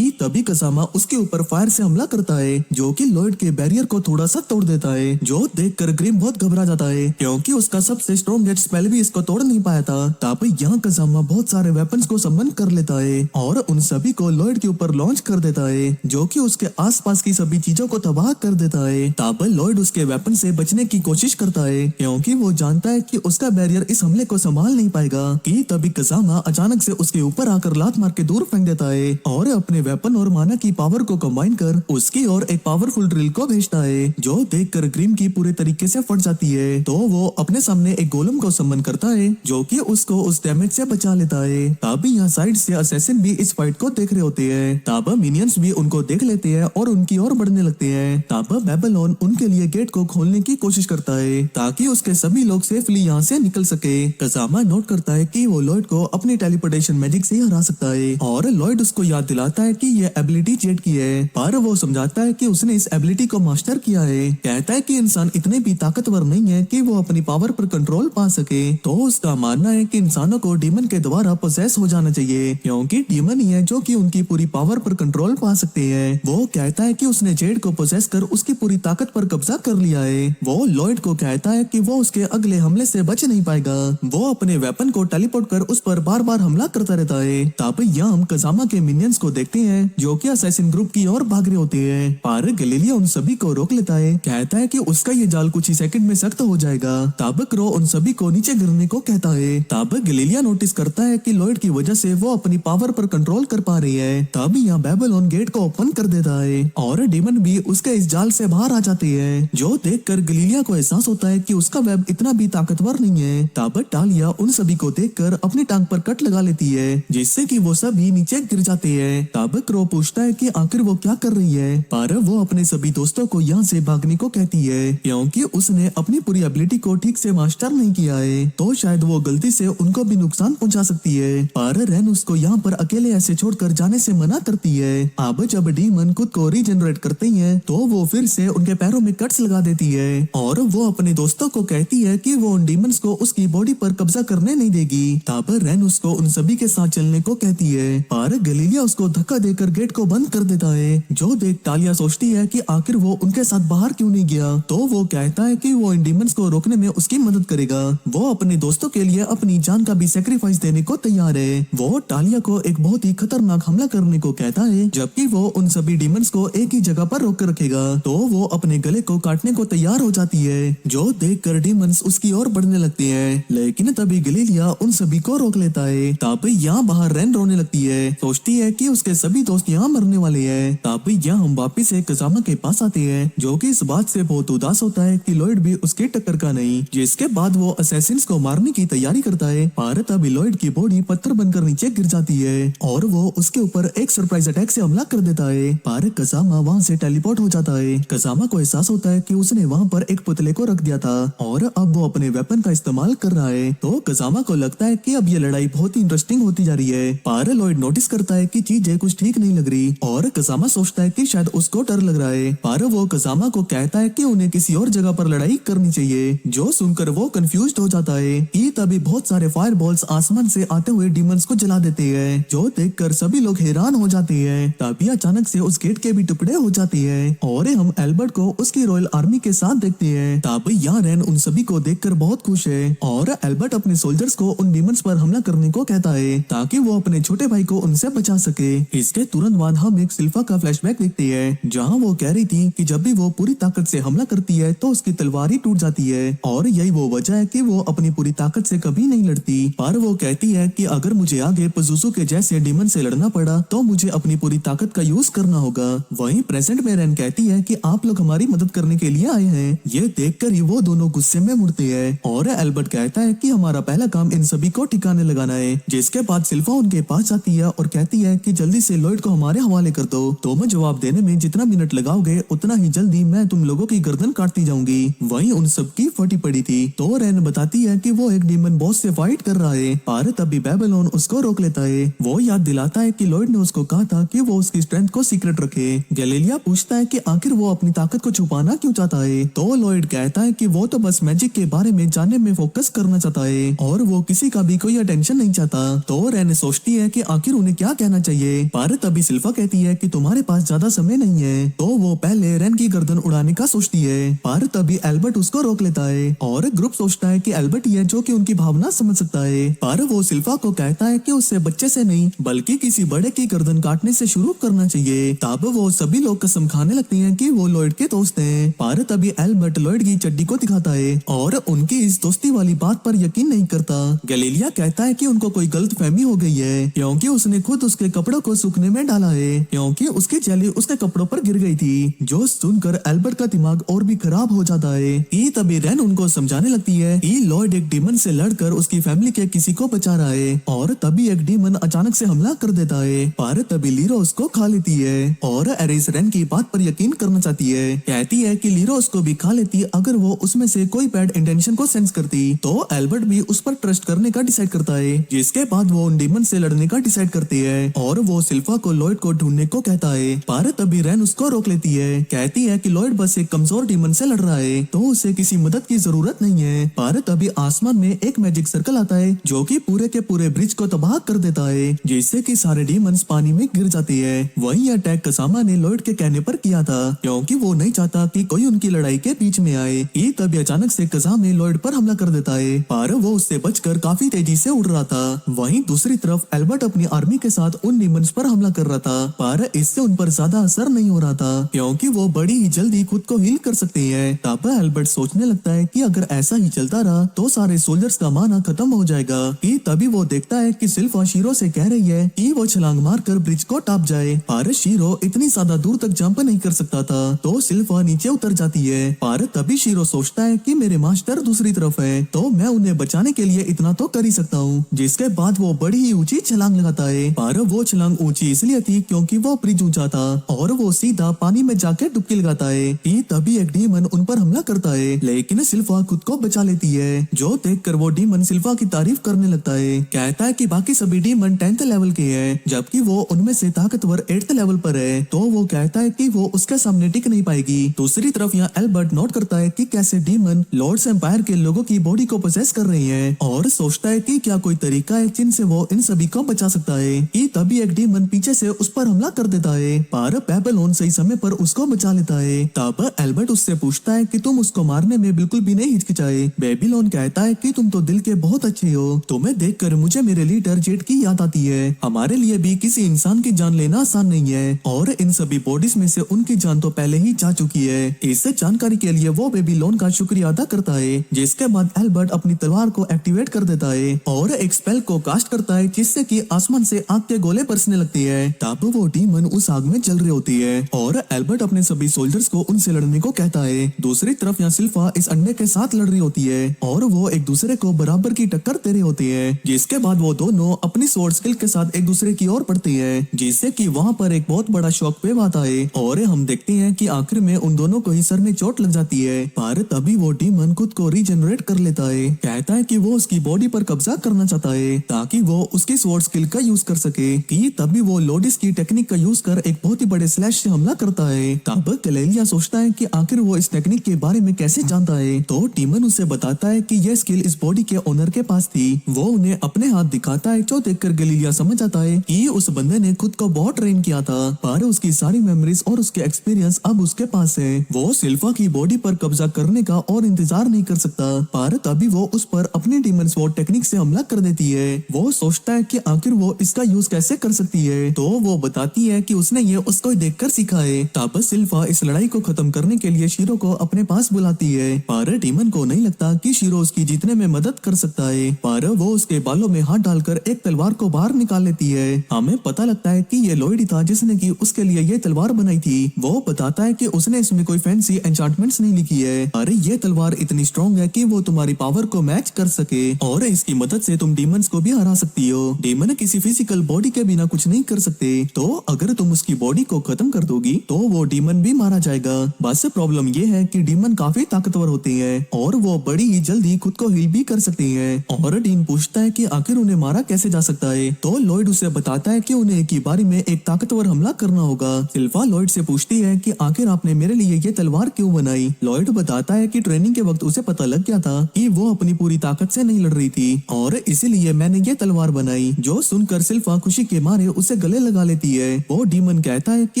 तभी कसामा उसके ऊपर फायर से हमला करता है जो कि लॉयड के बैरियर को थोड़ा सा तोड़ देता है जो देखकर ग्रिम बहुत घबरा जाता है क्योंकि उसका सबसे स्ट्रॉन्गेस्ट स्पेल भी इसको तोड़ नहीं पाया था। तब यहाँ कसामा बहुत सारे वेपन्स को समन कर लेता है और उन सभी को लॉयड के ऊपर लॉन्च कर देता है जो कि उसके आसपास की सभी चीजों को तबाह कर देता है। तब लॉयड उसके वेपन से बचने की कोशिश करता है क्योंकि वो जानता है कि उसका बैरियर इस हमले को संभाल नहीं पाएगा। तभी कसामा अचानक से उसके ऊपर आकर लात मार के दूर फेंक देता है और अपने वेपन और माना की पावर को कंबाइन कर उसकी ओर एक पावरफुल ड्रिल को भेजता है जो देखकर ग्रिम की पूरे तरीके से फट जाती है। तो वो अपने सामने एक गोलम को समन करता है जो कि उसको उस डैमेज से बचा लेता है। तभी यहाँ साइड से असैसिन भी इस फाइट को देख रहे होते हैं। तब मिनियंस भी उनको देख लेते हैं और उनकी ओर और बढ़ने लगते हैं। तब बेबीलोन उनके लिए गेट को खोलने की कोशिश करता है ताकि उसके सभी लोग सेफली यहाँ से निकल सके। कसामा नोट करता है कि वो लॉयड को अपनी टेलीपोर्टेशन मैजिक से हरा सकता है और लॉयड उसको याद दिलाता है कि ये एबिलिटी जेड की है, पर वो समझाता है कि उसने इस एबिलिटी को मास्टर किया है। कहता है कि इंसान इतने भी ताकतवर नहीं है कि वो अपनी पावर पर कंट्रोल पा सके। तो उसका मानना है कि इंसानों को डीमन के द्वारा पोसेस हो जाना चाहिए क्योंकि डीमन ही है जो कि उनकी पूरी पावर पर कंट्रोल पा सकते हैं। वो कहता है कि उसने जेड को पोसेस कर उसकी पूरी ताकत पर कब्जा कर लिया है। वो लॉयड को कहता है कि वो उसके अगले हमले से बच नहीं पाएगा। वो अपने वेपन को टेलीपोर्ट कर उस पर बार बार हमला करता रहता है। तब यहाँ हम कसामा के मिनियंस को देखते हैं जो कि असैसिन ग्रुप की ओर भाग रहे होते हैं, पर गैलीलियो उन सभी को रोक लेता है। कहता है कि उसका ये जाल कुछ ही सेकंड में सख्त हो जाएगा। तब क्रो उन सभी को नीचे गिरने को कहता है। तब गैलीलियो नोटिस करता है कि लॉयड की वजह से वो अपनी पावर पर कंट्रोल कर पा रही है। तब यहाँ बेबीलोन गेट को ओपन कर देता है और डीमन भी उसके इस जाल से बाहर आ जाते हैं, जो देखकर गैलीलियो को एहसास होता है कि उसका वेब इतना भी ताकतवर नहीं है। तब टालिया उन सभी को देखकर अपनी टांग पर कट लगा लेती है जिससे कि वो सभी नीचे गिर जाते हैं। तब क्रो पूछता है कि आखिर वो क्या कर रही है, पर वो अपने सभी दोस्तों को यहाँ से भागने को कहती है क्योंकि उसने अपनी पूरी एबिलिटी को ठीक से मास्टर नहीं किया है, तो शायद वो गलती से उनको भी नुकसान पहुंचा सकती है। पर रेन उसको यहाँ पर अकेले ऐसे छोड़कर जाने से मना करती है। अब जब डीमन खुद को रीजनरेट करते हैं तो वो फिर से उनके पैरों में कट्स लगा देती है और वो अपने दोस्तों को कहती है कि वो उन डीमंस को उसकी बॉडी पर कब्जा करने नहीं देगी। तब रेन उसको उन सभी के साथ चलने को कहती है, पर गैलीलियो उसको धक्का देकर गेट को बंद कर देता है। जो देख टालिया सोचती है कि आखिर वो उनके साथ बाहर क्यों नहीं गया, तो वो कहता है कि वो इन डीमंस को रोकने में उसकी मदद करेगा। वो अपने दोस्तों के लिए अपनी जान का भी सैक्रिफाइस देने को तैयार है। वो टालिया को एक बहुत ही खतरनाक हमला करने को कहता है, जबकि वो उन सभी डीमंस को एक ही जगह पर रोक कर रखेगा। तो वो अपने गले को काटने को तैयार हो जाती है, जो देखकर डीमंस उसकी ओर बढ़ने लगते हैं, लेकिन तभी गैलीलियो उन सभी को रोक लेता है। तब यहाँ बाहर रेन रोने लगती है, सोचती है कि उसके सभी दोस्त यहाँ मरने वाले हैं। तब यहाँ हम वापिस से कसामा के पास आते हैं, जो कि इस बात से बहुत उदास होता है कि लॉयड भी उसकी टक्कर का नहीं, जिसके बाद वो असैसिन्स को मारने की तैयारी करता है। पर तभी लॉयड की बॉडी पत्थर बनकर नीचे गिर जाती है और वो उसके ऊपर एक सरप्राइज अटैक से हमला कर देता है। पर कसामा वहाँ से टेलीपोर्ट हो जाता है। कसामा को एहसास होता है कि उसने वहाँ पर एक पुतले को रख दिया था और अब वो अपने वेपन का इस्तेमाल कर रहा है। तो कसामा को लगता है कि अब ये लड़ाई बहुत ही इंटरेस्टिंग होती जा रही है। पर लॉयड नोटिस करता है कि चीजें कुछ ठीक नहीं लग रही और कसामा सोचता है कि शायद उसको डर लग रहा है। पर वो कसामा को कहता है कि उन्हें किसी और जगह पर लड़ाई करनी चाहिए, जो सुनकर वो कंफ्यूज हो जाता है कि तभी बहुत सारे फायर बॉल्स आसमान से आते हुए डीमंस को जला देते हैं, जो देखकर सभी लोग हैरान हो जाते हैं। तभी अचानक से उस गेट के भी टुकड़े हो जाते हैं और हम एल्बर्ट को उसकी रॉयल आर्मी के साथ देखते हैं। तब यहाँ रेन उन सभी को देखकर बहुत खुश है और एल्बर्ट अपने सोल्जर्स को उन डीमंस पर हमला करने को कहता है ताकि वो अपने छोटे भाई को उनसे बचा सके। इसके तुरंत बाद हम एक सिल्फा का फ्लैशबैक देखते हैं, जहाँ वो कह रही थी कि जब भी वो पूरी ताकत से हमला करती है तो उसकी तलवार ही टूट जाती है और यही वो वजह है कि वो अपनी पूरी ताकत से कभी नहीं लड़ती। पर वो कहती है कि अगर मुझे आगे पजुसु के जैसे डीमन से लड़ना पड़ा तो मुझे अपनी पूरी ताकत का यूज करना होगा। वहीं प्रेजेंट में रेन कहती है कि आप लोग हमारी मदद करने के लिए आए हैं। ये देखकर ही वो दोनों गुस्से में मुड़ते हैं और एल्बर्ट कहता है कि हमारा पहला काम इन सभी को ठिकाने लगाना है। जिसके बाद सिल्फा उनके पास आती है और कहती है कि जल्दी से लॉयड को हमारे हवाले कर दो। तुम जवाब देने में जितना मिनट लगाओगे उतना ही जल्दी मैं तुम लोगों की गर्दन काटती जाऊंगी। वहीं उन सबकी फटी पड़ी थी। तो रेन बताती है कि वो एक डीमन बॉस से फाइट कर रहा है, पर तभी बेबीलोन उसको रोक लेता है। वो याद दिलाता है कि लॉयड ने उसको कहा था कि वो उसकी स्ट्रेंथ को सीक्रेट रखे। गैलीलियो पूछता है कि आखिर वो अपनी ताकत को छुपाना क्यों चाहता है, तो लॉयड कहता है कि वो तो बस मैजिक के बारे में जानने में फोकस करना चाहता है और वो किसी का भी कोई अटेंशन नहीं चाहता। तो रेन सोचती है कि आखिर उन्हें क्या कहना चाहिए, पर तभी सिल्फा कहती है कि तुम्हारे पास ज्यादा समय नहीं है। तो वो पहले रेन की गर्दन उड़ाने का सोचती है, पर तभी एल्बर्ट उसको रोक लेता है और ग्रुप सोचता है कि एल्बर्ट ही है जो कि उनकी भावना समझ सकता है। पर वो सिल्फा को कहता है कि उससे बच्चे से नहीं बल्कि किसी बड़े की गर्दन काटने से शुरू करना चाहिए। तब वो सभी लोग कसम खाने लगते हैं कि वो लॉयड के दोस्त हैं। पर तभी एल्बर्ट लॉयड की चड्डी को दिखाता है और उनकी इस दोस्ती वाली बात पर यकीन नहीं करता। गैलीलियो कहता है कि उनको कोई गलत फहमी हो गई है क्योंकि उसने खुद उसके कपड़ों को सूखने में डाला है क्योंकि उसकी जेली उसके कपड़ों पर गिर गई थी, जो सुनकर एल्बर्ट का दिमाग और भी खराब हो जाता है। तभी रेन उनको समझाने लगती है कि लॉयड एक डीमन से लड़कर उसकी फैमिली के किसी को बचा रहा है और तभी एक डीमन अचानक से हमला कर देता है। पर तभी लीरो उसको खा लेती है और एरिस रेन रैन की बात पर यकीन करना चाहती है। कहती है कि लीरो उसको भी खा लेती अगर वो उसमें से कोई बैड इंटेंशन को सेंस करती। तो एल्बर्ट भी उस पर ट्रस्ट करने का डिसाइड करता है, जिसके बाद वो उन डीमन से लड़ने का डिसाइड करती है और वो सिल्फा को लॉयड को ढूंढने को कहता है। पर तभी रैन उसको रोक लेती है। कहती है कि लॉयड बस एक कमजोर डीमन से लड़ रहा है तो उसे किसी मदद की जरूरत नहीं है। पर तभी आसमान में एक मैजिक सर्कल आता है जो कि पूरे के पूरे ब्रिज को तबाह कर देता है, जिससे कि सारे डीमंस पानी में गिर जाते हैं। वही अटैक कसामा ने लॉयड के कहने पर किया था क्योंकि वो नहीं चाहता कि कोई उनकी लड़ाई के बीच में आए। कि तभी अचानक से कसामा लॉयड पर हमला कर देता है, पर वो उससे बचकर काफी तेजी से उड़ रहा था। वहीं दूसरी तरफ एल्बर्ट अपनी आर्मी के साथ उन डीमंस पर हमला कर रहा था, पर इससे उन पर ज्यादा असर नहीं हो रहा था क्योंकि वो बड़ी ही जल्दी खुद को हील कर सकते हैं। तब एल्बर्ट सोचने लगता है कि अगर ऐसा ही चलता रहा तो सारे सोल्जर्स का माना खत्म हो जाएगा। कि तभी वो देखता है कि सिल्फा शीरो से कह रही है कि वो छलांग मारकर ब्रिज को टॉप जाए, पर शीरो इतनी ज्यादा दूर तक जंप नहीं कर सकता था तो सिल्फा नीचे उतर जाती है। पर तभी शीरो सोचता है कि मेरे मास्टर दूसरी तरफ है तो मैं उन्हें बचाने के लिए इतना तो कर ही सकता हूँ। जिसके बाद वो बड़ी ही ऊंची छलांग लगाता है, पर वो छलांग ऊंची इसलिए थी क्योंकि वो ब्रिज ऊंचा था और वो सीधा पानी में जाके डुबकी लगाता है। कि तभी एक डीमन उन पर हमला करता है, लेकिन सिल्फा खुद को बचा लेती है। जो देखकर वो डीमन सिल्फा की तारीफ करने लगता है। कहता है कि बाकी सभी डीमन 10th लेवल के हैं जबकि वो उनमें से ताकतवर 8th लेवल पर है। तो वो कहता है कि वो उसके सामने टिक नहीं पाएगी। दूसरी तरफ यहाँ एल्बर्ट नोट करता है कि कैसे डीमन लॉर्ड्स एम्पायर के लोगों की बॉडी को पोसेस कर रही है और सोचता है कि क्या कोई तरीका है जिनसे वो इन सभी को बचा सकता है। कि तभी एक डीमन पीछे से उस पर हमला कर देता है, पर बेबीलोन सही समय पर उसको बचा लेता है। तब एल्बर्ट उससे पूछता है कि तुम उसको मारने में बिल्कुल भी नहीं हिचकिचाए। बेबीलोन कहता है कि तुम तो दिल के बहुत अच्छे हो, तुम्हें देखकर मुझे मेरे लीडर जेट की याद आती है। हमारे लिए भी किसी इंसान की जान लेना आसान नहीं है और इन सभी बॉडीज में से उनकी जान तो पहले ही जा चुकी है। इस जानकारी के लिए वो बेबीलोन का शुक्रिया अदा करता है, जिसके बाद एल्बर्ट अपनी तलवार को एक्टिवेट कर देता है और एक स्पेल को कास्ट करता है जिससे कि आसमान से आग के गोले बरसने लगती है। तब वो डीमन उस आग में जल रही होती है और एल्बर्ट अपने सभी सोल्जर्स को उनसे लड़ने को कहता है। दूसरी तरफ यहाँ सिल्फा इस अंडे के साथ लड़ रही होती है और वो एक दूसरे को बराबर की टक्कर दे रही होती है, जिसके बाद वो दोनों अपनी स्वॉर्ड स्किल के साथ एक दूसरे की ओर बढ़ते हैं, जिससे कि वहाँ पर एक बहुत बड़ा शॉक वेव आता है और हम देखते हैं कि आखिर में उन दोनों को ही सर में चोट लग जाती है। पर तभी वो डीमन खुद को रीजनरेट कर लेता है। कहता है कि वो उसकी बॉडी पर कब्जा करना चाहता है ताकि वो उसकी स्वॉर्ड स्किल का यूज कर सके। कि तभी वो लोडिस की टेक्निक का यूज कर एक बहुत ही बड़े स्लैश से हमला करता है। तब क्लेलिया सोचता है कि आखिर वो इस टेक्निक के बारे में कैसे जानता है, तो डीमन उसे बताता है कि यह स्किल इस बॉडी के ओनर के पास थी। वो उन्हें अपने हाथ दिखाता है, जो देखकर गलीलिया समझ आता है कि उस बंदे ने खुद को बहुत ट्रेन किया था, पर उसकी सारी मेमोरीज और उसके एक्सपीरियंस अब उसके पास है। वो सिल्फा की बॉडी पर कब्जा करने का और इंतजार नहीं कर सकता, पर तभी वो उस पर अपनी डीमन स्वॉर्ड टेक्निक से हमला कर देती है। वो सोचता है कि आखिर वो इसका यूज कैसे कर सकती है, तो वो बताती है कि उसने ये उसको देखकर सीखा है। तब सिल्फा इस लड़ाई को खत्म करने के लिए शीरो को अपने पास बुलाती है, पर डीमन को नहीं लगता कि शीरो उसकी जीतने में मदद कर सकता है, पर वो उसके बालों में हाथ डालकर एक तलवार को बाहर निकाल लेती है। हमें पता लगता है कि ये लॉयड था जिसने की उसके लिए ये तलवार बनाई थी। वो बताता है कि उसने इसमें कोई फैंसी एन्चांटमेंट्स नहीं लिखी है, अरे ये तलवार इतनी स्ट्रॉन्ग है कि वो तुम्हारी पावर को मैच कर सके और इसकी मदद से तुम डीमंस को भी हरा सकती हो। डीमन किसी फिजिकल बॉडी के बिना कुछ नहीं कर सकते, तो अगर तुम उसकी बॉडी को खत्म कर दोगी तो वो डीमन भी मारा जाएगा। बस प्रॉब्लम ये है कि डीमन काफी ताकतवर होते हैं और वो बड़ी ही जल्दी खुद को हील भी कर सकते हैं। और डीन पूछता है कि आखिर उन्हें मारा कैसे जा सकता है, तो लॉयड उसे बताता है कि उन्हें एक ही बारी में एक ताकतवर हमला करना होगा। सिल्फा लॉयड से पूछती है कि आखिर आपने मेरे लिए ये तलवार क्यों बनाई। लॉयड बताता है कि ट्रेनिंग के वक्त उसे पता लग गया था कि वो अपनी पूरी ताकत से नहीं लड़ रही थी और इसीलिए मैंने ये तलवार बनाई। जो सुनकर सिल्फा खुशी के मारे उसे गले लगा लेती है। वो डीमन कहता है कि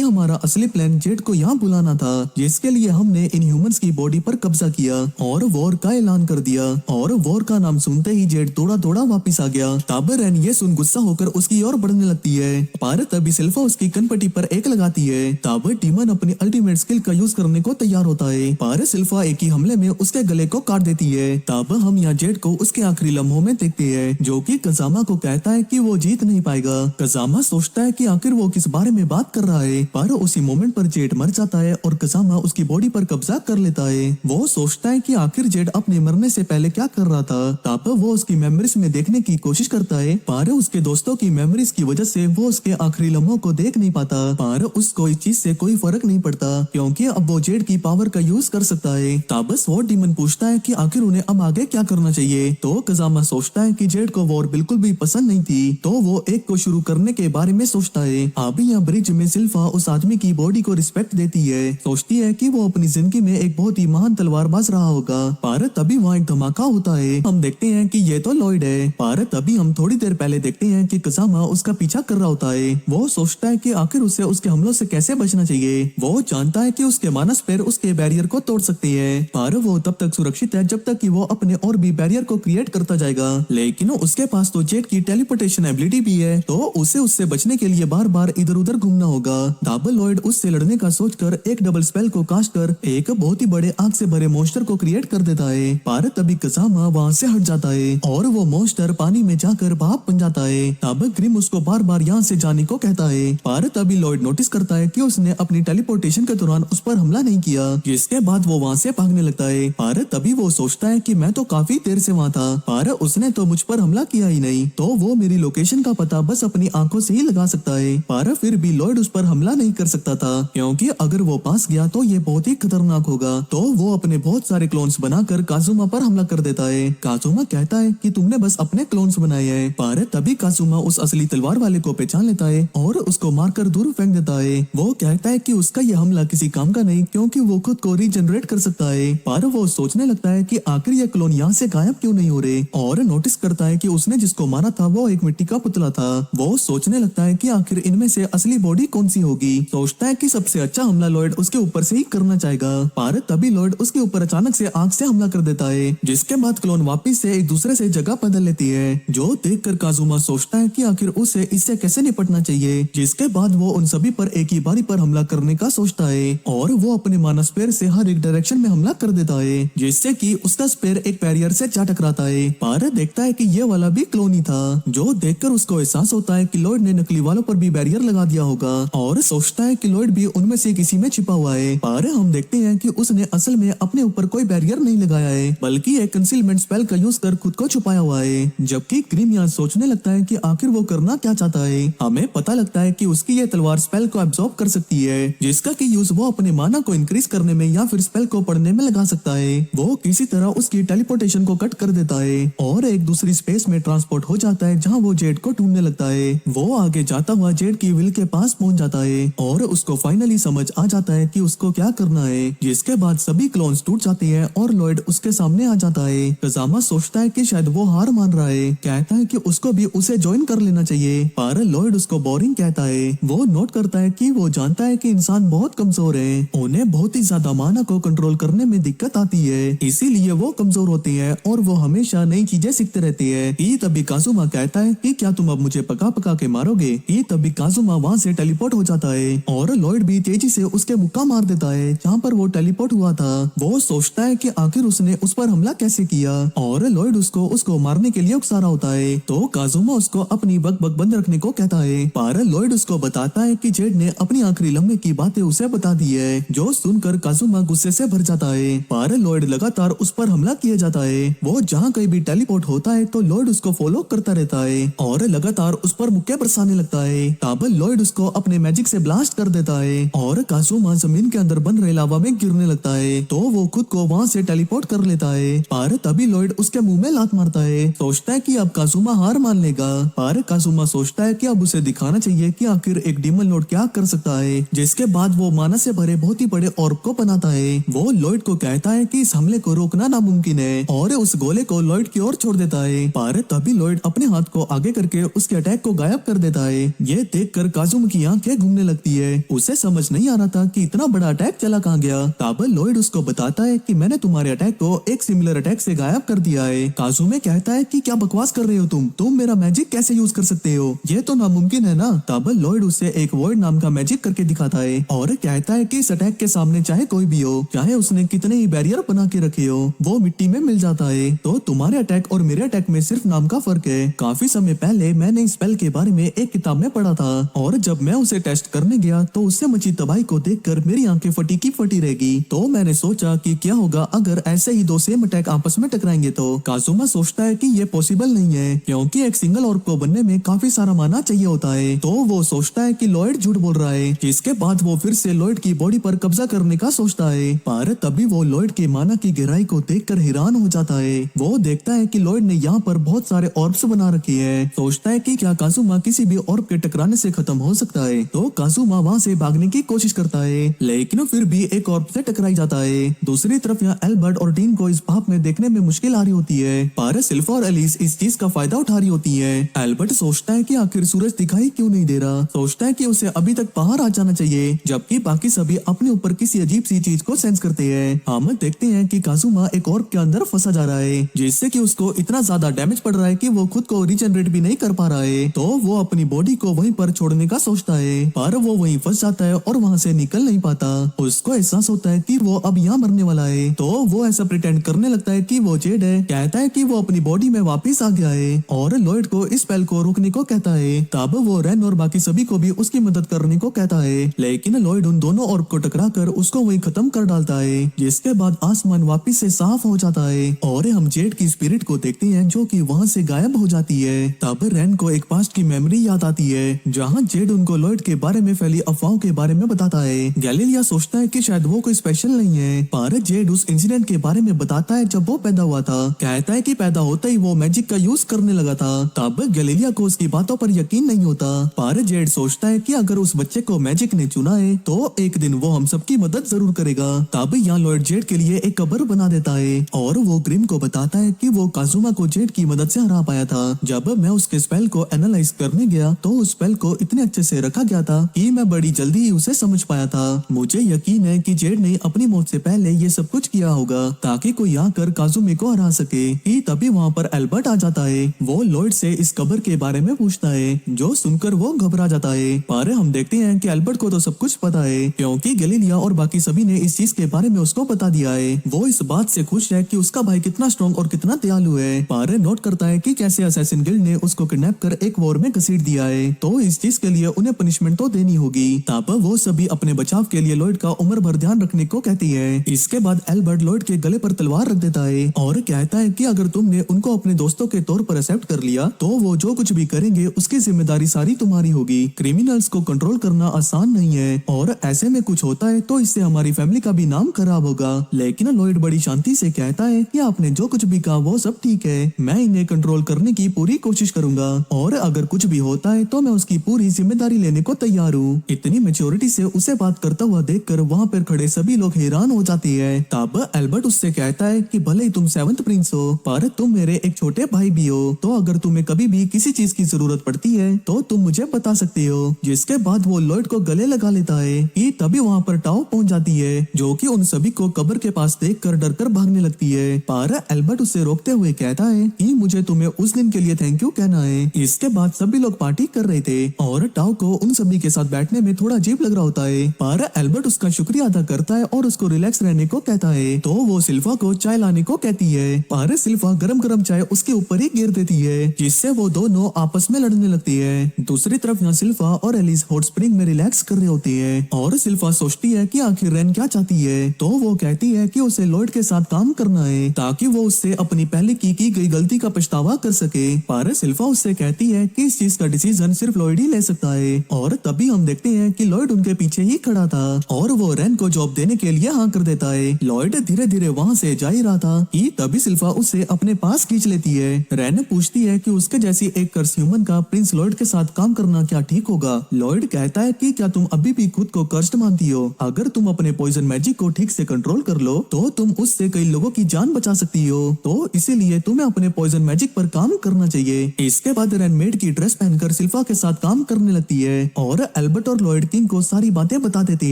हमारा असली प्लान जेट को यहाँ बुलाना था, जिसके लिए हमने इन ह्यूमंस की बॉडी पर कब्जा किया और वॉर का ऐलान कर दिया। और वॉर का नाम सुनते ही जेट दौड़ा दौड़ा वापिस आ गया। तब रैन ये सुन गुस्सा होकर उसकी ओर बढ़ने लगती है, पर तभी सिल्फा उसकी कनपट्टी पर एक लगाती है। तब डीमन अपनी अल्टीमेट स्किल का यूज करने को तैयार होता है, पर सिल्फा एक ही हमले में उसके गले को काट देती है। तब हम यहाँ जेट को उसके आखिरी लम्हों में देखते हैं, जो कि कजामा को कहता है कि वो जीत नहीं पाएगा। कजामा सोचता है कि आखिर वो किस बारे में बात कर रहा है, पर उसी मोमेंट पर जेट मर जाता है और कजामा उसकी बॉडी पर कब्जा कर लेता है। वो सोचता है कि आखिर जेट अपने मरने से पहले क्या कर रहा था। तब वो उसकी मेमोरीज में देखने की कोशिश करता है, पर उसके दोस्तों की मेमोरीज की वजह से वो उसके आखिरी लम्हों को देख नहीं पाता। पर उसको इस चीज से कोई फर्क नहीं पड़ता क्योंकि अब वो जेड की पावर का यूज कर सकता है। तब स्वॉर्ड डीमन पूछता है कि आखिर उन्हें अब आगे क्या करना चाहिए। तो कजामा सोचता है कि जेड को वॉर बिल्कुल भी पसंद नहीं थी, तो वो एक को शुरू करने के बारे में सोचता है। अभी यहाँ ब्रिज में सिल्फा उस आदमी की बॉडी को रिस्पेक्ट देती है, सोचती है कि वो अपनी जिंदगी में एक बहुत ही महान तलवारबाज रहा होगा। पर तभी वहाँ एक धमाका होता है। हम देखते हैं कि ये तो लॉयड है। पर तभी हम थोड़ी देर पहले देखते हैं कि कजामा उसका पीछा कर रहा होता है। वो सोचता है कि आखिर उसे उसके हमलों से कैसे बचना चाहिए। वो जानता है कि उसके मानस पैर उसके बैरियर को तोड़ सकते हैं, पर वो तब तक सुरक्षित है जब तक कि वो अपने और भी बैरियर को क्रिएट करता जाएगा। लेकिन उसके पास तो जेट की टेलीपोर्टेशन एबिलिटी भी है, तो उसे उससे बचने के लिए बार बार इधर उधर घूमना होगा। डबल लॉयड उससे लड़ने का सोचकर एक डबल स्पेल को कास्ट कर एक बहुत ही बड़े आग से भरे मॉन्स्टर को क्रिएट कर देता है। पर तभी कजामा वहाँ से हट जाता है और वो मॉन्स्टर पानी में जाकर भाप बन जाता है। तब ग्रिम उसको बार बार यहाँ से जाने को कहता है, पर तभी लॉयड नोटिस करता है कि उसने अपनी टेलीपोर्टेशन के दौरान उस पर हमला नहीं किया, जिसके बाद वो वहाँ से भागने लगता है। पर तभी वो सोचता है कि मैं तो काफी देर से वहाँ था, पर उसने तो मुझ पर हमला किया ही नहीं, तो वो मेरी लोकेशन का पता बस अपनी आंखों से ही लगा सकता है। पर फिर भी लॉयड उस पर हमला नहीं कर सकता था, क्योंकि अगर वो पास गया तो ये बहुत ही खतरनाक होगा। तो वो अपने बहुत सारे क्लोन्स बनाकर काजुमा पर हमला कर देता है। काजुमा कहता है कि तुमने बस अपने क्लोन्स बनाए हैं। पर तभी काजुमा उस असली तलवार वाले को पहचान लेता है और उसको मारकर दूर फेंक देता है। वो कहता है कि उसका यह हमला किसी काम का नहीं, क्योंकि वो खुद को रीजनरेट कर सकता है। पर वो सोचने लगता है कि आखिर ये क्लोन यहाँ से गायब क्यों नहीं हो रहे, और नोटिस करता है कि उसने जिसको मारा था वो एक मिट्टी का पुतला था। वो सोचने लगता है कि आखिर इनमें से असली बॉडी कौन सी होगी। सोचता है कि सबसे अच्छा हमला लॉयड उसके ऊपर से ही करना चाहेगा। पर तभी लॉयड उसके ऊपर अचानक से आग से हमला कर देता है, जिसके बाद क्लोन वापिस से एक दूसरे से जगह बदल लेती है। जो देखकर काजुमा सोचता है कि आखिर उसे इससे कैसे निपटना चाहिए, जिसके बाद वो उन सभी पर एक ही बारी पर हमला करने का सोचता है और वो अपने मानस पैर से हर एक डायरेक्शन में हमला कर देता है, जिससे कि उसका स्पेयर एक बैरियर से जा टकराता है। पर देखता है कि ये वाला भी क्लोन ही था। जो देखकर उसको एहसास होता है कि लॉयड ने नकली वालों पर भी बैरियर लगा दिया होगा, और सोचता है कि लॉयड भी उनमें से किसी में छिपा हुआ है। पर हम देखते हैं कि उसने असल में अपने ऊपर कोई बैरियर नहीं लगाया है, बल्कि एक कंसीलमेंट स्पेल का यूज कर खुद को छुपाया हुआ है। जबकि ग्रिम यहाँ सोचने लगता है कि आखिर वो करना क्या चाहता है। हमें पता लगता है कि उसकी ये तलवार स्पेल को एब्जॉर्ब कर सकती है, जिसका कि यूज वो अपने माना को इंक्रीज करने में या फिर स्पेल को पढ़ने में लगा सकता है। वो किसी तरह उसकी टेलीपोर्टेशन को कट कर देता है और एक दूसरी स्पेस में ट्रांसपोर्ट हो जाता है, जहाँ वो जेड को ढूंढने लगता है। वो आगे जाता हुआ जेड की विल के पास पहुंच जाता है और उसको फाइनली समझ आ जाता है कि उसको क्या करना है, जिसके बाद सभी क्लोन्स टूट जाते हैं और लॉयड उसके सामने आ जाता है। कजामा सोचता है कि शायद वो हार मान रहा है, कहता है कि उसको भी उसे ज्वाइन कर लेना चाहिए, पर लॉयड उसको बोरिंग कहता है। वो नोट करता है कि वो जानता है कि इंसान बहुत कमजोर है, उन्हें बहुत ही ज्यादा माना को कंट्रोल करने में दिक्कत आती है, इसीलिए वो कमजोर होते हैं और वो हमेशा नई चीजें सीखते रहते हैं। कि तभी काजुमा कहता है कि क्या तुम अब मुझे पका पका के मारोगे। कि तभी काजुमा वहाँ से टेलीपोर्ट हो जाता है और लॉयड भी तेजी से उसके मुक्का मार देता है जहाँ पर वो टेलीपोर्ट हुआ था। वो सोचता है कि आखिर उसने उस पर हमला कैसे किया, और लॉयड उसको मारने के लिए उकसा रहा होता है। तो काजुमा उसको अपनी बक बक बंद रखने को कहता है, पर लॉयड उसको बताता है कि जेड ने अपनी आखिरी लम्हे की बातें उसे बता दी है, जो सुनकर काजुमा गुस्से से भर जाता है। पर लॉयड लगातार उस पर हमला किया जाता है। वो जहाँ कहीं भी टेलीपोर्ट होता है तो लॉयड उसको फॉलो करता रहता है और लगातार उस पर मुक्के बरसाने लगता है। तब लॉयड उसको अपने मैजिक से ब्लास्ट कर देता है और काजुमा जमीन के अंदर बन रहे लावा में गिरने लगता है। तो वो खुद को वहाँ से टेलीपोर्ट कर लेता है, पर तभी लॉयड उसके मुंह में लात मारता है। सोचता है कि अब काजुमा हार मान लेगा, पर काजुमा सोचता है कि अब उसे दिखाना चाहिए कि आखिर एक डीमन लॉर्ड क्या कर सकता है, जिसके बाद वो माना से भरे बहुत ही बड़े ऑर्ब को बनाता है। वो लॉयड को कहता है कि इस हमले को रोकना नामुमकिन है और उस गोले को लॉयड की ओर छोड़ देता है, पर तभी लॉयड अपने हाथ को आगे करके उसके अटैक को गायब कर देता है। ये देखकर काजुमा की आंखें घूमने लगती है। उसे समझ नहीं आ रहा था कि इतना बड़ा अटैक चला कहाँ गया। तब लॉयड उसको बताता है कि मैंने तुम्हारे अटैक को एक सिमिलर अटैक से गायब कर दिया है। काजुमा कहता है कि क्या बकवास कर रहे हो तुम मेरा मैजिक कैसे यूज कर सकते हो, ये तो नामुमकिन है ना। तब लॉयड उसे एक वॉइड नाम का मैजिक करके दिखाता है और कहता है कि इस अटैक के सामने चाहे कोई भी हो, चाहे उसने कितने ही बैरियर बना के रखे हो, वो मिट्टी में मिल जाता है। तो तुम्हारे अटैक और मेरे अटैक में सिर्फ नाम का फर्क है। काफी समय पहले मैंने इस स्पेल के बारे में एक किताब में पढ़ा था और जब मैं उसे टेस्ट करने गया तो उससे मची तबाही को देखकर मेरी आंखें फटी की फटी रहेगी। तो मैंने सोचा कि क्या होगा अगर ऐसे ही दो सेम अटैक आपस में टकराएंगे। तो काजुमा सोचता है कि ये पॉसिबल नहीं है, क्योंकि एक सिंगल ऑर्ब को बनने में काफी सारा माना चाहिए होता है। तो वो सोचता है कि लॉयड झूठ बोल रहा है है, जिसके बाद वो फिर से लॉयड की बॉडी पर कब्जा करने का सोचता है। पर तभी वो लॉयड के माना की गहराई को देखकर हैरान हो जाता है। वो देखता है कि लॉयड ने यहाँ पर बहुत सारे ऑर्ब्स बना रखे हैं। सोचता है कि क्या काजुमा किसी भी ऑर्ब के टकराने से खत्म हो सकता है। तो काजुमा वहाँ से भागने की कोशिश करता है, लेकिन फिर भी एक ऑर्ब से टकराई जाता है। दूसरी तरफ यहाँ एल्बर्ट और डीन को इस भाप में देखने में मुश्किल आ रही होती है, पर सिल्फा और एलिस इस चीज का फायदा उठा रही होती है। एल्बर्ट सोचता है कि आखिर सूरज दिखाई क्यों नहीं दे रहा। सोचता है कि उसे अभी तक बाहर आ जाना चाहिए, जबकि बाकी सभी अपने ऊपर किसी अजीब सी चीज को सेंस करते हैं। हम देखते हैं कि काजुमा एक ऑर्ब के अंदर फंसा जा रहा है, जिससे कि उसको इतना ज्यादा डैमेज पड़ रहा है कि वो खुद को रिजनरेट भी नहीं कर पा रहा है। तो वो अपनी बॉडी को वहीं पर छोड़ने का सोचता है, पर वो वहीं फंस जाता है और वहाँ से निकल नहीं पाता। उसको एहसास होता है कि वो अब यहाँ मरने वाला है, तो वो ऐसा प्रिटेंड करने लगता है कि वो जेड है। कहता है कि वो अपनी बॉडी में वापस आ गया है और लॉयड को इस स्पेल को रोकने को कहता है। तब वो रेन और बाकी सभी को भी उसकी मदद करने को कहता है, लेकिन लॉयड उन दोनों ऑर्ब को टकराकर उसको वहीं खत्म कर डालता है, जिसके बाद आसमान वापस से साफ हो जाता है और हम जेड की स्पिरिट को देखते हैं जो कि वहाँ से गायब हो जाती है। तब रेन को एक पास्ट की मेमोरी याद आती है, जहाँ जेड उनको लॉयड के बारे में फैली अफवाहों के बारे में बताता है। गैलीलिया सोचता है कि शायद वो कोई स्पेशल नहीं है, पर जेड उस इंसिडेंट के बारे में बताता है जब वो पैदा हुआ था। कहता है कि पैदा होते ही वो मैजिक का यूज करने लगा था। तब गैलीलिया को उसकी बातों पर यकीन नहीं होता, पर जेड सोचता है कि अगर उस बच्चे को मैजिक ने चुना है तो एक दिन वो हम सबकी मदद जरूर करेगा। तब यहाँ लॉयड जेड के लिए एक कब्र बना देता है और वो ग्रिम को बताता है कि वो काजुमा को जेड की मदद से हरा पाया था। जब मैं उसके स्पेल को एनालाइज करने गया तो उस स्पेल को इतने अच्छे से रखा गया था कि मैं बड़ी जल्दी ही उसे समझ पाया था। मुझे यकीन है कि जेड ने अपनी मौत से पहले ये सब कुछ किया होगा ताकि कोई आकर काजुमे को हरा सके। ही तभी वहाँ पर एल्बर्ट आ जाता है। वो लॉयड से इस कब्र के बारे में पूछता है, जो सुनकर वो घबरा जाता है। पर हम देखते हैं कि एल्बर्ट को तो सब कुछ पता है, क्योंकि गैलीलिया और बाकी सभी ने इस चीज के बारे में उसको बता दिया है। वो इस बात से खुश है कि उसका भाई कितना स्ट्रॉन्ग और कितना दयालु है। पर नोट करता है कि कैसे असैसिन गिल्ड ने उसको किडनैप कर एक वॉर में घसीट दिया है, तो इस चीज के लिए उन्हें पनिशमेंट तो देनी होगी। तब वो सभी अपने बचाव के लिए लॉयड का उम्र भर ध्यान रखने को कहती है। इसके बाद एल्बर्ट लॉयड के गले पर तलवार रख देता है और कहता है कि अगर तुमने उनको अपने दोस्तों के तौर पर एक्सेप्ट कर लिया तो वो जो कुछ भी करेंगे उसकी जिम्मेदारी सारी तुम्हारी होगी। क्रिमिनल्स को कंट्रोल करना आसान नहीं है और ऐसे में कुछ होता है तो इससे हमारी फैमिली का भी नाम खराब होगा। लेकिन लॉयड बड़ी शांति से कहता है कि आपने जो कुछ भी कहा वो सब ठीक है, मैं इन्हें कंट्रोल करने की पूरी कोशिश करूंगा और अगर कुछ भी होता है तो मैं उसकी पूरी जिम्मेदारी लेने को तैयार हूँ। इतनी मैच्योरिटी से उसे बात करता हुआ देखकर वहाँ पर खड़े सभी लोग हैरान हो जाते हैं। तब एल्बर्ट उससे कहता है कि भले ही तुम 7th प्रिंस हो पर तुम मेरे एक छोटे भाई भी हो, तो अगर तुम्हें कभी भी किसी चीज की जरूरत पड़ती है तो तुम मुझे बता सकते हो। जिसके बाद वो लॉयड को गले लगा लेता है। कि तभी वहाँ पर टाओ पहुंच जाती है, जो कि उन सभी को कब्र के पास देखकर डरकर भागने लगती है। पर एल्बर्ट उसे रोकते हुए कहता है कि मुझे तुम्हें उस दिन के लिए थैंक यू कहना है। इसके बाद सभी लोग पार्टी कर रहे थे और टाओ को उन सभी के साथ बैठने में थोड़ा अजीब लग रहा होता है, पर एल्बर्ट उसका शुक्रिया अदा करता है और उसको रिलैक्स रहने को कहता है। तो वो सिल्फा को चाय लाने को कहती है, पर सिल्फा गरम गरम चाय उसके ऊपर ही गिर देती है, जिससे वो दोनों आपस में लड़ने लगती है। दूसरी तरफ यहाँ सिल्फा और एलिस हॉट स्प्रिंग में रिलैक्स कर रही होती है और सिल्फा सोचती है कि आखिर रेन क्या चाहती है। तो वो कहती है कि उसे लॉयड के साथ काम करना है ताकि वो उससे अपनी पहले की गई गलती का पछतावा कर सके। पर सिल्फा उससे कहती है कि इस चीज का डिसीजन सिर्फ लॉयड ही ले सकता है। और तभी हम देखते हैं कि लॉयड उनके पीछे ही खड़ा था और वो रेन को जॉब देने के लिए हाँ कर देता है। लॉयड धीरे धीरे वहाँ से जा ही रहा था कि तभी सिल्फा उसे अपने पास खींच लेती है। रेन पूछती है कि उसके जैसी एक कर्स ह्यूमन का प्रिंस लॉयड के साथ काम करना क्या ठीक होगा। लॉयड कहता है कि क्या तुम अभी भी खुद को कर्स्ड मानती हो? अगर तुम अपने पॉइजन मैजिक को ठीक से कंट्रोल कर लो तो तुम उससे कई लोगों की जान बचा सकती हो, तो इसीलिए तुम्हें अपने पॉइजन मैजिक पर काम करना चाहिए। इसके बाद रेन मेड की ड्रेस पहनकर सिल्फा के साथ काम करने लगती है और एल्बर्ट और लॉयड किंग को सारी बातें बता देती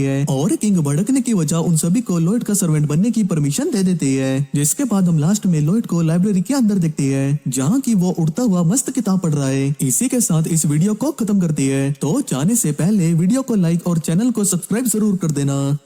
है और किंग भड़कने की वजह उन सभी को लॉयड का सर्वेंट बनने की परमिशन दे देती है। जिसके बाद हम लास्ट में लॉयड को लाइब्रेरी के अंदर देखते हैं, जहाँ की वो उड़ता हुआ मस्त किताब पढ़ रहा है। इसी के साथ इस वीडियो को खत्म करती है। तो जाने से पहले वीडियो को लाइक और चैनल को सब्सक्राइब जरूर कर देना।